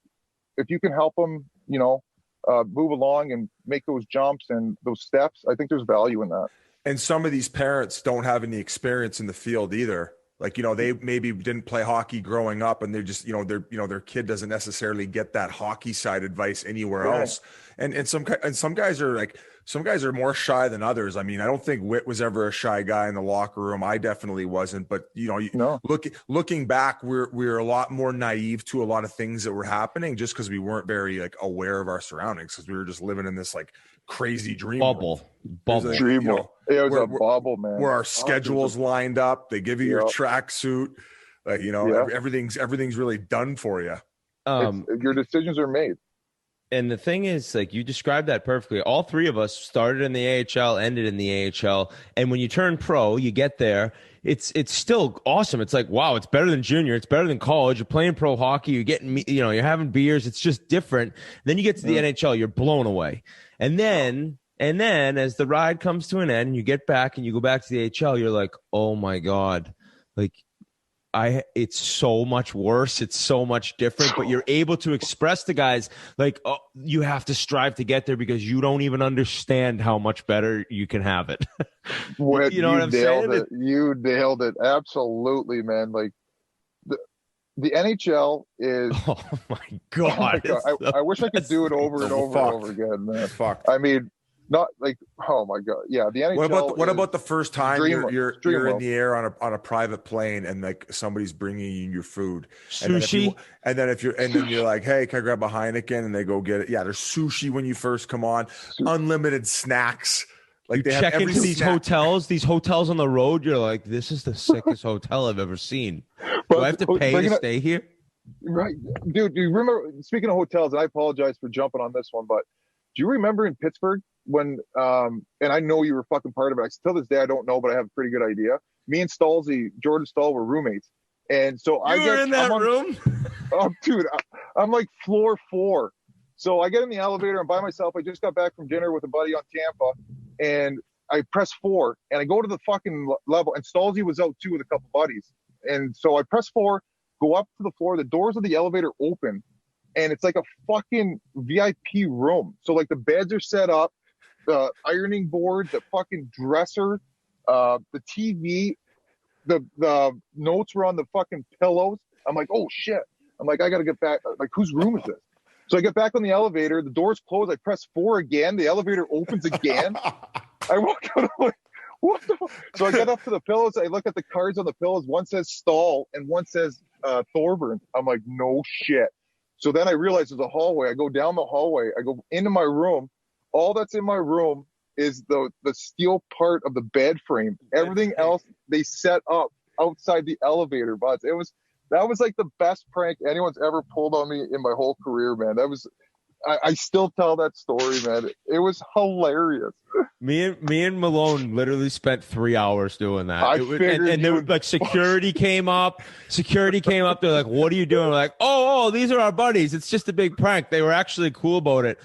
if you can help them, you know, move along and make those jumps and those steps, I think there's value in that. And some of these parents don't have any experience in the field either. Like, you know, they maybe didn't play hockey growing up, and they're just, you know, their kid doesn't necessarily get that hockey side advice anywhere else. And some guys are more shy than others. I mean, I don't think Whit was ever a shy guy in the locker room. I definitely wasn't. But, you know, looking back, we're a lot more naive to a lot of things that were happening, just because we weren't very like aware of our surroundings, because we were just living in this like crazy dream bubble. Dream world. It was a bubble, man. Where our schedules lined up. They give you your tracksuit. Like, you know, everything's really done for you. Your decisions are made. And the thing is, like, you described that perfectly. All three of us started in the AHL, ended in the AHL. And when you turn pro, you get there, it's still awesome. It's like, wow, it's better than junior. It's better than college. You're playing pro hockey. You're getting, you know, you're having beers. It's just different. Then you get to the NHL, you're blown away. And then as the ride comes to an end and you get back and you go back to the AHL, you're like, oh my God, like, it's so much worse. It's so much different, but you're able to express to guys like, oh, you have to strive to get there because you don't even understand how much better you can have it. You know what I'm saying? You nailed it. Absolutely, man. Like the NHL is. Oh my God. Oh my God. I wish I could do it over and over and over again, man. Fuck. I mean, not like, oh my God. Yeah. The NHL. What about the first time you're in the air on a private plane and like somebody's bringing you your food? Sushi. And then you're like, hey, can I grab a Heineken? And they go get it. Yeah. There's sushi when you first come on, unlimited snacks. Like they check have into these hotels on the road. You're like, this is the sickest hotel I've ever seen. Do I have to pay to stay here? Right. Dude, do you remember, speaking of hotels, and I apologize for jumping on this one, but do you remember in Pittsburgh when, and I know you were fucking part of it. Till this day, I don't know, but I have a pretty good idea. Me and Jordan Stahl were roommates. And so you were in that room? Oh, dude, I'm like floor 4. So I get in the elevator. I'm by myself. I just got back from dinner with a buddy on Tampa. And I press 4 and I go to the fucking level, and Stalzy was out too with a couple buddies. And so I press 4, go up to the floor, the doors of the elevator open, and it's like a fucking VIP room. So like the beds are set up, the ironing board, the fucking dresser, the TV, the notes were on the fucking pillows. I'm like, oh shit. I'm like, I gotta get back. Like, whose room is this? So I get back on the elevator, the doors close, I press 4 again, the elevator opens again. I walk out, I'm like, what the fuck? So I get up to the pillows, I look at the cards on the pillows, one says Stahl and one says Thorburn. I'm like, no shit. So then I realize there's a hallway. I go down the hallway, I go into my room. All that's in my room is the steel part of the bed frame. Everything else they set up outside the elevator, but that was like the best prank anyone's ever pulled on me in my whole career, man. That was, I still tell that story, man. It was hilarious. Me and Malone literally spent 3 hours doing that. And there was like security came up. They're like, "What are you doing?" We're like, "Oh, these are our buddies. It's just a big prank." They were actually cool about it.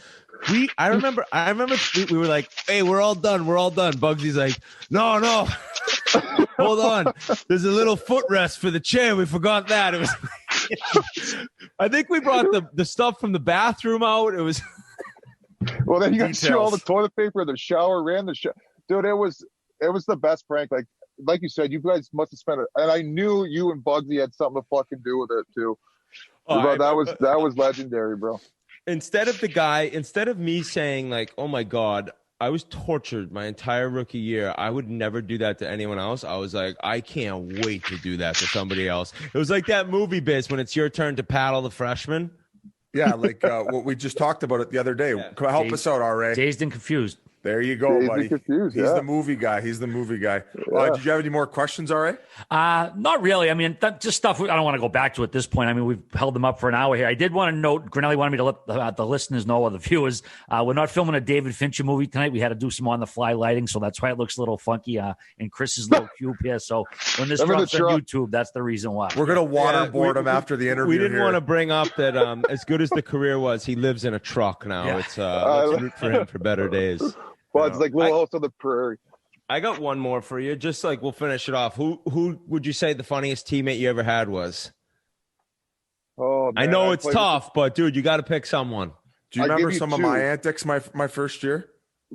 I remember we were like, "Hey, we're all done. Bugsy's like, no, hold on. There's a little footrest for the chair. We forgot that. It was, I think we brought the stuff from the bathroom out. It was, well, then you got to show all the toilet paper, the shower, dude. It was the best prank. Like you said, you guys must have spent it. And I knew you and Bugsy had something to fucking do with it too. But that was legendary, bro. Instead of me saying like, "Oh my God, I was tortured my entire rookie year. I would never do that to anyone else." I was like, I can't wait to do that to somebody else. It was like that movie Biz when it's your turn to paddle the freshman. Yeah, like what we just talked about it the other day. Yeah. Help us out, R.A. Dazed and Confused. There you go, buddy. He's the movie guy. Did you have any more questions, R.A.? Not really. I mean, just stuff I don't want to go back to at this point. I mean, we've held them up for an hour here. I did want to note, Grinelli wanted me to let the listeners know, or the viewers, we're not filming a David Fincher movie tonight. We had to do some on-the-fly lighting, so that's why it looks a little funky in Chris's little cube here. So when this drops on YouTube, that's the reason why. We're going to waterboard him after the interview. We didn't want to bring up that as good as the career was, he lives in a truck now. Yeah. It's let's root for him for better days. Well, it's like Little House on the Prairie. I got one more for you. Just like we'll finish it off. Who would you say the funniest teammate you ever had was? Oh, man, I know it's tough, but dude, you got to pick someone. Do you remember some of my antics my first year?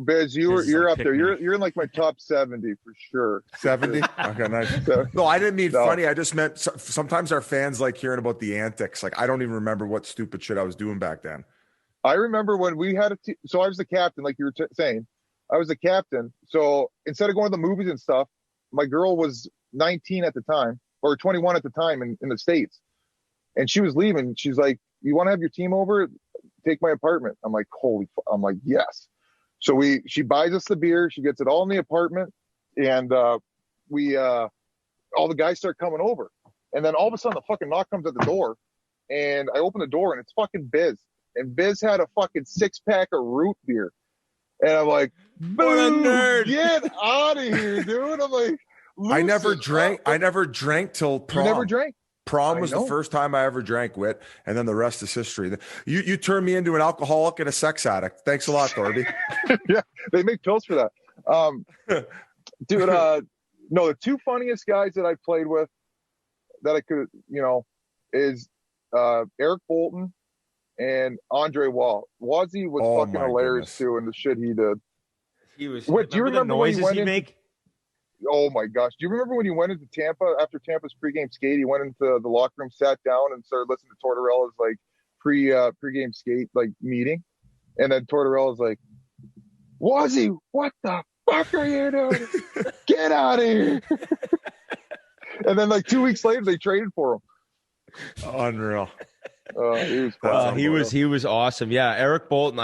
Biz, you're up there. You're in like my top 70 for sure. 70? Okay, nice. No, I didn't mean funny. I just meant sometimes our fans like hearing about the antics. Like I don't even remember what stupid shit I was doing back then. I remember when we had so I was the captain, like you were saying. I was the captain. So instead of going to the movies and stuff, my girl was 19 at the time, or 21 at the time in the States. And she was leaving. She's like, "You want to have your team over? Take my apartment." I'm like, I'm like, yes. So she buys us the beer. She gets it all in the apartment. And all the guys start coming over. And then all of a sudden the fucking knock comes at the door. And I open the door and it's fucking Biz. And Biz had a fucking 6-pack of root beer. And I'm like, what a nerd. Get out of here, dude. I'm like, I never drank till prom. You never drank? Prom was the first time I ever drank, Whit, and then the rest is history. You turned me into an alcoholic and a sex addict. Thanks a lot, Thorby. Yeah, they make pills for that. Dude, no, the two funniest guys that I played with that I could, is Eric Bolton and Andre Wall. Wazzy was fucking hilarious too, and the shit he did. He was. What, do you remember the noises when he make? Oh my gosh! Do you remember when he went into Tampa after Tampa's pregame skate? He went into the locker room, sat down, and started listening to Tortorella's like pregame skate like meeting, and then Tortorella's like, "Wazzy, what the fuck are you doing? Get out of here!" And then like 2 weeks later, they traded for him. Unreal. He was awesome. Yeah, Eric Bolton.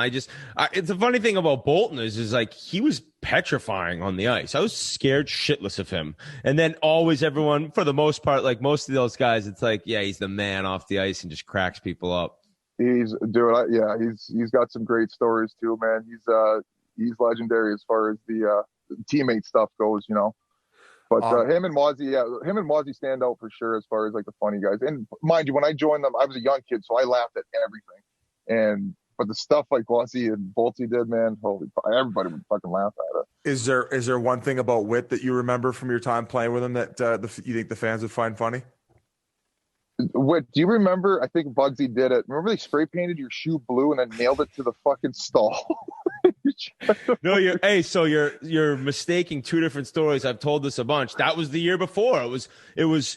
It's a funny thing about Bolton is like he was petrifying on the ice. I was scared shitless of him. And then always everyone, for the most part, like most of those guys, it's like, yeah, he's the man off the ice and just cracks people up. He's got some great stories too, man. He's legendary as far as the teammate stuff goes, But him and Mozzie stand out for sure as far as like the funny guys. And mind you, when I joined them, I was a young kid, so I laughed at everything. And But the stuff like Wazzy and Bolty did, man, everybody would fucking laugh at it. Is there one thing about Whit that you remember from your time playing with him that you think the fans would find funny? Whit, do you remember? I think Bugsy did it. Remember they spray painted your shoe blue and then nailed it to the fucking stall? No, you're mistaking two different stories. I've told this a bunch. That was the year before. It was.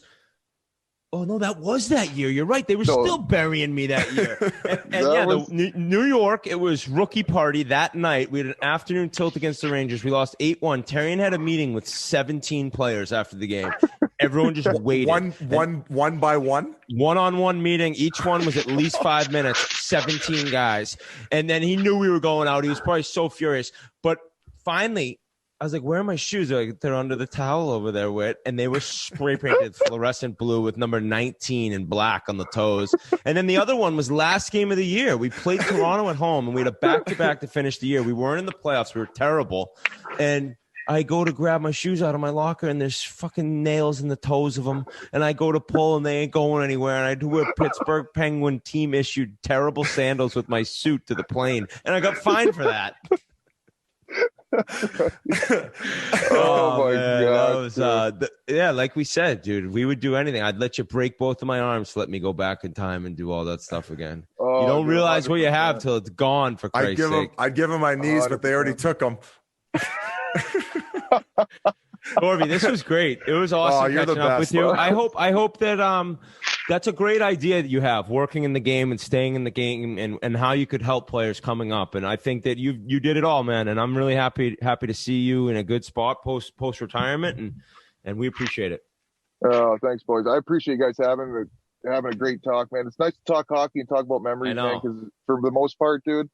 Oh no, that was that year. You're right. They were still burying me that year. New York. It was rookie party that night. We had an afternoon tilt against the Rangers. We lost 8-1. Terrian had a meeting with 17 players after the game. Everyone just waited. One by one? One-on-one meeting. Each one was at least 5 minutes, 17 guys. And then he knew we were going out. He was probably so furious. But finally, I was like, where are my shoes? They're like, they're under the towel over there, Whit. And they were spray painted fluorescent blue with number 19 in black on the toes. And then the other one was last game of the year. We played Toronto at home, and we had a back-to-back to finish the year. We weren't in the playoffs. We were terrible. And I go to grab my shoes out of my locker, and there's fucking nails in the toes of them. And I go to pull, and they ain't going anywhere. And I do a Pittsburgh Penguin team-issued terrible sandals with my suit to the plane. And I got fined for that. Oh my God. That was, like we said, dude, we would do anything. I'd let you break both of my arms to let me go back in time and do all that stuff again. You don't realize 100%. What you have till it's gone, for Christ's sake. I'd give him my knees, 100%. But they already took them. Thorby, this was great. It was awesome catching up with you. I hope that that's a great idea that you have, working in the game and staying in the game, and how you could help players coming up. And I think that you did it all, man. And I'm really happy to see you in a good spot post retirement, and we appreciate it. Thanks, boys. I appreciate you guys having a great talk, man. It's nice to talk hockey and talk about memories, man. Because for the most part, dude,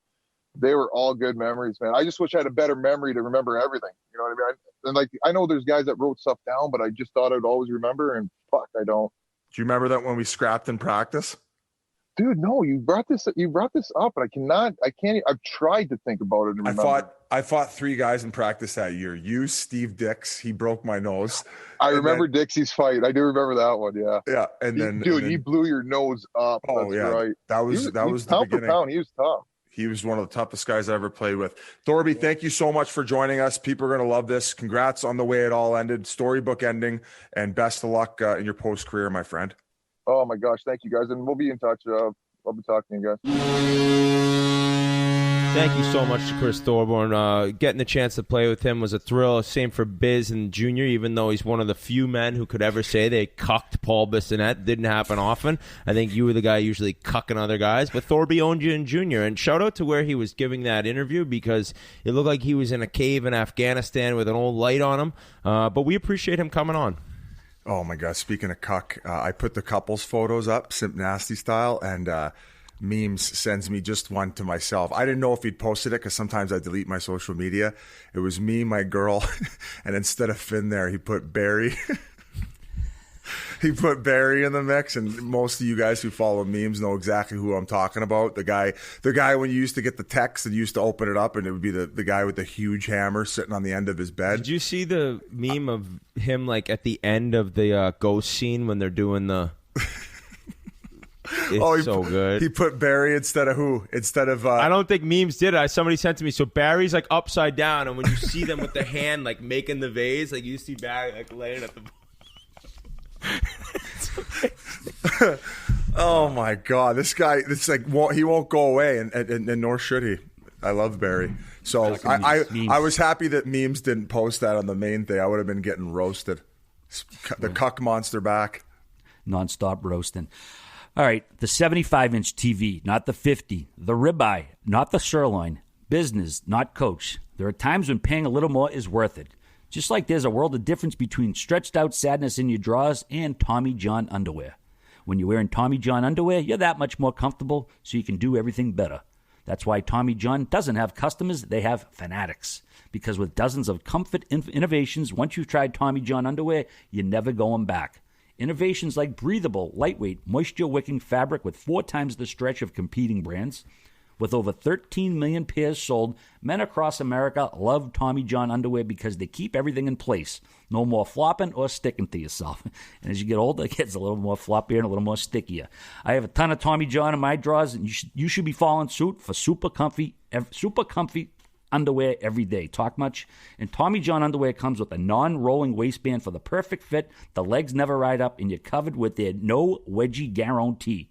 they were all good memories, man. I just wish I had a better memory to remember everything. You know what I mean? And like, I know there's guys that wrote stuff down, but I just thought I'd always remember, and fuck, I don't. Do you remember that when we scrapped in practice? Dude, no, you brought this up, and I can't. I've tried to think about it and remember. I fought 3 guys in practice that year. You, Steve Dix, he broke my nose. I remember Dixie's fight. I do remember that one. Yeah. Yeah, he blew your nose up. Oh, that's yeah, right. That was the beginning. Pound, he was tough. He was one of the toughest guys I ever played with. Thorby, thank you so much for joining us. People are going to love this. Congrats on the way it all ended. Storybook ending, and best of luck in your post-career, my friend. Oh, my gosh. Thank you, guys. And we'll be in touch. I'll be talking to you guys. Thank you so much to Chris Thorburn. Getting the chance to play with him was a thrill. Same for Biz and Junior, even though he's one of the few men who could ever say they cucked Paul Bissonnette. Didn't happen often. I think you were the guy usually cucking other guys, but Thorby owned you in Junior. And shout out to where he was giving that interview, because it looked like he was in a cave in Afghanistan with an old light on him. But we appreciate him coming on. Oh, my God. Speaking of cuck, I put the couples photos up, Simp Nasty style, and Memes sends me just one to myself. I didn't know if he'd posted it because sometimes I delete my social media. It was me, my girl, and instead of Finn there, he put Barry. He put Barry in the mix, and most of you guys who follow Memes know exactly who I'm talking about. The guy when you used to get the text and you used to open it up, and it would be the guy with the huge hammer sitting on the end of his bed. Did you see the meme of him like at the end of the ghost scene when they're doing the... It's so good. He put Barry instead of who? Instead of I don't think Memes did it. Somebody sent to me. So Barry's like upside down, and when you see them with the hand like making the vase, like you see Barry like laying at the. Oh my God! This guy, it's like he won't go away, and nor should he. I love Barry. So I was happy that Memes didn't post that on the main thing. I would have been getting roasted. The cuck monster back. Non-stop roasting. All right, the 75-inch TV, not the 50. The ribeye, not the sirloin. Business, not coach. There are times when paying a little more is worth it. Just like there's a world of difference between stretched out sadness in your drawers and Tommy John underwear. When you're wearing Tommy John underwear, you're that much more comfortable, so you can do everything better. That's why Tommy John doesn't have customers, they have fanatics. Because with dozens of comfort innovations, once you've tried Tommy John underwear, you're never going back. Innovations like breathable, lightweight, moisture-wicking fabric with 4 times the stretch of competing brands. With over 13 million pairs sold, men across America love Tommy John underwear because they keep everything in place. No more flopping or sticking to yourself. And as you get older, it gets a little more floppier and a little more stickier. I have a ton of Tommy John in my drawers, and you should be following suit for super comfy underwear every day. Talk much? And Tommy John underwear comes with a non-rolling waistband for the perfect fit. The legs never ride up, and you're covered with their no wedgie guarantee.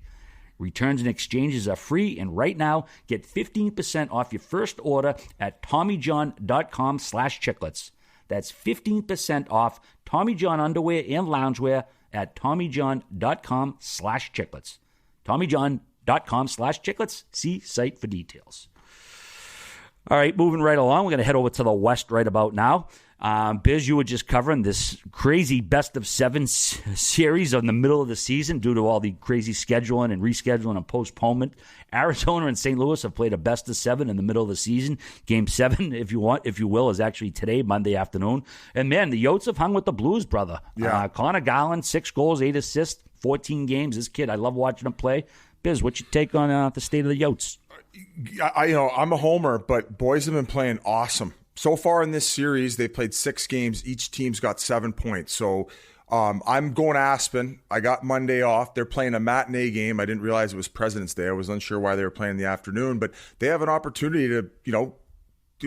Returns and exchanges are free, and right now, get 15% off your first order at TommyJohn.com/chiclets. That's 15% off Tommy John underwear and loungewear at TommyJohn.com/chiclets. TommyJohn.com/chiclets. See site for details. All right, moving right along, we're going to head over to the West right about now. Biz, you were just covering this crazy best-of-7 series in the middle of the season due to all the crazy scheduling and rescheduling and postponement. Arizona and St. Louis have played a best-of-7 in the middle of the season. Game 7, if you will, is actually today, Monday afternoon. And, man, the Yotes have hung with the Blues, brother. Yeah. Connor Garland, 6 goals, 8 assists, 14 games. This kid, I love watching him play. Biz, what's your take on the state of the Yotes? I'm a homer, but boys have been playing awesome. So far in this series, they played 6 games. Each team's got 7 points. So I'm going to Aspen. I got Monday off. They're playing a matinee game. I didn't realize it was President's Day. I was unsure why they were playing in the afternoon, but they have an opportunity to,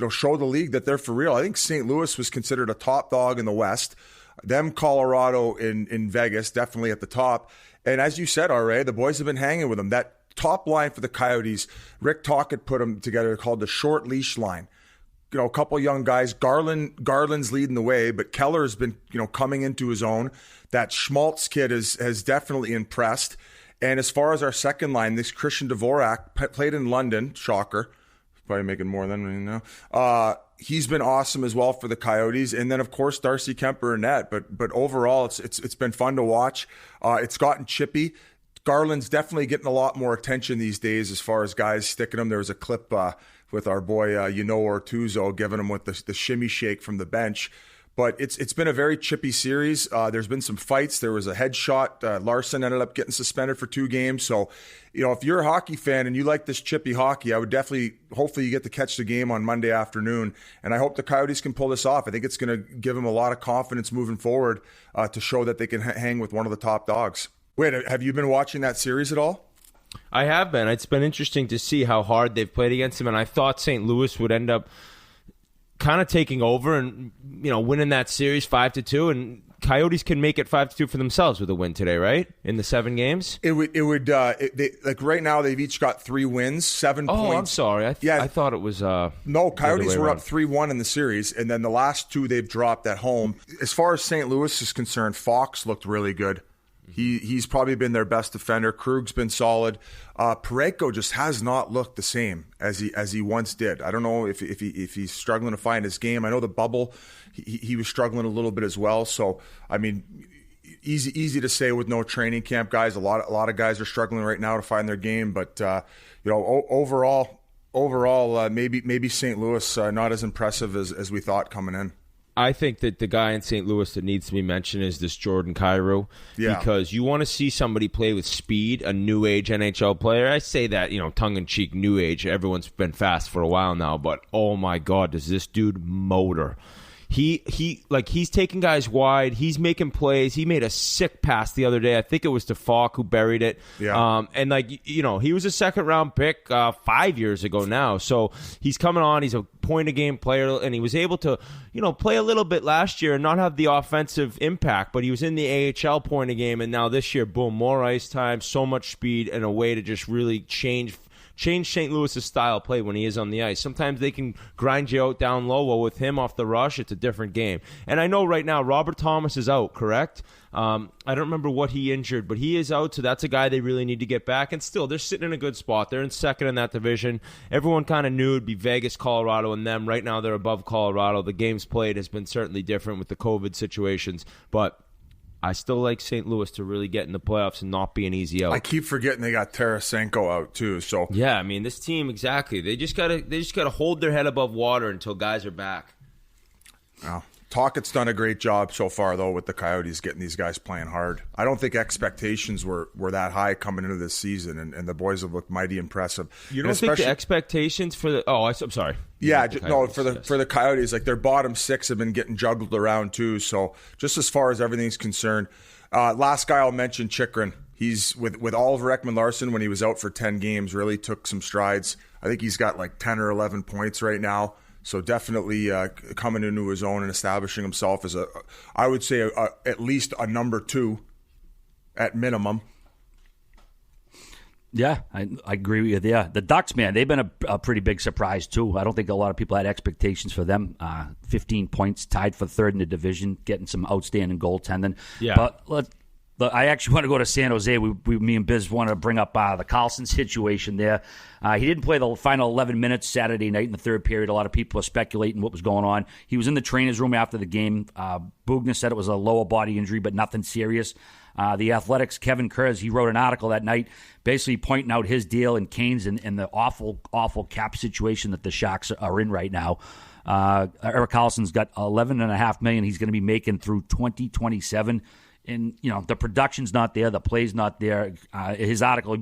show the league that they're for real. I think St. Louis was considered a top dog in the West. Them, Colorado in Vegas, definitely at the top. And as you said, RA, the boys have been hanging with them. That top line for the Coyotes, Rick Tocchet put them together called the short leash line. A couple young guys. Garland's leading the way, but Keller's been, coming into his own. That Schmaltz kid has definitely impressed. And as far as our second line, this Christian Dvorak played in London. Shocker. Probably making more than he's been awesome as well for the Coyotes. And then, of course, Darcy Kemper and net. But overall, it's been fun to watch. It's gotten chippy. Garland's definitely getting a lot more attention these days as far as guys sticking him. There was a clip with our boy, Ortuzzo, giving him with the shimmy shake from the bench. But it's been a very chippy series. There's been some fights. There was a headshot. Larson ended up getting suspended for 2 games. So, if you're a hockey fan and you like this chippy hockey, I would hopefully you get to catch the game on Monday afternoon. And I hope the Coyotes can pull this off. I think it's going to give them a lot of confidence moving forward to show that they can hang with one of the top dogs. Wait, have you been watching that series at all? I have been. It's been interesting to see how hard they've played against him, and I thought St. Louis would end up kind of taking over and winning that series 5-2, and Coyotes can make it 5-2 for themselves with a win today, right? In the 7 games, it would. Right now they've each got 3 wins, 7 points. Oh, I'm sorry. I thought it was no. Coyotes were up 3-1 in the series, and then the last 2 they've dropped at home. As far as St. Louis is concerned, Fox looked really good. He's probably been their best defender. Krug's been solid. Parayko just has not looked the same as he once did. I don't know if he's struggling to find his game. I know the bubble, he was struggling a little bit as well. So I mean, easy to say with no training camp, guys. A lot of guys are struggling right now to find their game. But overall, maybe St. Louis not as impressive as we thought coming in. I think that the guy in St. Louis that needs to be mentioned is this Jordan Kyrou. Yeah. Because you want to see somebody play with speed, a new age NHL player. I say that, tongue-in-cheek, new age. Everyone's been fast for a while now, but oh my God, does this dude motor. He's taking guys wide. He's making plays. He made a sick pass the other day. I think it was to Falk who buried it. Yeah. He was a second-round pick 5 years ago now. So he's coming on. He's a point-a-game player, and he was able to, play a little bit last year and not have the offensive impact, but he was in the AHL point-a-game, and now this year, boom, more ice time, so much speed, and a way to just really change St. Louis' style of play when he is on the ice. Sometimes they can grind you out down low. Well, with him off the rush, it's a different game. And I know right now Robert Thomas is out, correct? I don't remember what he injured, but he is out, so that's a guy they really need to get back. And still, they're sitting in a good spot. They're in second in that division. Everyone kind of knew it'd be Vegas, Colorado, and them. Right now, they're above Colorado. The games played has been certainly different with the COVID situations, but I still like St. Louis to really get in the playoffs and not be an easy out. I keep forgetting they got Tarasenko out too. So yeah, I mean this team exactly. They just gotta hold their head above water until guys are back. Well, Talkett's done a great job so far, though, with the Coyotes getting these guys playing hard. I don't think expectations were that high coming into this season, and the boys have looked mighty impressive. You don't think the expectations for the – I'm sorry. Yeah, for the Coyotes, like their bottom six have been getting juggled around too. So just as far as everything's concerned, last guy I'll mention, Chychrun. He's with Oliver Ekman-Larsson when he was out for 10 games, really took some strides. I think he's got like 10 or 11 points right now. So definitely coming into his own and establishing himself as I would say at least a number 2 at minimum. Yeah, I agree with you there. The Ducks, man, they've been a pretty big surprise too. I don't think a lot of people had expectations for them. 15 points, tied for third in the division, getting some outstanding goaltending. Yeah. But I actually want to go to San Jose. Me and Biz want to bring up the Carlson situation there. He didn't play the final 11 minutes Saturday night in the third period. A lot of people are speculating what was going on. He was in the trainer's room after the game. Bugner said it was a lower body injury, but nothing serious. The Athletics' Kevin Kurz, he wrote an article that night basically pointing out his deal and Kane's and the awful, awful cap situation that the Sharks are in right now. Erik Karlsson's got $11.5 million he's going to be making through 2027. And, the production's not there. The play's not there. His article,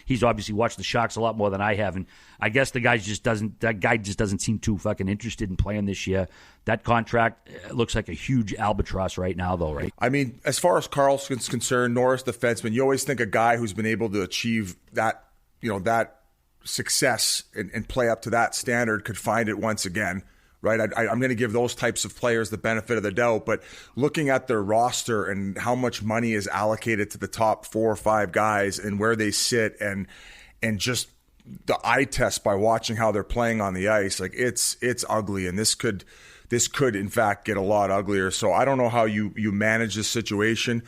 he's obviously watched the Sharks a lot more than I have. And I guess that guy just doesn't seem too fucking interested in playing this year. That contract looks like a huge albatross right now, though, right? I mean, as far as Karlsson's concerned, Norris defenseman, you always think a guy who's been able to achieve that, that success and play up to that standard could find it once again. Right, I'm going to give those types of players the benefit of the doubt, but looking at their roster and how much money is allocated to the top 4 or 5 guys and where they sit and just the eye test by watching how they're playing on the ice, like it's ugly, and this could in fact get a lot uglier. So I don't know how you manage this situation.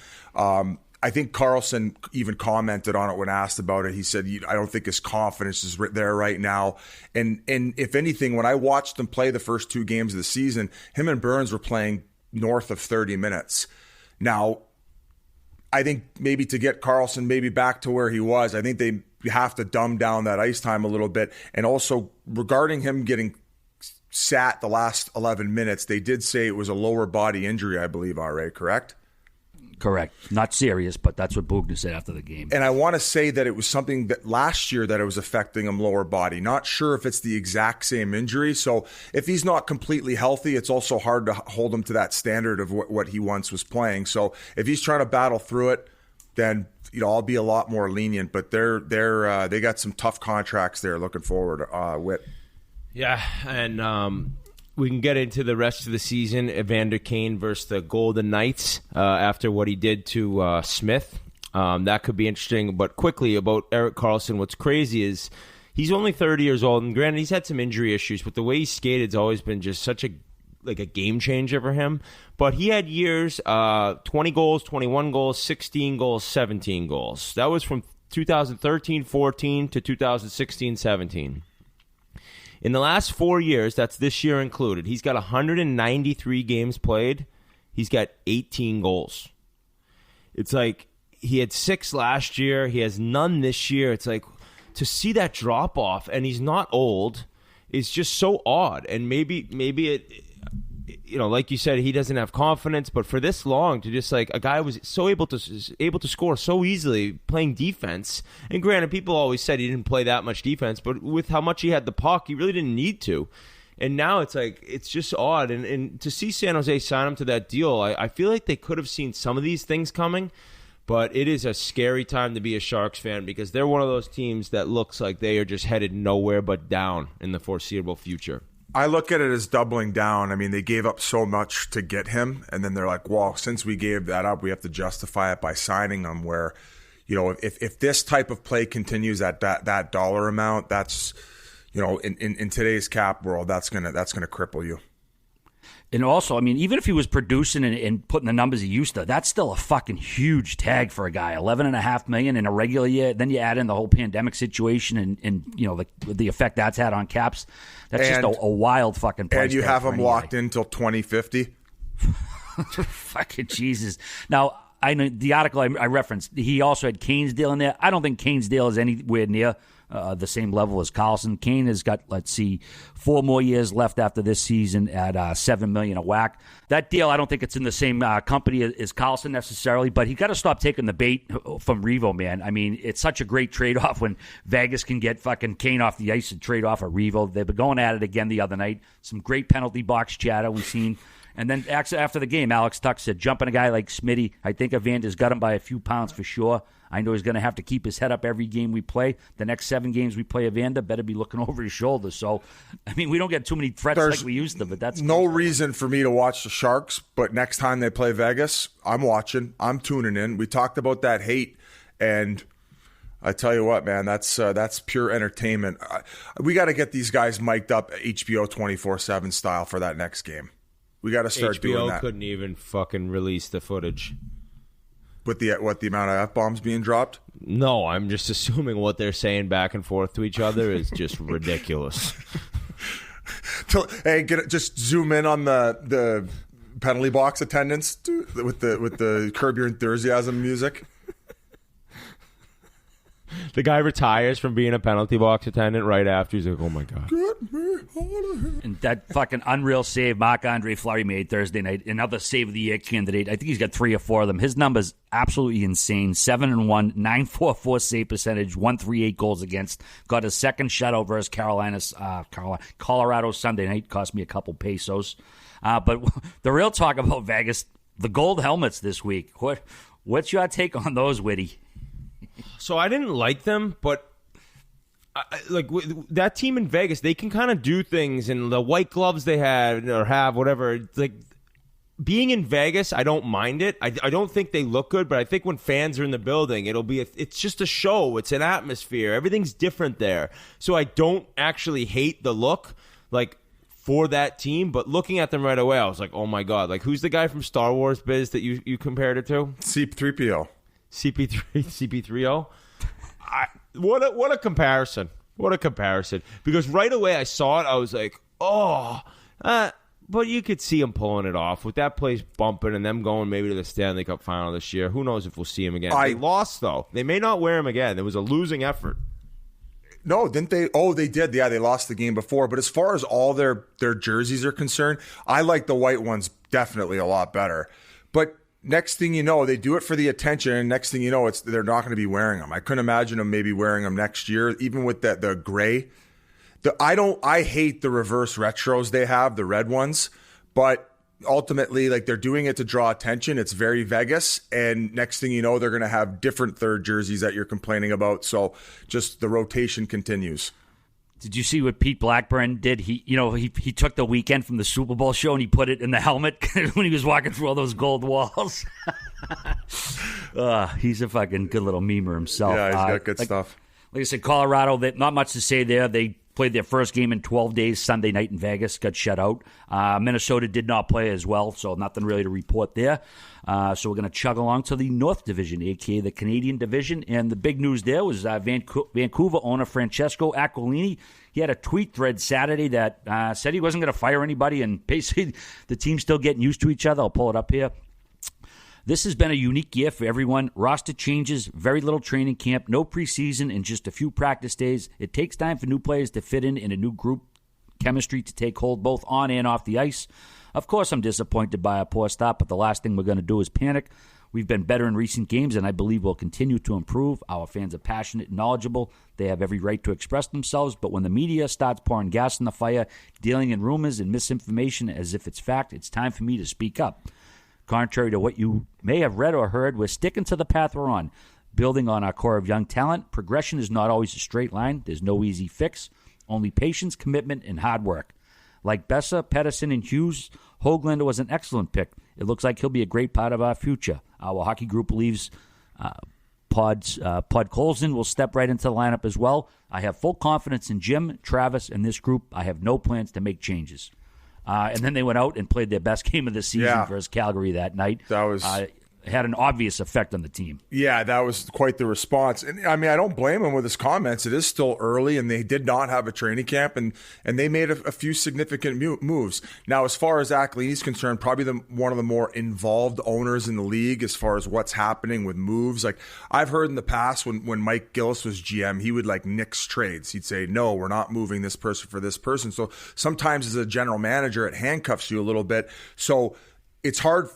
I think Karlsson even commented on it when asked about it. He said, I don't think his confidence is there right now. And if anything, when I watched him play the first 2 games of the season, him and Burns were playing north of 30 minutes. Now, I think maybe to get Karlsson maybe back to where he was, I think they have to dumb down that ice time a little bit. And also regarding him getting sat the last 11 minutes, they did say it was a lower body injury, I believe, RA, correct? Correct. Not serious, but that's what Bugner said after the game. And I want to say that it was something that last year that it was affecting him lower body. Not sure if it's the exact same injury. So if he's not completely healthy, it's also hard to hold him to that standard of what he once was playing. So if he's trying to battle through it, then I'll be a lot more lenient. But they got some tough contracts there looking forward. Whit. Yeah, and we can get into the rest of the season. Evander Kane versus the Golden Knights after what he did to Smith. That could be interesting. But quickly about Erik Karlsson, what's crazy is he's only 30 years old. And granted, he's had some injury issues, but the way he skated has always been just such a game changer for him. But he had years, 20 goals, 21 goals, 16 goals, 17 goals. That was from 2013-14 to 2016-17. In the last 4 years, that's this year included, he's got 193 games played. He's got 18 goals. It's like he had 6 last year. He has none this year. It's like to see that drop off, and he's not old, is just so odd. And maybe it, like you said, he doesn't have confidence. But for this long, to just a guy was so able to score so easily playing defense. And granted, people always said he didn't play that much defense, but with how much he had the puck, he really didn't need to. And now it's just odd. And to see San Jose sign him to that deal, I feel like they could have seen some of these things coming. But it is a scary time to be a Sharks fan because they're one of those teams that looks like they are just headed nowhere but down in the foreseeable future. I look at it as doubling down. I mean, they gave up so much to get him, and then they're like, well, since we gave that up, we have to justify it by signing him, where, if this type of play continues at that dollar amount, that's, in today's cap world, that's gonna cripple you. And also, I mean, even if he was producing and putting the numbers he used to, that's still a fucking huge tag for a guy. $11.5 million in a regular year. Then you add in the whole pandemic situation and the effect that's had on caps. That's just a wild fucking price. And you have him locked in till 2050. Fucking Jesus. Now, I know the article I referenced, he also had Kane's deal in there. I don't think Kane's deal is anywhere near the same level as Carlson. Kane has got, 4 more years left after this season at $7 million a whack. That deal, I don't think it's in the same company as Carlson necessarily, but he got to stop taking the bait from Revo, man. I mean, it's such a great trade-off when Vegas can get fucking Kane off the ice and trade off a Revo. They've been going at it again the other night. Some great penalty box chatter we've seen. And then after the game, Alex Tuck said, jumping a guy like Smitty, I think Evander's got him by a few pounds for sure. I know he's going to have to keep his head up every game we play. The next 7 games we play Evander, better be looking over his shoulder. So, I mean, we don't get too many threats like we used to, but that's no reason for me to watch the Sharks, but next time they play Vegas, I'm watching. I'm tuning in. We talked about that hate, and I tell you what, man, that's pure entertainment. We got to get these guys mic'd up HBO 24/7 style for that next game. We got to start doing that. HBO couldn't even fucking release the footage. With the amount of F-bombs being dropped? No, I'm just assuming what they're saying back and forth to each other is just ridiculous. Hey, just zoom in on the penalty box attendance with the Curb Your Enthusiasm music. The guy retires from being a penalty box attendant right after. He's like, oh, my God. Get me out of here. And that fucking unreal save Marc-Andre Fleury made Thursday night, another save of the year candidate. I think he's got 3 or 4 of them. His number's absolutely insane. 7-1, 9.44 save percentage, 138 goals against. Got his second shutout versus Colorado Sunday night. Cost me a couple pesos. But the real talk about Vegas, the gold helmets this week. What's your take on those, Whitty? So I didn't like them, but that team in Vegas, they can kind of do things, and the white gloves they have, whatever. Like being in Vegas, I don't mind it. I don't think they look good, but I think when fans are in the building, it's just a show. It's an atmosphere. Everything's different there. So I don't actually hate the look, for that team, but looking at them right away, I was like, oh my God, who's the guy from Star Wars, Biz, that you compared it to? C-3PO. CP3O. What a comparison. What a comparison. Because right away I saw it, I was like, but you could see them pulling it off with that place bumping and them going maybe to the Stanley Cup final this year. Who knows if we'll see them again. They lost, though. They may not wear them again. It was a losing effort. No, didn't they? Oh, they did. Yeah, they lost the game before. But as far as all their jerseys are concerned, I like the white ones definitely a lot better. But next thing you know, they do it for the attention, and next thing you know, they're not going to be wearing them. I couldn't imagine them maybe wearing them next year, even with the gray. I hate the reverse retros they have, the red ones, but ultimately, they're doing it to draw attention. It's very Vegas, and next thing you know, they're going to have different third jerseys that you're complaining about. So just the rotation continues. Did you see what Pete Blackburn did? He took the weekend from the Super Bowl show and he put it in the helmet when he was walking through all those gold walls. He's a fucking good little memer himself. Yeah, he's got good stuff. Like I said, Colorado, not much to say there. They played their first game in 12 days Sunday night in Vegas, got shut out. Minnesota did not play as well, so nothing really to report there. So we're going to chug along to the North Division, a.k.a. the Canadian Division. And the big news there was Vancouver owner Francesco Aquilini. He had a tweet thread Saturday that said he wasn't going to fire anybody, and basically the team's still getting used to each other. I'll pull it up here. This has been a unique year for everyone. Roster changes, very little training camp, no preseason, and just a few practice days. It takes time for new players to fit in a new group, chemistry to take hold both on and off the ice. Of course, I'm disappointed by a poor start, but the last thing we're going to do is panic. We've been better in recent games, and I believe we'll continue to improve. Our fans are passionate and knowledgeable. They have every right to express themselves, but when the media starts pouring gas on the fire, dealing in rumors and misinformation as if it's fact, it's time for me to speak up. Contrary to what you may have read or heard, we're sticking to the path we're on. Building on our core of young talent, progression is not always a straight line. There's no easy fix, only patience, commitment, and hard work. Like Bessa, Pedersen, and Hughes, Höglander was an excellent pick. It looks like he'll be a great part of our future. Our hockey group believes Pod Colson will step right into the lineup as well. I have full confidence in Jim, Travis, and this group. I have no plans to make changes. And then they went out and played their best game of the season versus Calgary that night. That was had an obvious effect on the team. Yeah, that was quite the response. And I mean, I don't blame him with his comments. It is still early, and they did not have a training camp, and they made a few significant moves. Now, as far as Aquilini's concerned, probably one of the more involved owners in the league as far as what's happening with moves. Like, I've heard in the past when Mike Gillis was GM, he would like nix trades. He'd say, no, we're not moving this person for this person. So sometimes as a general manager, it handcuffs you a little bit. So it's hard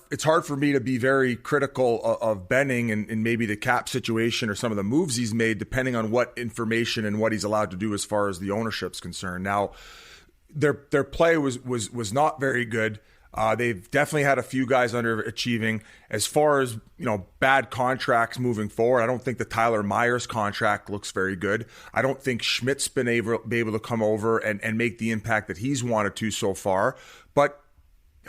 for me to be very critical of Benning and maybe the cap situation or some of the moves he's made, depending on what information and what he's allowed to do as far as the ownership's concerned. Now, their play was not very good. They've definitely had a few guys underachieving. As far as bad contracts moving forward, I don't think the Tyler Myers contract looks very good. I don't think Schmidt's been able to come over and make the impact that he's wanted to so far. But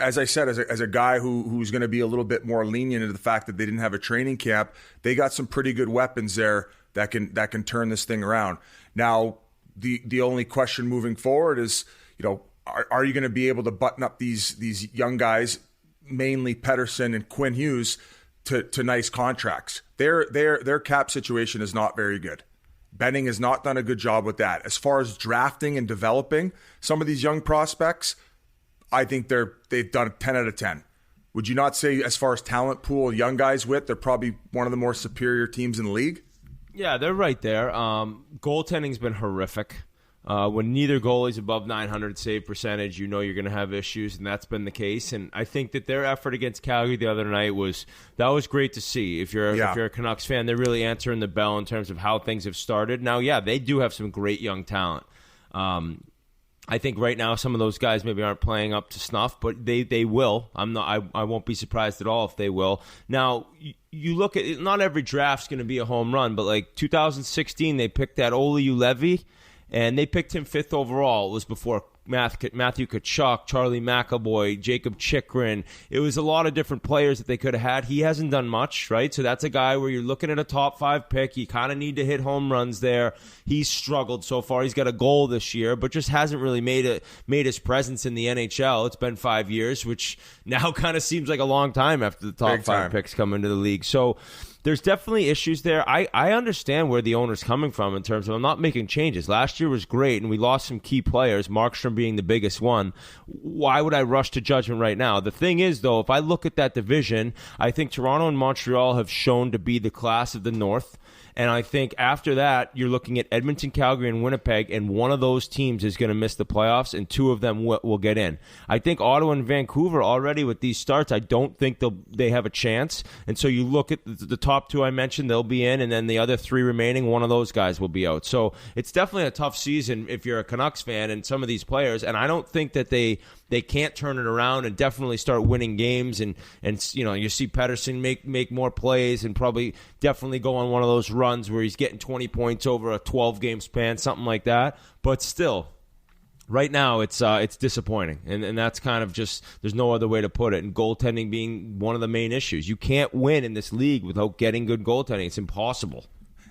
as I said, as a guy who's going to be a little bit more lenient to the fact that they didn't have a training camp, they got some pretty good weapons there that can turn this thing around. Now, the only question moving forward is, are you going to be able to button up these young guys, mainly Pettersson and Quinn Hughes, to nice contracts? Their cap situation is not very good. Benning has not done a good job with that. As far as drafting and developing some of these young prospects, I think they've done 10 out of 10. Would you not say, as far as talent pool, young guys they're probably one of the more superior teams in the league? Yeah, they're right there. Goaltending's been horrific. When neither goalie's above 900 save percentage, you're going to have issues, and that's been the case. And I think that their effort against Calgary the other night was great to see. If you're a Canucks fan, they're really answering the bell in terms of how things have started. Now, yeah, they do have some great young talent. I think right now some of those guys maybe aren't playing up to snuff, but they will. I won't be surprised at all if they will. Now, you look at it, not every draft's going to be a home run, but like 2016 they picked that Ole Ulevy, and they picked him 5th overall. It was before Matthew Tkachuk, Charlie McAvoy, Jacob Chychrun. It was a lot of different players that they could have had. He hasn't done much, right? So that's a guy where you're looking at a top 5 pick. You kind of need to hit home runs there. He's struggled so far. He's got a goal this year, but just hasn't really made his presence in the NHL. It's been 5 years, which now kind of seems like a long time after the top 5 picks come into the league. So there's definitely issues there. I understand where the owner's coming from in terms of I'm not making changes. Last year was great, and we lost some key players, Markstrom being the biggest one. Why would I rush to judgment right now? The thing is, though, if I look at that division, I think Toronto and Montreal have shown to be the class of the North. And I think after that, you're looking at Edmonton, Calgary, and Winnipeg, and one of those teams is going to miss the playoffs, and 2 of them will get in. I think Ottawa and Vancouver already with these starts, I don't think they have a chance. And so you look at the top 2 I mentioned, they'll be in, and then the other 3 remaining, one of those guys will be out. So it's definitely a tough season if you're a Canucks fan and some of these players, and I don't think that they can't turn it around and definitely start winning games, and you see Pettersson make more plays and probably definitely go on one of those runs where he's getting 20 points over a 12-game span, something like that. But still, right now it's disappointing, and that's kind of just, there's no other way to put it. And goaltending being one of the main issues. You can't win in this league without getting good goaltending. It's impossible.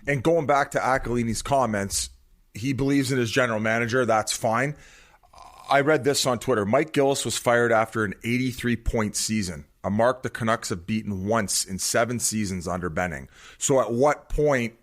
And going back to Aquilini's comments, he believes in his general manager. That's fine. I read this on Twitter. Mike Gillis was fired after an 83-point season, a mark the Canucks have beaten once in 7 seasons under Benning. So at what point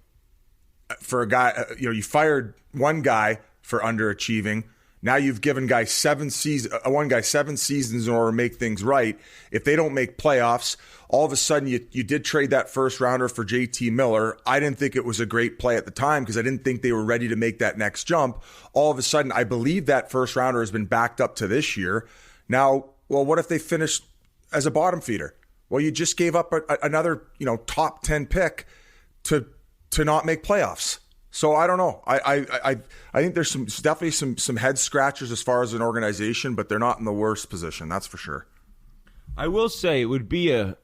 for a guy, you fired one guy for underachieving. Now you've given one guy 7 seasons in order to make things right. If they don't make playoffs, all of a sudden you did trade that first rounder for JT Miller. I didn't think it was a great play at the time because I didn't think they were ready to make that next jump. All of a sudden, I believe that first rounder has been backed up to this year. Now, well, what if they finish as a bottom feeder? Well, you just gave up another top 10 pick to not make playoffs. So I don't know. I think there's definitely some head scratchers as far as an organization, but they're not in the worst position. That's for sure. I will say it would be a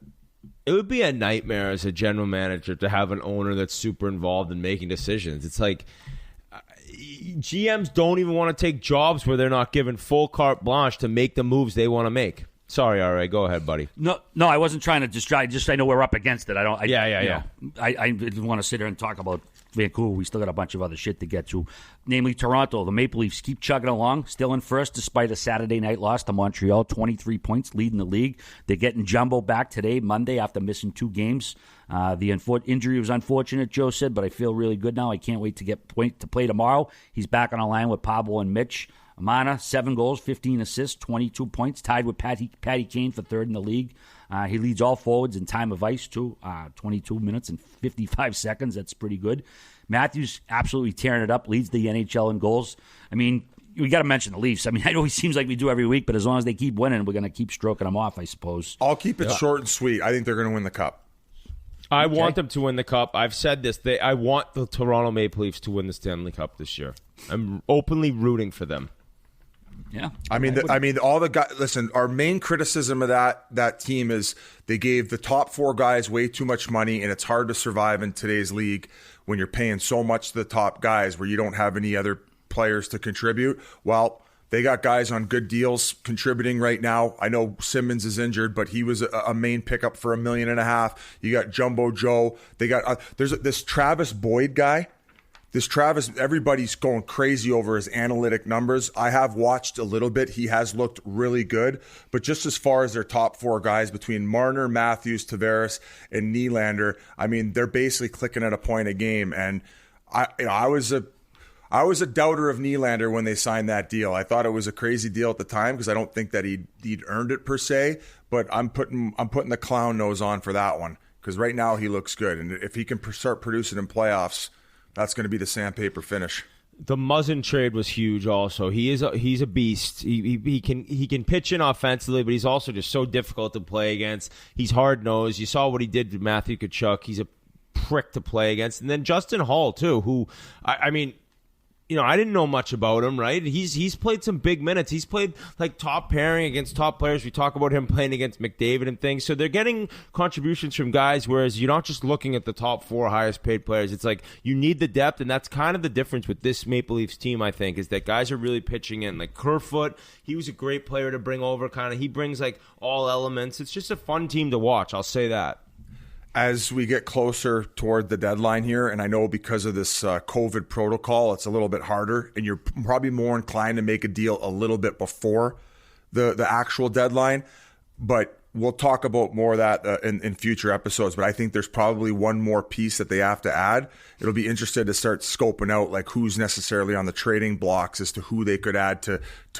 nightmare as a general manager to have an owner that's super involved in making decisions. It's like GMs don't even want to take jobs where they're not given full carte blanche to make the moves they want to make. Sorry, R.A., go ahead, buddy. No, I wasn't trying to distract. Just I know we're up against it. I Yeah. I didn't want to sit here and talk about Vancouver, we still got a bunch of other shit to get to. Namely, Toronto. The Maple Leafs keep chugging along, still in first despite a Saturday night loss to Montreal. 23 points, leading the league. They're getting Jumbo back today, Monday, after missing 2 games. The injury was unfortunate, Joe said, but I feel really good now. I can't wait to play tomorrow. He's back on a line with Pablo and Mitch. Amana, 7 goals, 15 assists, 22 points, tied with Patty Kane for third in the league. He leads all forwards in time of ice, too, 22 minutes and 55 seconds. That's pretty good. Matthews absolutely tearing it up, leads the NHL in goals. I mean, we got to mention the Leafs. I mean, I know it seems like we do every week, but as long as they keep winning, we're going to keep stroking them off, I suppose. I'll keep it short and sweet. I think they're going to win the Cup. I want them to win the Cup. I've said this. I want the Toronto Maple Leafs to win the Stanley Cup this year. I'm openly rooting for them. Yeah, I mean, all the guys. Listen, our main criticism of that team is they gave the top 4 guys way too much money, and it's hard to survive in today's league when you're paying so much to the top guys where you don't have any other players to contribute. Well, they got guys on good deals contributing right now. I know Simmons is injured, but he was a main pickup for $1.5 million. You got Jumbo Joe. They got there's this Travis Boyd guy. Everybody's going crazy over his analytic numbers. I have watched a little bit. He has looked really good. But just as far as their top 4 guys, between Marner, Matthews, Tavares, and Nylander, I mean, they're basically clicking at a point a game. And I was a doubter of Nylander when they signed that deal. I thought it was a crazy deal at the time because I don't think that he'd earned it per se. But I'm putting the clown nose on for that one because right now he looks good. And if he can start producing in playoffs, that's going to be the sandpaper finish. The Muzzin trade was huge. Also, he's a beast. He can pitch in offensively, but he's also just so difficult to play against. He's hard nosed. You saw what he did to Matthew Tkachuk. He's a prick to play against. And then Justin Hall too, who I mean, you know, I didn't know much about him, right? He's played some big minutes. He's played like top pairing against top players. We talk about him playing against McDavid and things. So they're getting contributions from guys, whereas you're not just looking at the top 4 highest paid players. It's like you need the depth, and that's kind of the difference with this Maple Leafs team, I think, is that guys are really pitching in. Like Kerfoot, he was a great player to bring over. Kind of, he brings like all elements. It's just a fun team to watch. I'll say that. As we get closer toward the deadline here, and I know because of this COVID protocol, it's a little bit harder, and you're probably more inclined to make a deal a little bit before the actual deadline. But we'll talk about more of that in future episodes. But I think there's probably one more piece that they have to add. It'll be interesting to start scoping out like who's necessarily on the trading blocks as to who they could add to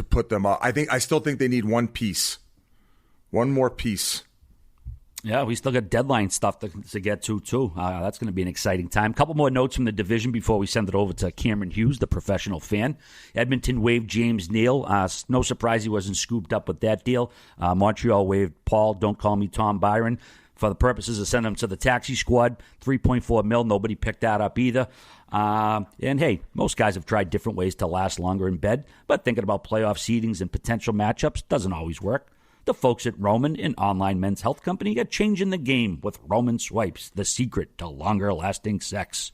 put them up. I still think they need one more piece. Yeah, we still got deadline stuff to get to, too. That's going to be an exciting time. A couple more notes from the division before we send it over to Cameron Hughes, the professional fan. Edmonton waived James Neal. No surprise he wasn't scooped up with that deal. Montreal waived Paul, don't call me Tom Byron, for the purposes of sending him to the taxi squad. $3.4 million. Nobody picked that up either. And, hey, most guys have tried different ways to last longer in bed, but thinking about playoff seedings and potential matchups doesn't always work. The folks at Roman, an online men's health company, are changing the game with Roman Swipes, the secret to longer-lasting sex.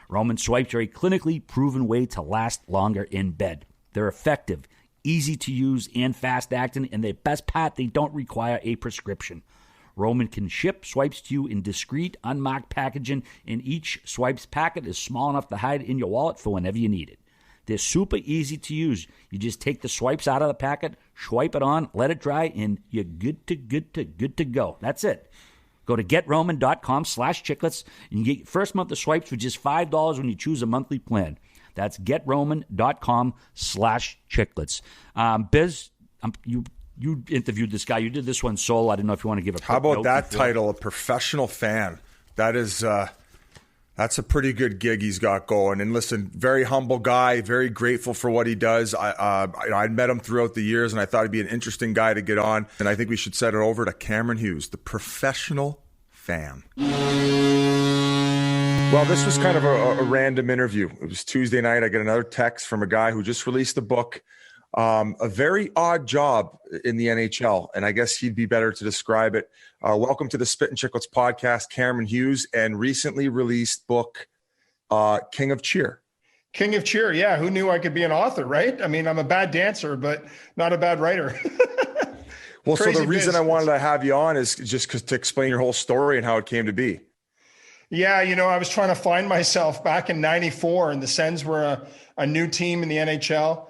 Roman Swipes are a clinically proven way to last longer in bed. They're effective, easy to use, and fast-acting, and the best part, they don't require a prescription. Roman can ship swipes to you in discreet, unmarked packaging, and each swipes packet is small enough to hide in your wallet for whenever you need it. They're super easy to use. You just take the swipes out of the packet, swipe it on, let it dry, and you're good to go. That's it. Go to GetRoman.com/Chiclets and you get your first month of swipes for just $5 when you choose a monthly plan. That's GetRoman.com/Chiclets. Biz, you interviewed this guy. You did this one solo. I didn't know if you want to give a quick How about that before. title, a professional fan? That is... That's a pretty good gig he's got going. And listen, very humble guy, very grateful for what he does. I met him throughout the years, and I thought he'd be an interesting guy to get on. And I think we should set it over to Cameron Hughes, the professional fan. Well, this was kind of a random interview. It was Tuesday night. I get another text from a guy who just released a book. A very odd job in the NHL, and I guess he'd be better to describe it. Welcome to the Spittin Chiclets podcast, Cameron Hughes, and recently released book, King of Cheer. King of Cheer, yeah. Who knew I could be an author, right? I mean, I'm a bad dancer, but not a bad writer. Well, so the reason I wanted to have you on is just to explain your whole story and how it came to be. Yeah, I was trying to find myself back in '94, and the Sens were a new team in the NHL.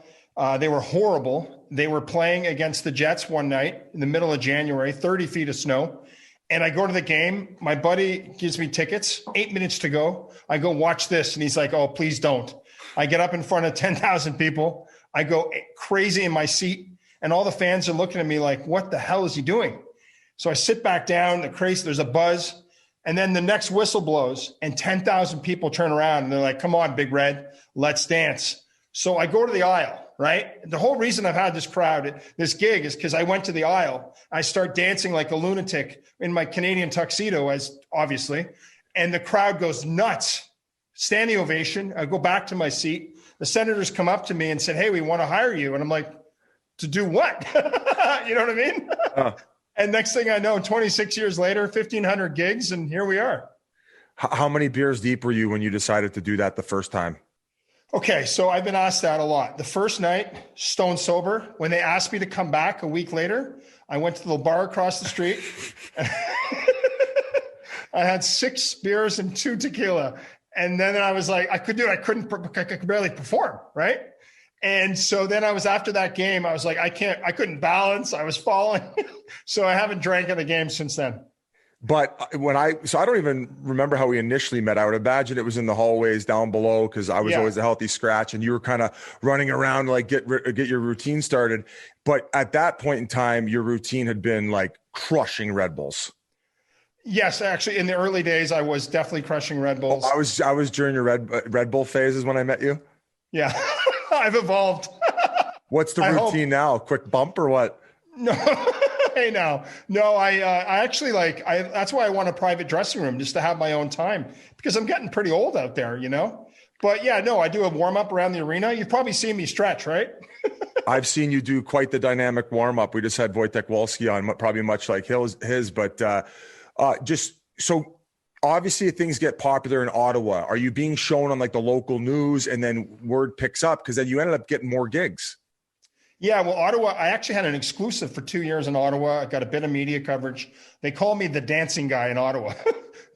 They were horrible. They were playing against the Jets one night in the middle of January, 30 feet of snow. And I go to the game. My buddy gives me tickets, 8 minutes to go. I go, watch this. And he's like, oh, please don't. I get up in front of 10,000 people. I go crazy in my seat. And all the fans are looking at me like, what the hell is he doing? So I sit back down, there's a buzz. And then the next whistle blows and 10,000 people turn around and they're like, come on, Big Red, let's dance. So I go to the aisle, right? The whole reason I've had this gig is because I went to the aisle. I start dancing like a lunatic in my Canadian tuxedo, as obviously, and the crowd goes nuts. Standing ovation. I go back to my seat. The Senators come up to me and said, hey, we want to hire you. And I'm like, to do what? You know what I mean? And next thing I know, 26 years later, 1,500 gigs, and here we are. How many beers deep were you when you decided to do that the first time? Okay, so I've been asked that a lot. The first night, stone sober. When they asked me to come back a week later, I went to the bar across the street. I had 6 beers and 2 tequila. And then I was like, I could barely perform, right? And so then after that game, I was like, I couldn't balance. I was falling. So I haven't drank in the game since then. But I don't even remember how we initially met. I would imagine it was in the hallways down below because I was always a healthy scratch and you were kind of running around to like get your routine started. But at that point in time, your routine had been like crushing Red Bulls. Yes, actually, in the early days, I was definitely crushing Red Bulls. I was during your Red Bull phases when I met you. Yeah, I've evolved. What's the routine now? Quick bump or what? No, hey now, no. I actually that's why I want a private dressing room just to have my own time because I'm getting pretty old out there, But yeah, no, I do a warm up around the arena. You've probably seen me stretch, right? I've seen you do quite the dynamic warm up. We just had Wojtek Wolski on, probably much like his, but. Just so obviously things get popular in Ottawa. Are you being shown on like the local news and then word picks up? Because then you ended up getting more gigs. Yeah, well, Ottawa, I actually had an exclusive for 2 years in Ottawa. I got a bit of media coverage. They call me the dancing guy in Ottawa.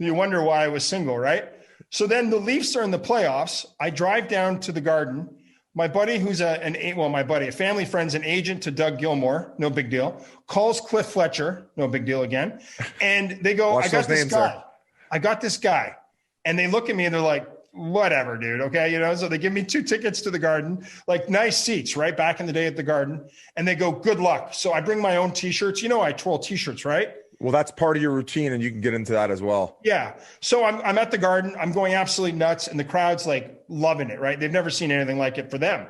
You wonder why I was single, right? So then the Leafs are in the playoffs. I drive down to the Garden. My buddy, who's a family friend's an agent to Doug Gilmour, no big deal, calls Cliff Fletcher, no big deal again. And they go, I got this guy. There. I got this guy. And they look at me and they're like, whatever, dude. Okay. So they give me 2 tickets to the Garden, like nice seats, right? Back in the day at the Garden. And they go, good luck. So I bring my own t-shirts. I twirl t-shirts, right? Well, that's part of your routine, and you can get into that as well. Yeah. So I'm at the Garden. I'm going absolutely nuts, and the crowd's like loving it, right? They've never seen anything like it for them.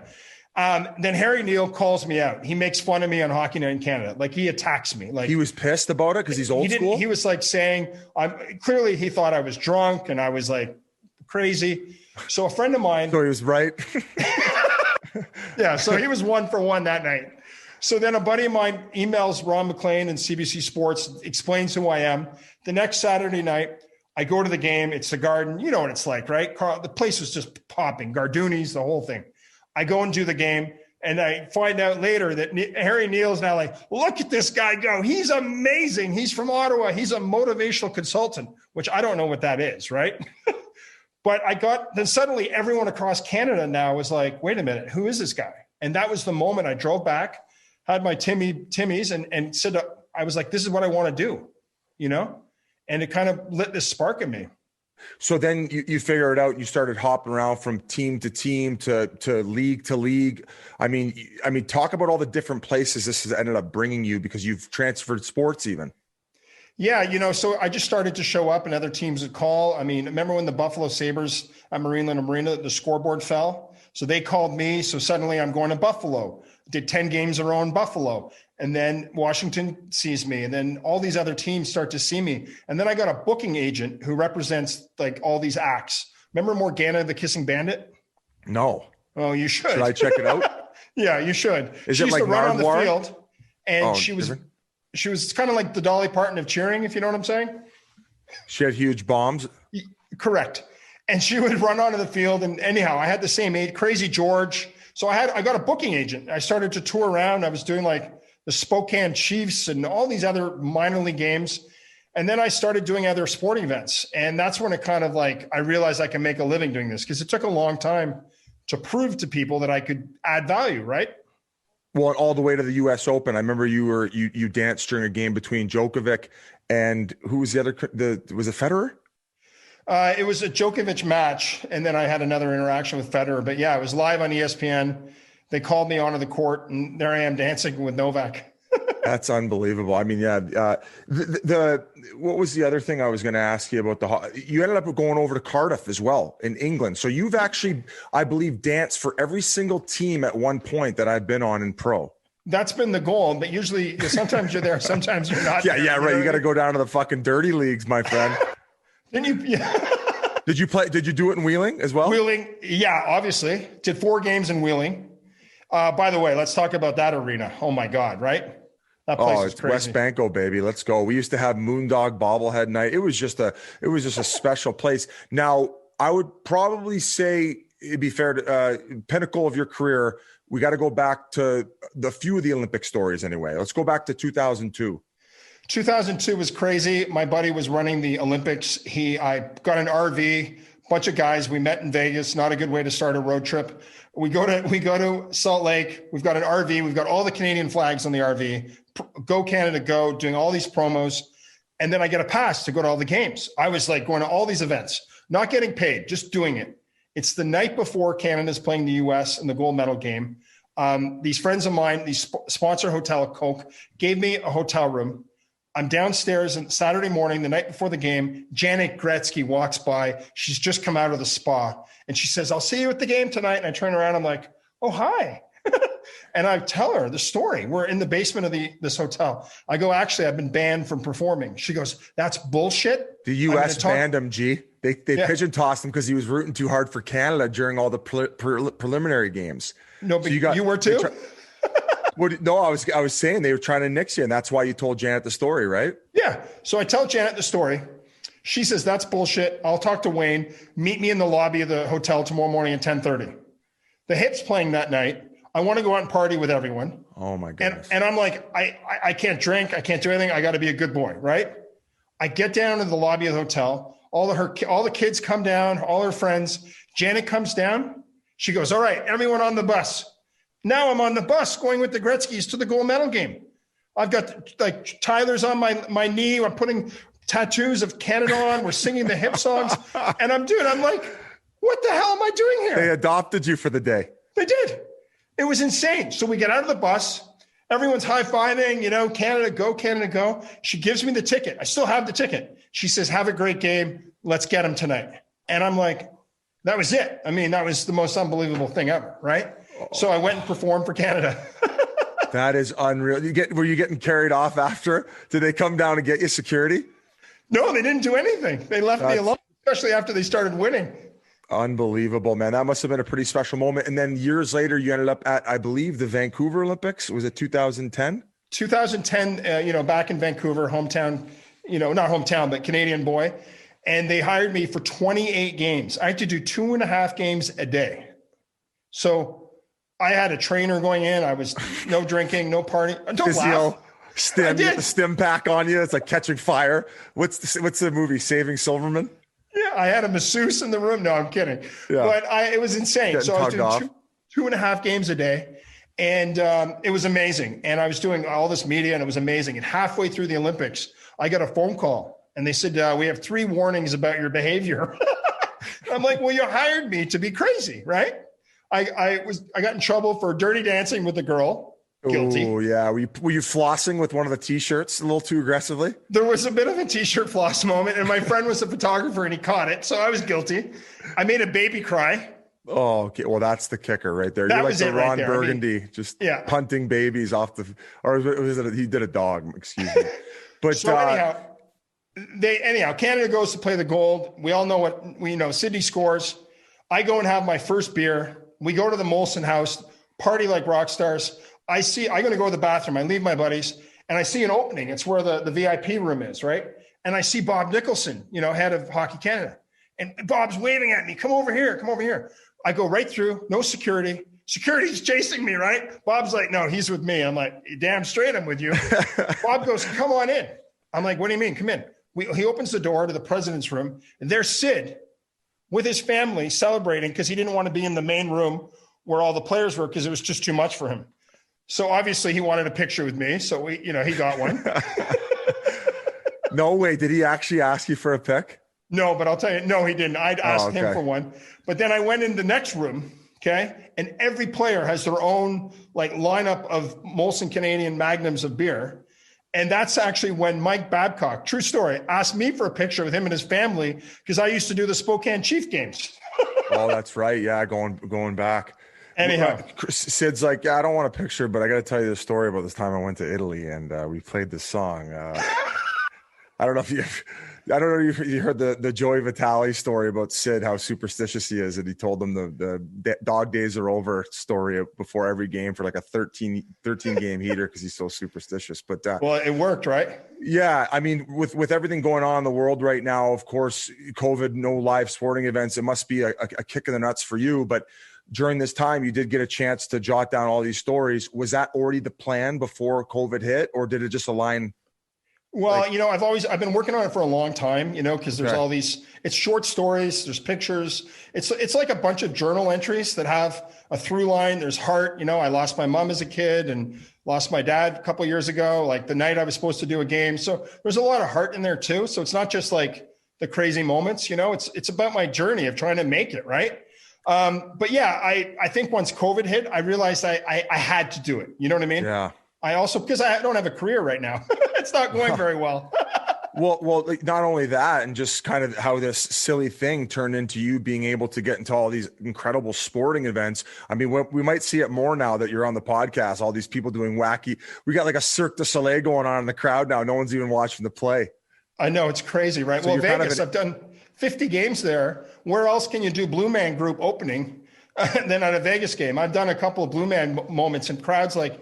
Then Harry Neal calls me out. He makes fun of me on Hockey Night in Canada. Like he attacks me. Like he was pissed about it because he's old school. He was like saying, clearly he thought I was drunk and I was like crazy. So a friend of mine. So he was right. Yeah. So he was 1 for 1 that night. So then a buddy of mine emails Ron McLean and CBC Sports, explains who I am. The next Saturday night, I go to the game. It's the Garden. You know what it's like, right? The place was just popping. Gardoonies, the whole thing. I go and do the game, and I find out later that Harry Neal's now like, look at this guy go. He's amazing. He's from Ottawa. He's a motivational consultant, which I don't know what that is, right? But then suddenly everyone across Canada now was like, wait a minute, who is this guy? And that was the moment I drove back, had my Timmies and said, I was like, this is what I want to do, and it kind of lit this spark in me. So then you figure it out. You started hopping around from team to team to league to league. I mean, talk about all the different places this has ended up bringing you because you've transferred sports even. Yeah, so I just started to show up and other teams would call. I mean, remember when the Buffalo Sabres at Marineland Arena, the scoreboard fell? So they called me. So suddenly I'm going to Buffalo. Did 10 games in a row in Buffalo. And then Washington sees me. And then all these other teams start to see me. And then I got a booking agent who represents like all these acts. Remember Morgana, the Kissing Bandit? No. Oh, you should. Should I check it out? Yeah, you should. She used to run on the field. And she was kind of like the Dolly Parton of cheering, if you know what I'm saying. She had huge bombs. Correct. And she would run onto the field. And anyhow, I had the same age, Crazy George. So I got a booking agent. I started to tour around. I was doing like the Spokane Chiefs and all these other minor league games. And then I started doing other sporting events. And that's when it kind of like, I realized I can make a living doing this, because it took a long time to prove to people that I could add value, right? Well, all the way to the U.S. Open. I remember you danced during a game between Djokovic and who was the other? Was it Federer? It was a Djokovic match, and then I had another interaction with Federer. But yeah, it was live on ESPN. They called me onto the court, and there I am dancing with Novak. That's unbelievable. I mean, yeah. What was the other thing I was going to ask you about? You ended up going over to Cardiff as well in England. So you've actually, I believe, danced for every single team at one point that I've been on in pro. That's been the goal, but usually sometimes you're there, sometimes you're not. Yeah, right. You got to go down to the fucking dirty leagues, my friend. Then you, yeah. Did you do it in Wheeling as well? Wheeling, yeah, obviously. Did 4 games in Wheeling. By the way, let's talk about that arena. Oh my God, right? That place is it's crazy. West Banco, baby. Let's go. We used to have Moondog bobblehead night. It was just a special place. Now, I would probably say it'd be fair to pinnacle of your career. We got to go back to the few of the Olympic stories anyway. Let's go back to 2002. 2002 was crazy. My buddy was running the Olympics. I got an RV, bunch of guys. We met in Vegas. Not a good way to start a road trip. We go to Salt Lake. We've got an RV. We've got all the Canadian flags on the RV. Go Canada, go, doing all these promos. And then I get a pass to go to all the games. I was like going to all these events, not getting paid, just doing it. It's the night before Canada's playing the US in the gold medal game. These friends of mine, these sponsor hotel, Coke, gave me a hotel room. I'm downstairs on Saturday morning, the night before the game. Janet Gretzky walks by. She's just come out of the spa. And she says, I'll see you at the game tonight. And I turn around. I'm like, oh, hi. And I tell her the story. We're in the basement of this hotel. I go, actually, I've been banned from performing. She goes, that's bullshit. The U.S. banned him, G. They pigeon tossed him because he was rooting too hard for Canada during all the preliminary games. No, but so you were too? No, I was saying they were trying to nix you, and that's why you told Janet the story, right? Yeah. So I tell Janet the story. She says, that's bullshit. I'll talk to Wayne. Meet me in the lobby of the hotel tomorrow morning at 10:30. The Hip's playing that night. I want to go out and party with everyone. Oh, my goodness. And I'm like, I can't drink. I can't do anything. I got to be a good boy, right? I get down to the lobby of the hotel. All the kids come down, all her friends. Janet comes down. She goes, all right, everyone on the bus. Now I'm on the bus going with the Gretzkys to the gold medal game. I've got like Tyler's on my knee. I'm putting tattoos of Canada on. We're singing the Hip songs. And I'm like, what the hell am I doing here? They adopted you for the day. They did. It was insane. So we get out of the bus. Everyone's high-fiving, Canada, go, Canada, go. She gives me the ticket. I still have the ticket. She says, have a great game. Let's get them tonight. And I'm like, that was it. I mean, that was the most unbelievable thing ever, right? So I went and performed for Canada. That is unreal. Were you getting carried off after? Did they come down and get you security? No, they didn't do anything. They left me alone, especially after they started winning. Unbelievable, man. That must have been a pretty special moment. And then years later, you ended up at, I believe, the Vancouver Olympics. Was it 2010? 2010, back in Vancouver, hometown, not hometown, but Canadian boy. And they hired me for 28 games. I had to do 2.5 games a day. So I had a trainer going in. I was no drinking, no partying. Don't laugh. Stim pack on you. It's like catching fire. What's the movie? Saving Silverman? Yeah, I had a masseuse in the room. No, I'm kidding. Yeah. But it was insane. Getting so I was doing 2.5 games a day. And it was amazing. And I was doing all this media, and it was amazing. And halfway through the Olympics, I got a phone call. And they said, we have 3 warnings about your behavior. I'm like, well, you hired me to be crazy, right? I got in trouble for dirty dancing with a girl. Guilty. Oh, yeah. Were you flossing with one of the T-shirts a little too aggressively? There was a bit of a T-shirt floss moment, and my friend was a photographer, and he caught it, so I was guilty. I made a baby cry. Oh, okay. Well, that's the kicker right there. That You're like was the it right Ron there. Burgundy, punting babies off the – or was it he did a dog, excuse me. But so anyhow, Canada goes to play the gold. We all know what – we know Sydney scores. I go and have my first beer. We go to the Molson house, party like rock stars. I'm going to go to the bathroom. I leave my buddies, and I see an opening. It's where the VIP room is, right? And I see Bob Nicholson, head of Hockey Canada. And Bob's waving at me, come over here, come over here. I go right through, no security. Security's chasing me, right? Bob's like, no, he's with me. I'm like, damn straight I'm with you. Bob goes, come on in. I'm like, what do you mean? Come in. He opens the door to the president's room, and there's Sid with his family celebrating because he didn't want to be in the main room where all the players were because it was just too much for him. So obviously he wanted a picture with me. So he got one. No way. Did he actually ask you for a pic? No, but I'll tell you, no, he didn't. I'd asked him for one. But then I went in the next room, okay? And every player has their own like lineup of Molson Canadian Magnums of beer. And that's actually when Mike Babcock, true story, asked me for a picture with him and his family because I used to do the Spokane Chief games. Oh, that's right. Yeah, going back. Anyhow. Sid's like, yeah, I don't want a picture, but I got to tell you the story about this time I went to Italy and we played this song. I don't know if you heard the Joey Vitale story about Sid, how superstitious he is, and he told them the dog days are over story before every game for like a 13 game heater because he's so superstitious. But well, it worked, right? Yeah, I mean, with everything going on in the world right now, of course, COVID, no live sporting events, it must be a kick in the nuts for you. But during this time, you did get a chance to jot down all these stories. Was that already the plan before COVID hit, or did it just align? Well, I've been working on it for a long time, because there's all these, it's short stories, there's pictures. It's like a bunch of journal entries that have a through line. There's heart, I lost my mom as a kid and lost my dad a couple of years ago, like the night I was supposed to do a game. So there's a lot of heart in there too. So it's not just like the crazy moments, it's about my journey of trying to make it. Right. But yeah, I think once COVID hit, I realized I had to do it. You know what I mean? Yeah. I also, because I don't have a career right now, it's not going very well. Well, like, not only that, and just kind of how this silly thing turned into you being able to get into all these incredible sporting events. I mean, we might see it more now that you're on the podcast, all these people doing wacky. We got like a Cirque du Soleil going on in the crowd now. No one's even watching the play. I know, it's crazy, right? So well, Vegas, I've done 50 games there. Where else can you do Blue Man Group opening than at a Vegas game? I've done a couple of Blue Man moments and crowds like,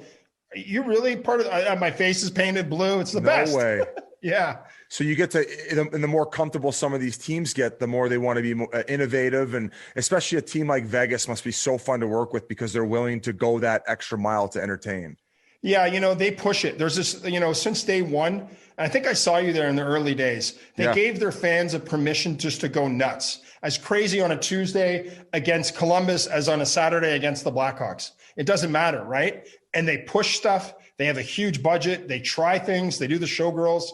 are you really part of my face is painted blue? It's the best. No way. Yeah. So you get to, and the more comfortable some of these teams get, the more they want to be innovative. And especially a team like Vegas must be so fun to work with because they're willing to go that extra mile to entertain. Yeah. They push it. There's this, since day one, and I think I saw you there in the early days, they gave their fans a permission just to go nuts. As crazy on a Tuesday against Columbus as on a Saturday against the Blackhawks. It doesn't matter, right? And they push stuff. They have a huge budget. They try things. They do the showgirls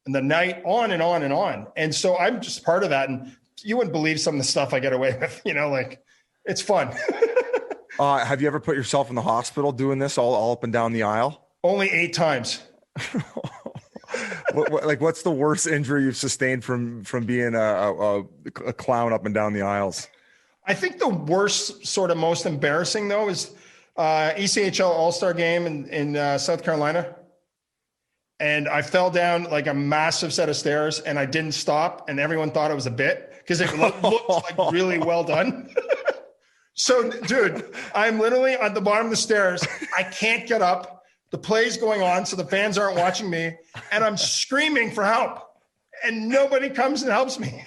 and the night on and on and on. And so I'm just part of that. And you wouldn't believe some of the stuff I get away with, like it's fun. Have you ever put yourself in the hospital doing this all up and down the aisle? Only 8 times. What's the worst injury you've sustained from being a clown up and down the aisles? I think the worst, sort of most embarrassing though, is ECHL All-Star game in South Carolina. And I fell down like a massive set of stairs and I didn't stop. And everyone thought it was a bit because it looked like really well done. So dude, I'm literally at the bottom of the stairs. I can't get up. The play's going on. So the fans aren't watching me and I'm screaming for help and nobody comes and helps me.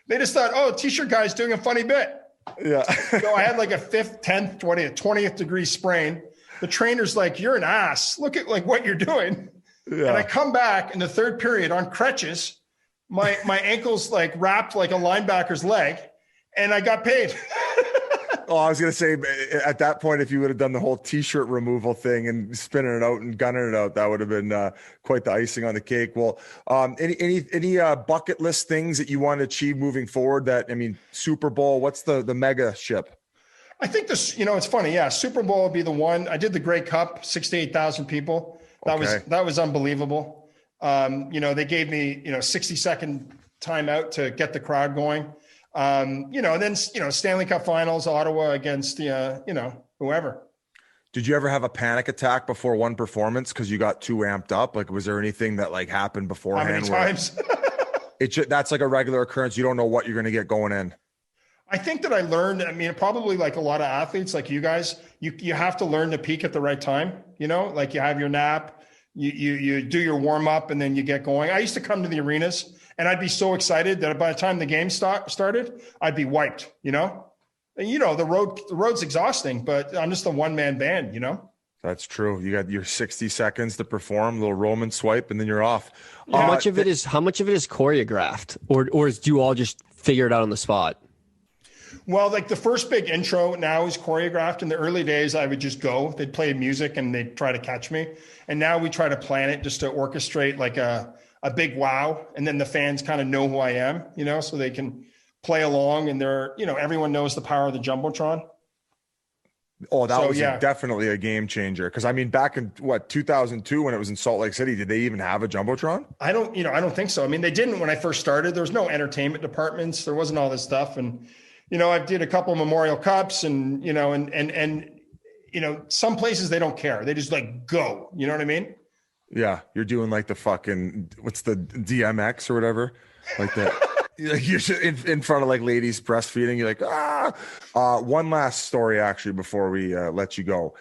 They just thought, oh, t-shirt guy's doing a funny bit. Yeah. So I had like a 5th, 10th, 20th degree sprain. The trainer's like, you're an ass. Look at like what you're doing. Yeah. And I come back in the third period on crutches. My ankle's like wrapped like a linebacker's leg and I got paid. Oh, I was going to say at that point, if you would have done the whole t-shirt removal thing and spinning it out and gunning it out, that would have been quite the icing on the cake. Well, any bucket list things that you want to achieve moving forward Super Bowl, what's the mega ship? I think this, it's funny. Yeah. Super Bowl would be the one. I did the Grey Cup, 68,000 people. That was unbelievable. They gave me, 60-second timeout to get the crowd going. Then Stanley Cup Finals, Ottawa against whoever. Did you ever have a panic attack before one performance because you got too amped up? Like, was there anything that like happened beforehand? How many times? That's like a regular occurrence. You don't know what you're going to get going in. I think that I learned. Probably like a lot of athletes, like you guys, you have to learn to peak at the right time. Like you have your nap, you do your warm up, and then you get going. I used to come to the arenas. And I'd be so excited that by the time the game started, I'd be wiped, And, the road's exhausting, but I'm just a one-man band, That's true. You got your 60 seconds to perform, a little Roman swipe, and then you're off. How much of it is choreographed, or do you all just figure it out on the spot? Well, like the first big intro now is choreographed. In the early days, I would just go. They'd play music and they'd try to catch me. And now we try to plan it just to orchestrate like a big wow. And then the fans kind of know who I am, so they can play along. And everyone knows the power of the Jumbotron. Oh, that was definitely a game changer. Because I mean, back in 2002 when it was in Salt Lake City, did they even have a Jumbotron? I don't think so. I mean, they didn't when I first started. There was no entertainment departments. There wasn't all this stuff. And I did a couple of Memorial Cups and some places they don't care. They just like go, you know what I mean? Yeah. You're doing like the fucking, what's the DMX or whatever? Like that. You're in front of like ladies breastfeeding. You're like, one last story actually, before we let you go.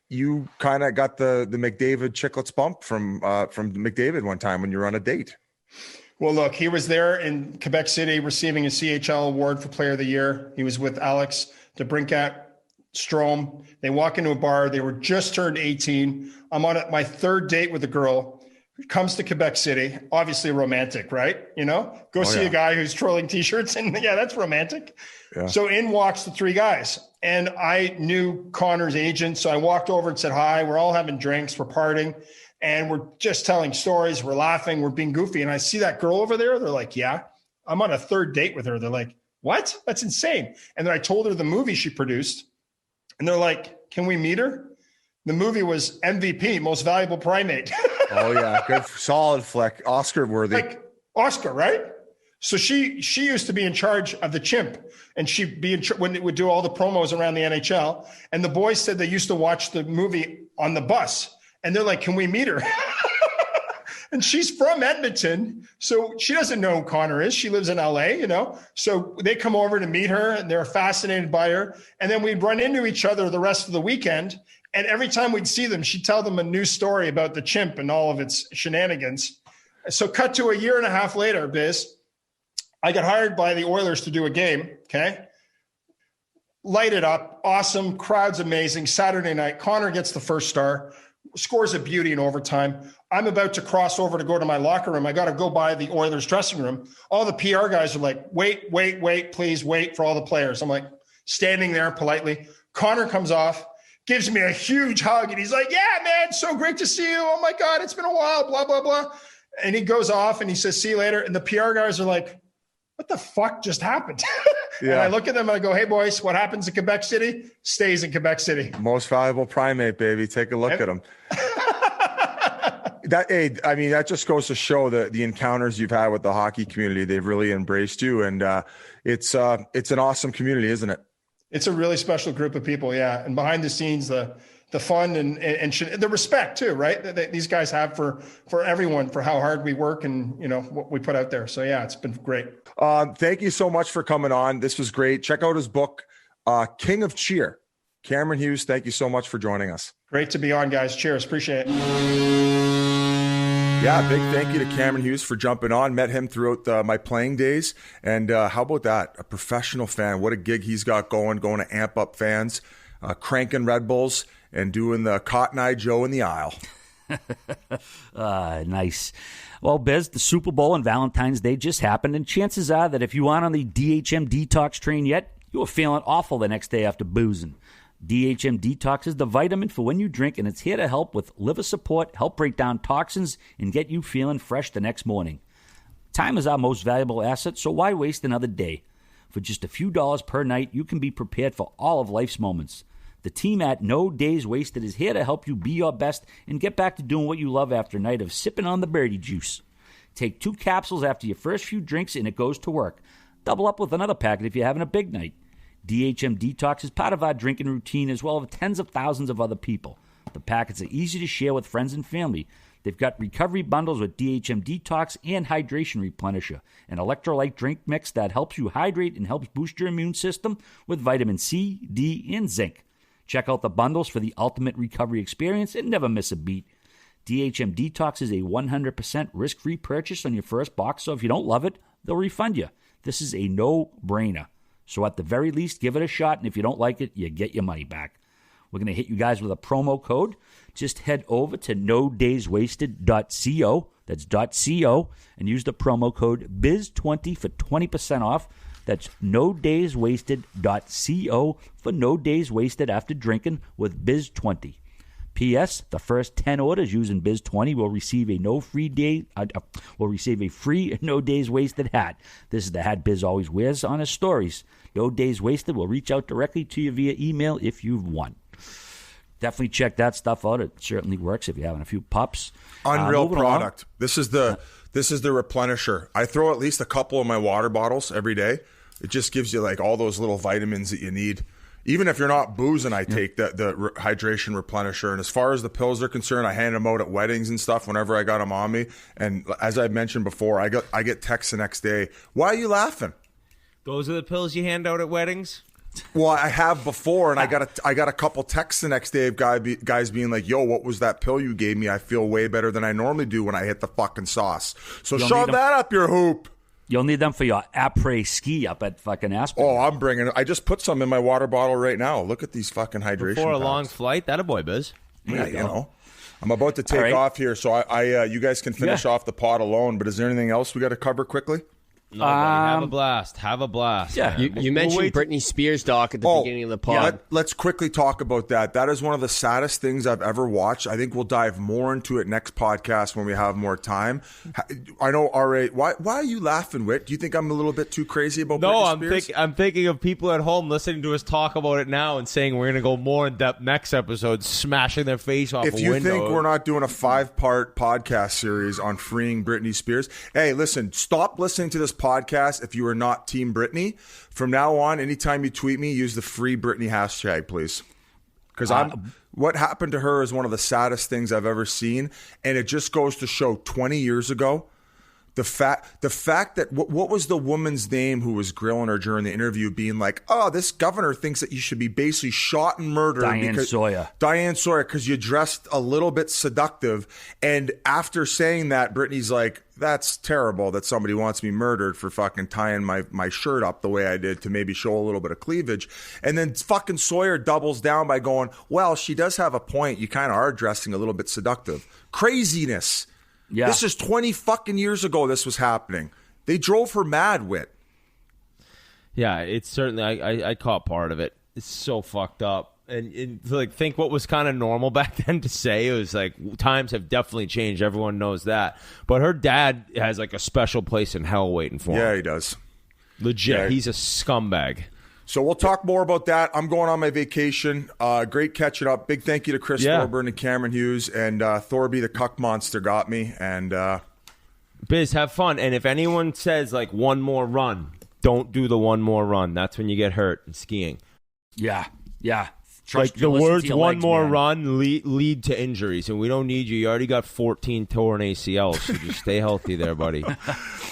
You kind of got the McDavid Chiclets bump from McDavid one time when you were on a date. Well, look, he was there in Quebec City receiving a CHL award for Player of the Year. He was with Alex DeBrincat, Strome. They walk into a bar. They were just turned 18. I'm on my third date with a girl who comes to Quebec City. Obviously romantic, right? Go see a guy who's trolling T-shirts. And yeah, that's romantic. Yeah. So in walks the three guys. And I knew Connor's agent. So I walked over and said, hi, we're all having drinks. We're partying. And we're just telling stories. We're laughing. We're being goofy. And I see that girl over there. They're like, yeah, I'm on a third date with her. They're like, what? That's insane. And then I told her the movie she produced. And they're like, can we meet her? The movie was MVP, Most Valuable Primate. Oh, yeah. Good. Solid flick. Oscar worthy. Like Oscar, right? So she used to be in charge of the Chimp. And she'd be when it would do all the promos around the NHL. And the boys said they used to watch the movie on the bus. And they're like, can we meet her? And she's from Edmonton. So she doesn't know who Connor is. She lives in LA, So they come over to meet her and they're fascinated by her. And then we'd run into each other the rest of the weekend. And every time we'd see them, she'd tell them a new story about the Chimp and all of its shenanigans. So cut to a year and a half later, Biz, I got hired by the Oilers to do a game. Okay. Light it up. Awesome. Crowd's amazing. Saturday night, Connor gets the first star. Scores a beauty in overtime. I'm about to cross over to go to my locker room. I got to go by the Oilers dressing room. All the PR guys are like, wait, please wait for all the players. I'm like standing there politely. Connor comes off, gives me a huge hug. And he's like, yeah, man, so great to see you. Oh my God, it's been a while, blah, blah, blah. And he goes off and he says, see you later. And the PR guys are like, what the fuck just happened? Yeah. And I look at them and I go, hey, boys, what happens in Quebec City stays in Quebec City. Most Valuable Primate, baby. Take a look at them. That just goes to show the encounters you've had with the hockey community. They've really embraced you. And it's an awesome community, isn't it? It's a really special group of people, yeah. And behind the scenes, the fun and the respect too, right? That these guys have for everyone, for how hard we work and what we put out there. So yeah, it's been great. Thank you so much for coming on. This was great. Check out his book, King of Cheer. Cameron Hughes, thank you so much for joining us. Great to be on, guys. Cheers. Appreciate it. Yeah, big thank you to Cameron Hughes for jumping on. Met him throughout my playing days. And how about that? A professional fan. What a gig he's got going to amp up fans, cranking Red Bulls and doing the Cotton Eye Joe in the aisle. Nice. Well, Biz, the Super Bowl and Valentine's Day just happened, and chances are that if you aren't on the DHM Detox train yet, you were feeling awful the next day after boozing. DHM Detox is the vitamin for when you drink, and it's here to help with liver support, help break down toxins, and get you feeling fresh the next morning. Time is our most valuable asset, so why waste another day? For just a few dollars per night, you can be prepared for all of life's moments. The team at No Days Wasted is here to help you be your best and get back to doing what you love after a night of sipping on the birdie juice. Take 2 capsules after your first few drinks and it goes to work. Double up with another packet if you're having a big night. DHM Detox is part of our drinking routine as well as tens of thousands of other people. The packets are easy to share with friends and family. They've got recovery bundles with DHM Detox and Hydration Replenisher, an electrolyte drink mix that helps you hydrate and helps boost your immune system with vitamin C, D, and zinc. Check out the bundles for the ultimate recovery experience and never miss a beat. DHM Detox is a 100% risk-free purchase on your first box, so if you don't love it, they'll refund you. This is a no-brainer. So at the very least, give it a shot, and if you don't like it, you get your money back. We're going to hit you guys with a promo code. Just head over to nodayswasted.co. That's .co, and use the promo code BIZ20 for 20% off. That's nodayswasted.co for no days wasted after drinking with BIZ20. P.S. The first 10 orders using BIZ20 will receive a free No Days Wasted hat. This is the hat Biz always wears on his stories. No Days Wasted will reach out directly to you via email if you've won. Definitely check that stuff out. It certainly works if you're having a few pups. Unreal product. This is the replenisher. I throw at least a couple of my water bottles every day. It just gives you like all those little vitamins that you need. Even if you're not boozing, I take the hydration replenisher. And as far as the pills are concerned, I hand them out at weddings and stuff whenever I got them on me. And as I mentioned before, I get texts the next day. Why are you laughing? Those are the pills you hand out at weddings? Well, I have before, and I got a couple texts the next day of guys being like, "Yo, what was that pill you gave me? I feel way better than I normally do when I hit the fucking sauce." So shove that up your hoop. You'll need them for your après ski up at fucking Aspen. Oh, I'm bringing it. I just put some in my water bottle right now. Look at these fucking hydration Before a packs. long flight, that a boy, Biz. Yeah, you know. I'm about to take off here, so I you guys can finish off the pod alone. But is there anything else we got to cover quickly? No, buddy, have a blast. Have a blast. Yeah, you mentioned Brittany Spears, Doc, at the beginning of the pod. Yeah, let's quickly talk about that. That is one of the saddest things I've ever watched. I think we'll dive more into it next podcast when we have more time. I know, R.A., why are you laughing, Whit? Do you think I'm a little bit too crazy about Brittany Spears? I'm thinking of people at home listening to us talk about it now and saying we're going to go more in depth next episode, smashing their face off a window. If you think we're not doing a 5-part podcast series on freeing Brittany Spears, hey, listen, stop listening to this podcast if you are not Team Brittany. From now on, anytime you tweet me, use the free Brittany hashtag, please. Because what happened to her is one of the saddest things I've ever seen, and it just goes to show 20 years ago, the fact that what was the woman's name who was grilling her during the interview, being like, "Oh, this governor thinks that you should be basically shot and murdered." Diane Sawyer, because you dressed a little bit seductive. And after saying that, Brittany's like, "That's terrible that somebody wants me murdered for fucking tying my shirt up the way I did to maybe show a little bit of cleavage." And then fucking Sawyer doubles down by going, "Well, she does have a point. You kind of are dressing a little bit seductive." Craziness. Yeah. This is 20 fucking years ago this was happening. They drove her mad, Whit. Yeah, it's certainly, I caught part of it. It's so fucked up. And like, think what was kind of normal back then to say. It was like, times have definitely changed. Everyone knows that. But her dad has like a special place in hell waiting for him. Yeah, he does. Legit. Yeah. He's a scumbag. So we'll talk more about that. I'm going on my vacation. Great catching up. Big thank you to Chris Thorburn and Cameron Hughes. And Thorby, the cuck monster, got me. And Biz, have fun. And if anyone says like one more run, don't do the one more run. That's when you get hurt in skiing. Yeah. Like the words "one more run" lead to injuries, and we don't need you. You already got 14 torn ACLs, so just stay healthy there, buddy.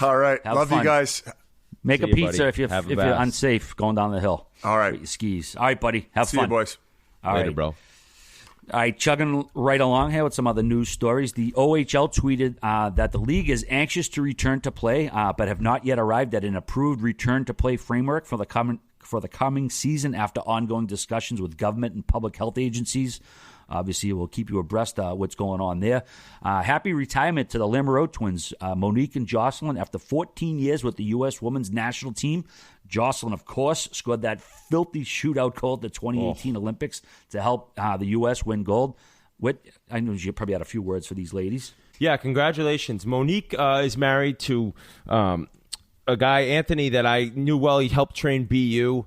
All right. Love you guys. Make a pizza if you're unsafe going down the hill. All right. With your skis. All right, buddy. Have fun. See you, boys. All Later, right, bro. All right, chugging right along here with some other news stories. The OHL tweeted that the league is anxious to return to play, but have not yet arrived at an approved return-to-play framework for the coming season after ongoing discussions with government and public health agencies. Obviously, we'll keep you abreast of what's going on there. Happy retirement to the Lamoureux twins, Monique and Jocelyn, after 14 years with the U.S. women's national team. Jocelyn, of course, scored that filthy shootout goal at the 2018 Olympics to help the U.S. win gold. I know you probably had a few words for these ladies. Yeah, congratulations. Monique is married to a guy, Anthony, that I knew well. He helped train BU.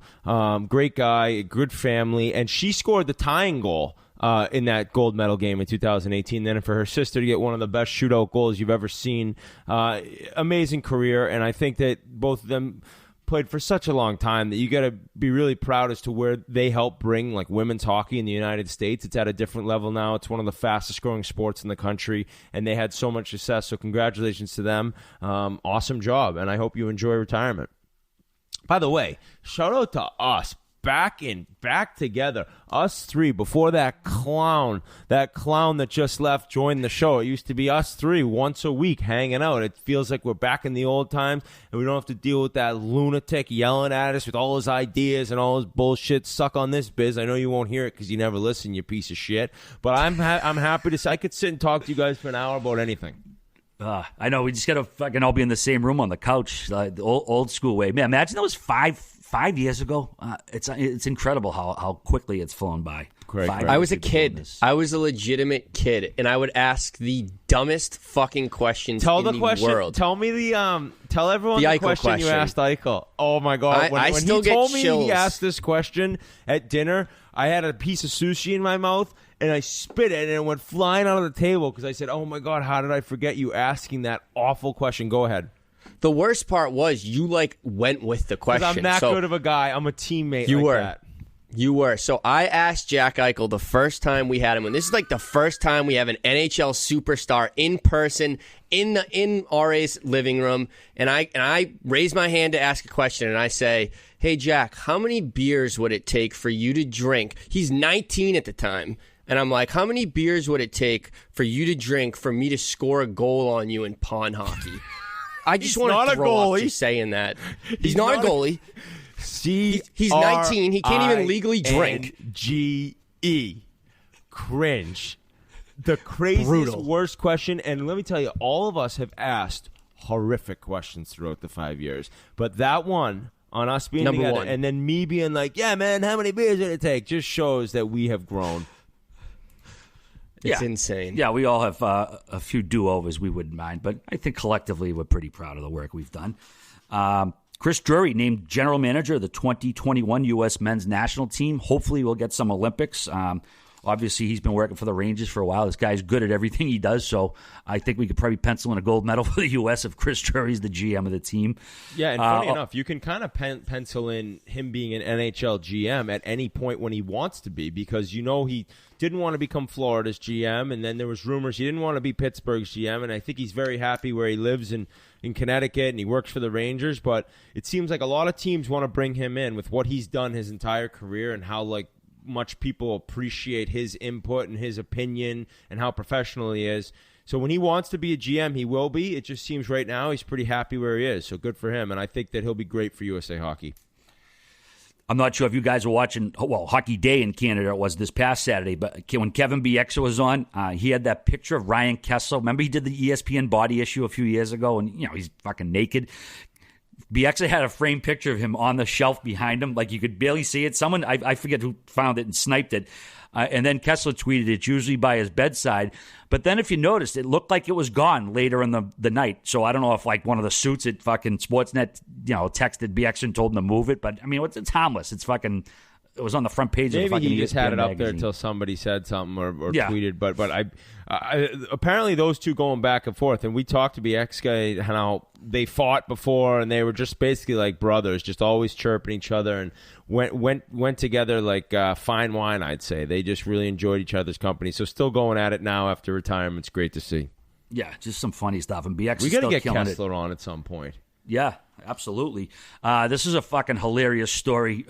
Great guy, good family. And she scored the tying goal in that gold medal game in 2018. Then for her sister to get one of the best shootout goals you've ever seen. Amazing career. And I think that both of them played for such a long time that you got to be really proud as to where they help bring like women's hockey in the United States. It's at a different level now. It's one of the fastest growing sports in the country, and they had so much success. So congratulations to them. Awesome job, and I hope you enjoy retirement. By the way, shout out to us back together. Us three, before that clown that just left joined the show. It used to be us three once a week hanging out. It feels like we're back in the old times, and we don't have to deal with that lunatic yelling at us with all his ideas and all his bullshit. Suck on this, Biz. I know you won't hear it because you never listen, you piece of shit. But I'm happy to say I could sit and talk to you guys for an hour about anything. I know. We just got to fucking all be in the same room on the couch, the old school way. Man, imagine that was five years ago. It's incredible how quickly it's flown by. I was a kid. I was a legitimate kid, and I would ask the dumbest fucking questions in the world. Tell me tell everyone the question you asked Eichel. Oh my God! When he told me he asked this question at dinner, I had a piece of sushi in my mouth. And I spit it, and it went flying out of the table because I said, oh, my God, how did I forget you asking that awful question? Go ahead. The worst part was you, went with the question. I'm that good of a guy. I'm a teammate that. You were. So I asked Jack Eichel the first time we had him, and this is the first time we have an NHL superstar in person in RA's living room, and I raise my hand to ask a question, and I say, hey, Jack, how many beers would it take for you to drink? He's 19 at the time. And I'm like, how many beers would it take for you to drink for me to score a goal on you in pond hockey? I just want to throw up just saying that. He's not a goalie. He's 19. He can't even legally drink. G-E. Cringe. The craziest, worst question. And let me tell you, all of us have asked horrific questions throughout the 5 years. But that one, on us being Number together, one. and then me being like, yeah, man, how many beers did it take? Just shows that we have grown. It's insane. Yeah, we all have a few do-overs we wouldn't mind, but I think collectively we're pretty proud of the work we've done. Chris Drury named general manager of the 2021 U.S. men's national team. Hopefully we'll get some Olympics. Obviously, he's been working for the Rangers for a while. This guy's good at everything he does, so I think we could probably pencil in a gold medal for the U.S. if Chris Drury's the GM of the team. Yeah, and funny enough, you can kind of pencil in him being an NHL GM at any point when he wants to be, because he didn't want to become Florida's GM, and then there was rumors he didn't want to be Pittsburgh's GM, and I think he's very happy where he lives in Connecticut, and he works for the Rangers, but it seems like a lot of teams want to bring him in with what he's done his entire career and how, much people appreciate his input and his opinion and how professional he is. So when he wants to be a GM, he will be. It just seems right now he's pretty happy where he is. So good for him. And I think that he'll be great for USA Hockey. I'm not sure if you guys were watching, Hockey Day in Canada it was this past Saturday, but when Kevin Bieksa was on, he had that picture of Ryan Kesler. Remember he did the ESPN body issue a few years ago, and he's fucking naked. Bieksa had a framed picture of him on the shelf behind him, you could barely see it. Someone, I forget who found it and sniped it. And then Kesler tweeted it's usually by his bedside. But then if you noticed, it looked like it was gone later in the night. So I don't know if one of the suits at fucking Sportsnet, texted Bieksa and told him to move it. But I mean, it's harmless. It's fucking. It was on the front page of the fucking ESPN Maybe he just had it up magazine. there until somebody said something or tweeted. But I apparently those two going back and forth. And we talked to Bieksa how they fought before, and they were just basically like brothers, just always chirping each other, and went together like fine wine, I'd say. They just really enjoyed each other's company. So still going at it now after retirement. It's great to see. Yeah, just some funny stuff. And Bieksa we got to get Kesler on at some point. Yeah, absolutely. This is a fucking hilarious story.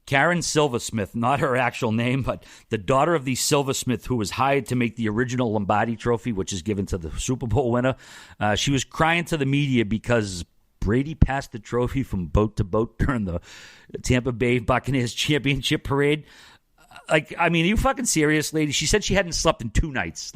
Karen Silversmith, not her actual name, but the daughter of the Silversmith who was hired to make the original Lombardi Trophy, which is given to the Super Bowl winner. She was crying to the media because Brady passed the trophy from boat to boat during the Tampa Bay Buccaneers championship parade. Are you fucking serious, lady? She said she hadn't slept in 2 nights.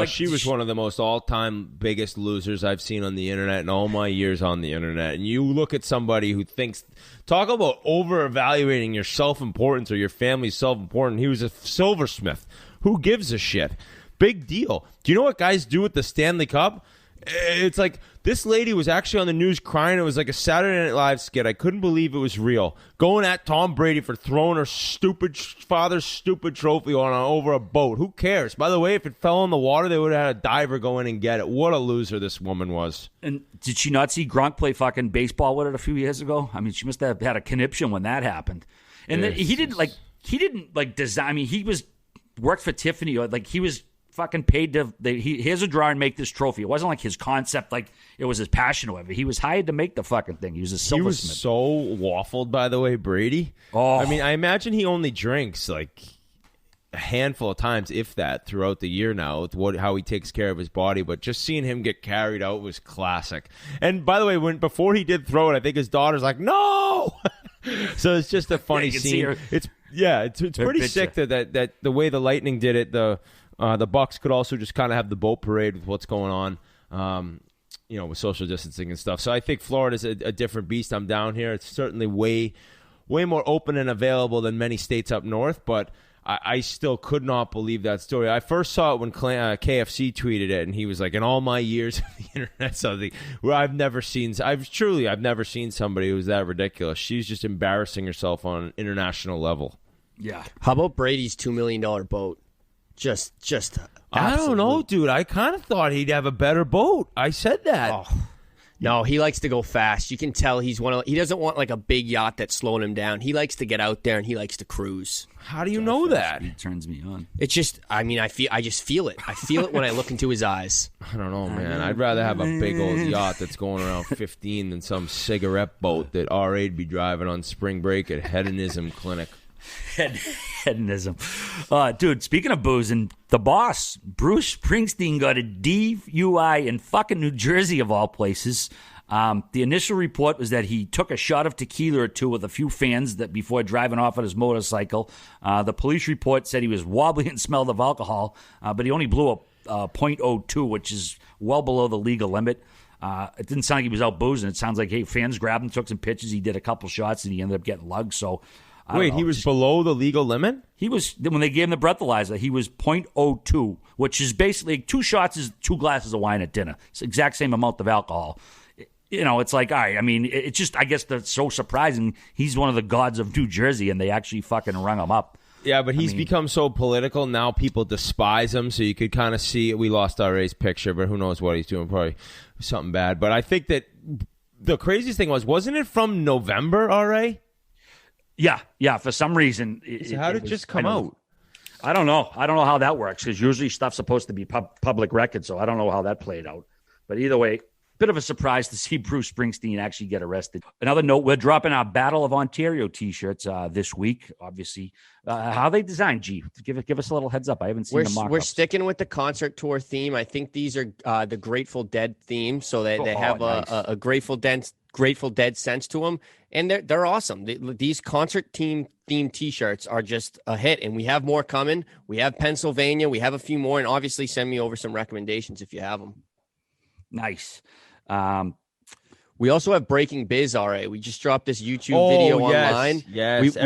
She was one of the most all-time biggest losers I've seen on the internet in all my years on the internet. And you look at somebody who thinks, talk about over-evaluating your self-importance or your family's self-importance. He was a silversmith. Who gives a shit? Big deal. Do you know what guys do with the Stanley Cup? It's like this lady was actually on the news crying. It was like a Saturday Night Live skit. I couldn't believe it was real. Going at Tom Brady for throwing her father's stupid trophy over a boat. Who cares? By the way, if it fell in the water, they would have had a diver go in and get it. What a loser this woman was. And did she not see Gronk play fucking baseball with it a few years ago? I mean, she must have had a conniption when that happened. And then he didn't design. I mean, he worked for Tiffany. He was fucking paid to. Here's a drawer and make this trophy. It wasn't like his concept, like it was his passion or whatever. He was hired to make the fucking thing. He was a silversmith. He was so waffled, by the way, Brady. Oh, I mean, I imagine he only drinks like a handful of times, if that, throughout the year now, with how he takes care of his body. But just seeing him get carried out was classic. And by the way, before he did throw it, I think his daughter's like, no! So it's just a funny scene. It's pretty sick that the way the Lightning did it, the Bucks could also just kind of have the boat parade with what's going on, with social distancing and stuff. So I think Florida's a different beast. I'm down here. It's certainly way more open and available than many states up north, but I still could not believe that story. I first saw it when KFC tweeted it, and he was like, in all my years of the internet, something where I've never seen somebody who was that ridiculous. She's just embarrassing herself on an international level. Yeah. How about Brady's $2 million boat? Just I don't know, dude. I kind of thought he'd have a better boat. I said that. Oh. No, he likes to go fast. You can tell he doesn't want like a big yacht that's slowing him down. He likes to get out there and he likes to cruise. How do you know that? It turns me on. It's just, I just feel it. I feel it when I look into his eyes. I don't know, man. I'd rather have a big old yacht that's going around 15 than some cigarette boat that RA'd be driving on spring break at Hedonism Clinic. Hedonism. Dude, speaking of boozing, the boss, Bruce Springsteen, got a DUI in fucking New Jersey, of all places. The initial report was that he took a shot of tequila or two with a few fans before driving off on his motorcycle. The police report said he was wobbly and smelled of alcohol, but he only blew a .02, which is well below the legal limit. It didn't sound like he was out boozing. It sounds like, hey, fans grabbed him, took some pictures. He did a couple shots, and he ended up getting lugged. So, wait, he was below the legal limit? He was, when they gave him the breathalyzer, he was .02, which is basically 2 shots is 2 glasses of wine at dinner. It's the exact same amount of alcohol. It's like, all right, I mean, it's just, I guess that's so surprising. He's one of the gods of New Jersey, and they actually fucking rung him up. Yeah, but he's become so political. Now people despise him, so you could kind of see, we lost RA's picture, but who knows what he's doing, probably something bad. But I think that the craziest thing wasn't it from November, RA? Yeah, for some reason. So how did it just come out? I don't know. I don't know how that works, because usually stuff's supposed to be public record, so I don't know how that played out. But either way, bit of a surprise to see Bruce Springsteen actually get arrested. Another note, we're dropping our Battle of Ontario T-shirts this week, obviously. How are they designed, G? Give us a little heads up. I haven't seen the mock-ups. We're sticking with the concert tour theme. I think these are the Grateful Dead theme, so they have nice. a Grateful Dead sense to them, and they're awesome. These concert theme T-shirts are just a hit, and we have more coming. We have Pennsylvania. We have a few more, and obviously send me over some recommendations if you have them. Nice. We also have Breaking Biz, RA. We just dropped this YouTube video online. Yes,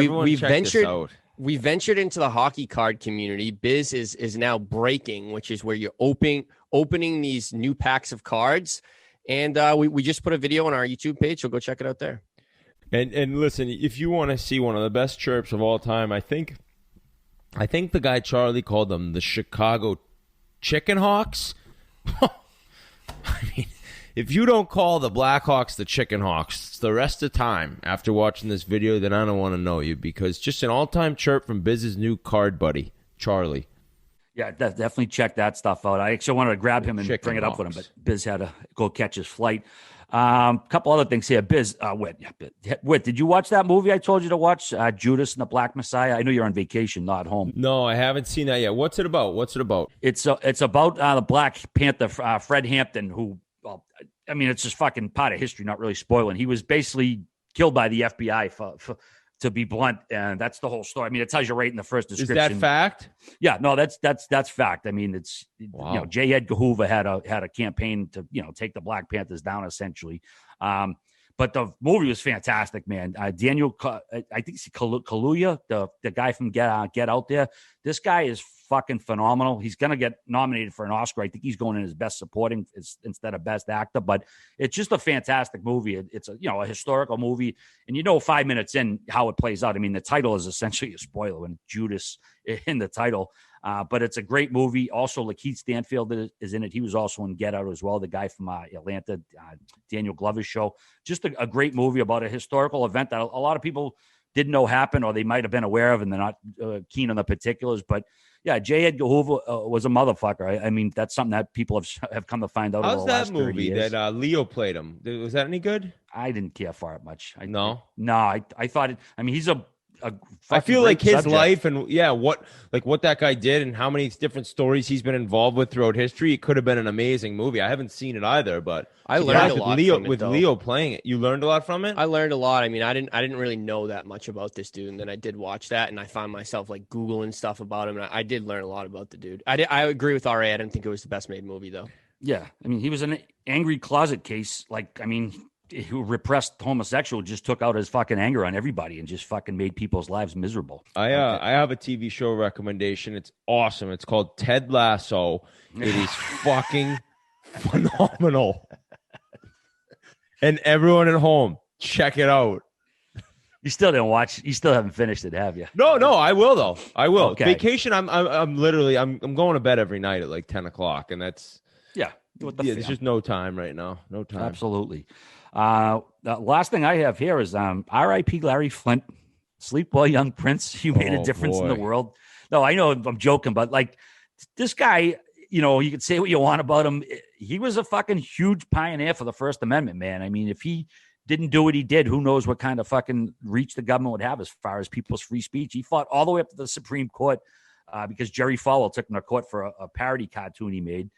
we ventured into the hockey card community. Biz is now breaking, which is where you're opening these new packs of cards. And we just put a video on our YouTube page, so go check it out there. And listen, if you want to see one of the best chirps of all time, I think the guy Charlie called them the Chicago Chicken Hawks. I mean, if you don't call the Blackhawks the Chicken Hawks the rest of the time after watching this video, then I don't want to know you, because just an all-time chirp from Biz's new card buddy, Charlie. Yeah, definitely check that stuff out. I actually wanted to grab him and bring it up with him, but Biz had to go catch his flight. Couple other things here. Biz, Whit, did you watch that movie I told you to watch, Judas and the Black Messiah? I know you're on vacation, not home. No, I haven't seen that yet. What's it about? It's about the Black Panther, Fred Hampton, who, well, I mean, it's just fucking part of history, not really spoiling. He was basically killed by the FBI for to be blunt, and that's the whole story. I mean, it tells you right in the first description. Is that fact? Yeah, no, that's fact. I mean, it's J. Edgar Hoover had a campaign to take the Black Panthers down, essentially. But the movie was fantastic, man. Daniel, I think it's Kaluuya, the guy from Get Out There. This guy is fucking phenomenal. He's going to get nominated for an Oscar. I think he's going in as best supporting instead of best actor. But it's just a fantastic movie. It's a historical movie, and 5 minutes in how it plays out. I mean, the title is essentially a spoiler when Judas in the title. But it's a great movie. Also, Lakeith Stanfield is in it. He was also in Get Out as well, the guy from Atlanta, Daniel Glover's show. Just a great movie about a historical event that a lot of people didn't know happened, or they might have been aware of, and they're not keen on the particulars. But Yeah, J. Edgar Hoover was a motherfucker. I mean, that's something that people have come to find out. How's over the that last 30 movie years. that Leo played him? Was that any good? I didn't care for it much. No? I thought it. I mean, he's a I feel like his subject. life and what that guy did and how many different stories he's been involved with throughout history. It could have been an amazing movie. I haven't seen it either, but I learned a lot from it, with though. Leo playing it. You learned a lot from it? I learned a lot. I mean, I didn't really know that much about this dude, and then I did watch that, and I found myself like Googling stuff about him, and I did learn a lot about the dude. I agree with RA. I didn't think it was the best made movie though. Yeah, I mean, he was an angry closet case. Like, I mean, who repressed homosexual, just took out his fucking anger on everybody and just fucking made people's lives miserable. I have a TV show recommendation. It's awesome. It's called Ted Lasso. It is fucking phenomenal. And everyone at home, check it out. You still didn't watch. You still haven't finished it, have you? No, I will though. I will. Okay. Vacation. I'm literally going to bed every night at like 10 o'clock, and that's there's just no time right now. No time. Absolutely. The last thing I have here is R.I.P. Larry Flint. Sleep well, young prince. You made a difference in the world. No, I know I'm joking, but like this guy, you know, you can say what you want about him. He was a fucking huge pioneer for the First Amendment, man. I mean, if he didn't do what he did, who knows what kind of fucking reach the government would have as far as people's free speech. He fought all the way up to the Supreme Court because Jerry Falwell took him to court for a parody cartoon he made.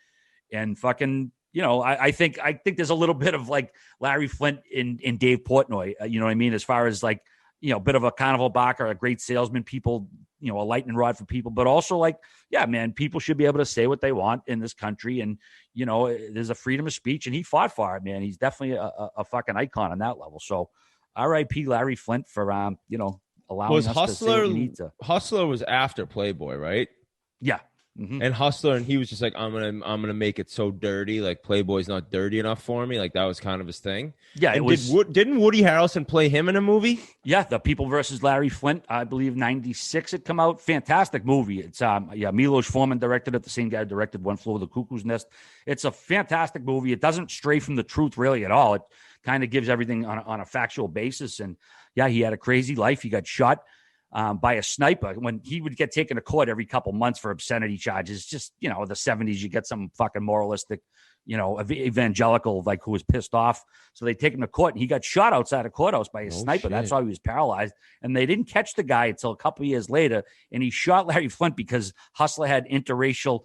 And fucking, you know, I think there's a little bit of like Larry Flint in Dave Portnoy, you know what I mean? As far as like, you know, a bit of a carnival barker, a great salesman, people, you know, a lightning rod for people, but also like, yeah, man, people should be able to say what they want in this country. And, you know, there's a freedom of speech and he fought for it, man. He's definitely a fucking icon on that level. So R.I.P. Larry Flint for, you know, allowing us to say what we need to. Hustler was after Playboy, right? Yeah. Mm-hmm. And Hustler, and he was just like, I'm gonna make it so dirty, like Playboy's not dirty enough for me. Like that was kind of his thing. Yeah, and didn't Woody Harrelson play him in a movie? Yeah, The People versus Larry Flint, I believe '96 it come out. Fantastic movie. It's Milos Forman directed it. The same guy directed One Flew Over the Cuckoo's Nest. It's a fantastic movie. It doesn't stray from the truth really at all. It kind of gives everything on a factual basis. And yeah, he had a crazy life. He got shot by a sniper when he would get taken to court every couple months for obscenity charges. Just, you know, the 70s, you get some fucking moralistic, you know, evangelical, like who was pissed off. So they take him to court and he got shot outside a courthouse by a sniper. Shit. That's how he was paralyzed. And they didn't catch the guy until a couple of years later. And he shot Larry Flint because Hustler had interracial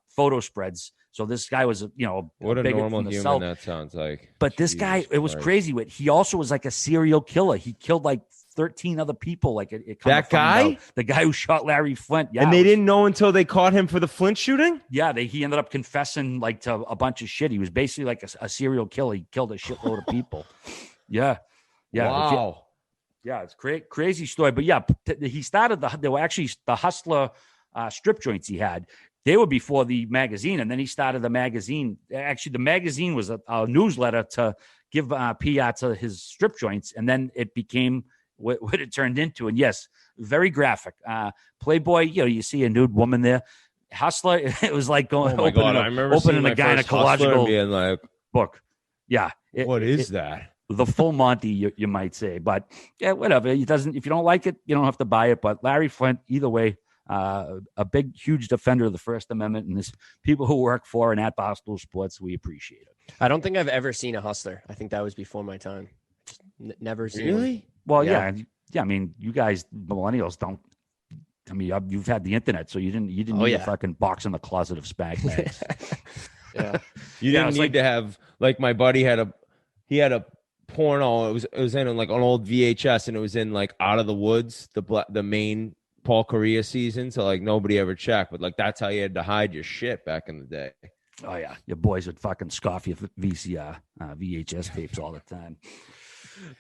photo spreads. So this guy was, you know, what a normal human South. That sounds like. But this guy, it was crazy. He also was like a serial killer. He killed like 13 other people. Like that guy, the guy who shot Larry Flint. Yeah, and they didn't know until they caught him for the Flint shooting. Yeah, he ended up confessing like to a bunch of shit. He was basically like a serial killer. He killed a shitload of people. Yeah. Wow. Yeah, it's crazy story. But yeah, he started there were actually the Hustler strip joints he had. They were before the magazine, and then he started the magazine. Actually, the magazine was a newsletter to give PR to his strip joints, and then it became what it turned into. And yes, very graphic. Playboy, you know, you see a nude woman there. Hustler, it was like going opening a gynecological being like, book. Yeah. What is that? The full Monty, you might say. But yeah, whatever. If you don't like it, you don't have to buy it. But Larry Flint, either way, a big, huge defender of the First Amendment, and this people who work for and at Barstool Sports, we appreciate it. I don't think I've ever seen a Hustler. I think that was before my time. Just never seen Really? One. Well, yeah. I mean, you guys, millennials, don't. I mean, you've had the internet, so you didn't need a fucking box in the closet of spank bags. Yeah, you didn't need to have like my buddy had a porno. It was in like an old VHS, and it was in like Out of the Woods, the main Paul Correa season. So like nobody ever checked, but like that's how you had to hide your shit back in the day. Oh yeah, your boys would fucking scoff your VHS tapes all the time.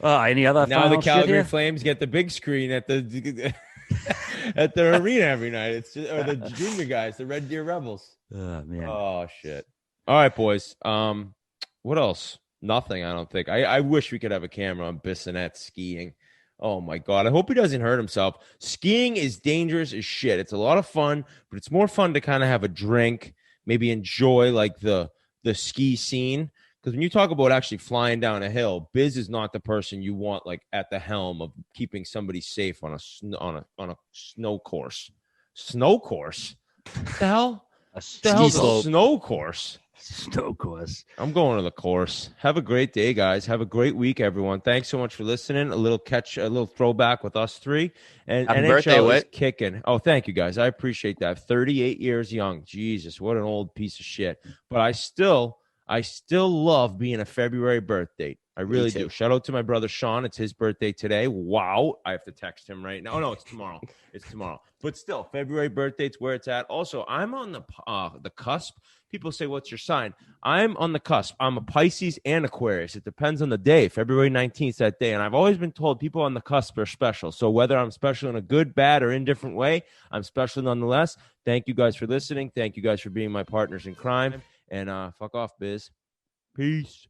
Any other? Now the Calgary Flames get the big screen at the at their arena every night. It's just, or the junior guys, the Red Deer Rebels. Oh man. Oh shit. All right, boys. What else? Nothing. I don't think. I wish we could have a camera on Bissonnette skiing. Oh my God. I hope he doesn't hurt himself. Skiing is dangerous as shit. It's a lot of fun, but it's more fun to kind of have a drink, maybe enjoy like the ski scene. Because when you talk about actually flying down a hill, Biz is not the person you want like at the helm of keeping somebody safe on a snow course. Snow course? What the hell? A The hell's ski a slope. snow course? snow course. I'm going to the course. Have a great day, guys. Have a great week, everyone. Thanks so much for listening. A little throwback with us three. And Happy NHL birthday, is Whit. kicking. Oh, thank you, guys. I appreciate that. 38 years young. Jesus, what an old piece of shit. But I still love being a February birth date. I really do. Shout out to my brother Sean. It's his birthday today. Wow. I have to text him right now. Oh, no, it's tomorrow. It's tomorrow. But still, February birth date's where it's at. Also, I'm on the cusp. People say, what's your sign? I'm on the cusp. I'm a Pisces and Aquarius. It depends on the day. February 19th, that day. And I've always been told people on the cusp are special. So whether I'm special in a good, bad, or indifferent way, I'm special nonetheless. Thank you guys for listening. Thank you guys for being my partners in crime. And fuck off, Biz. Peace.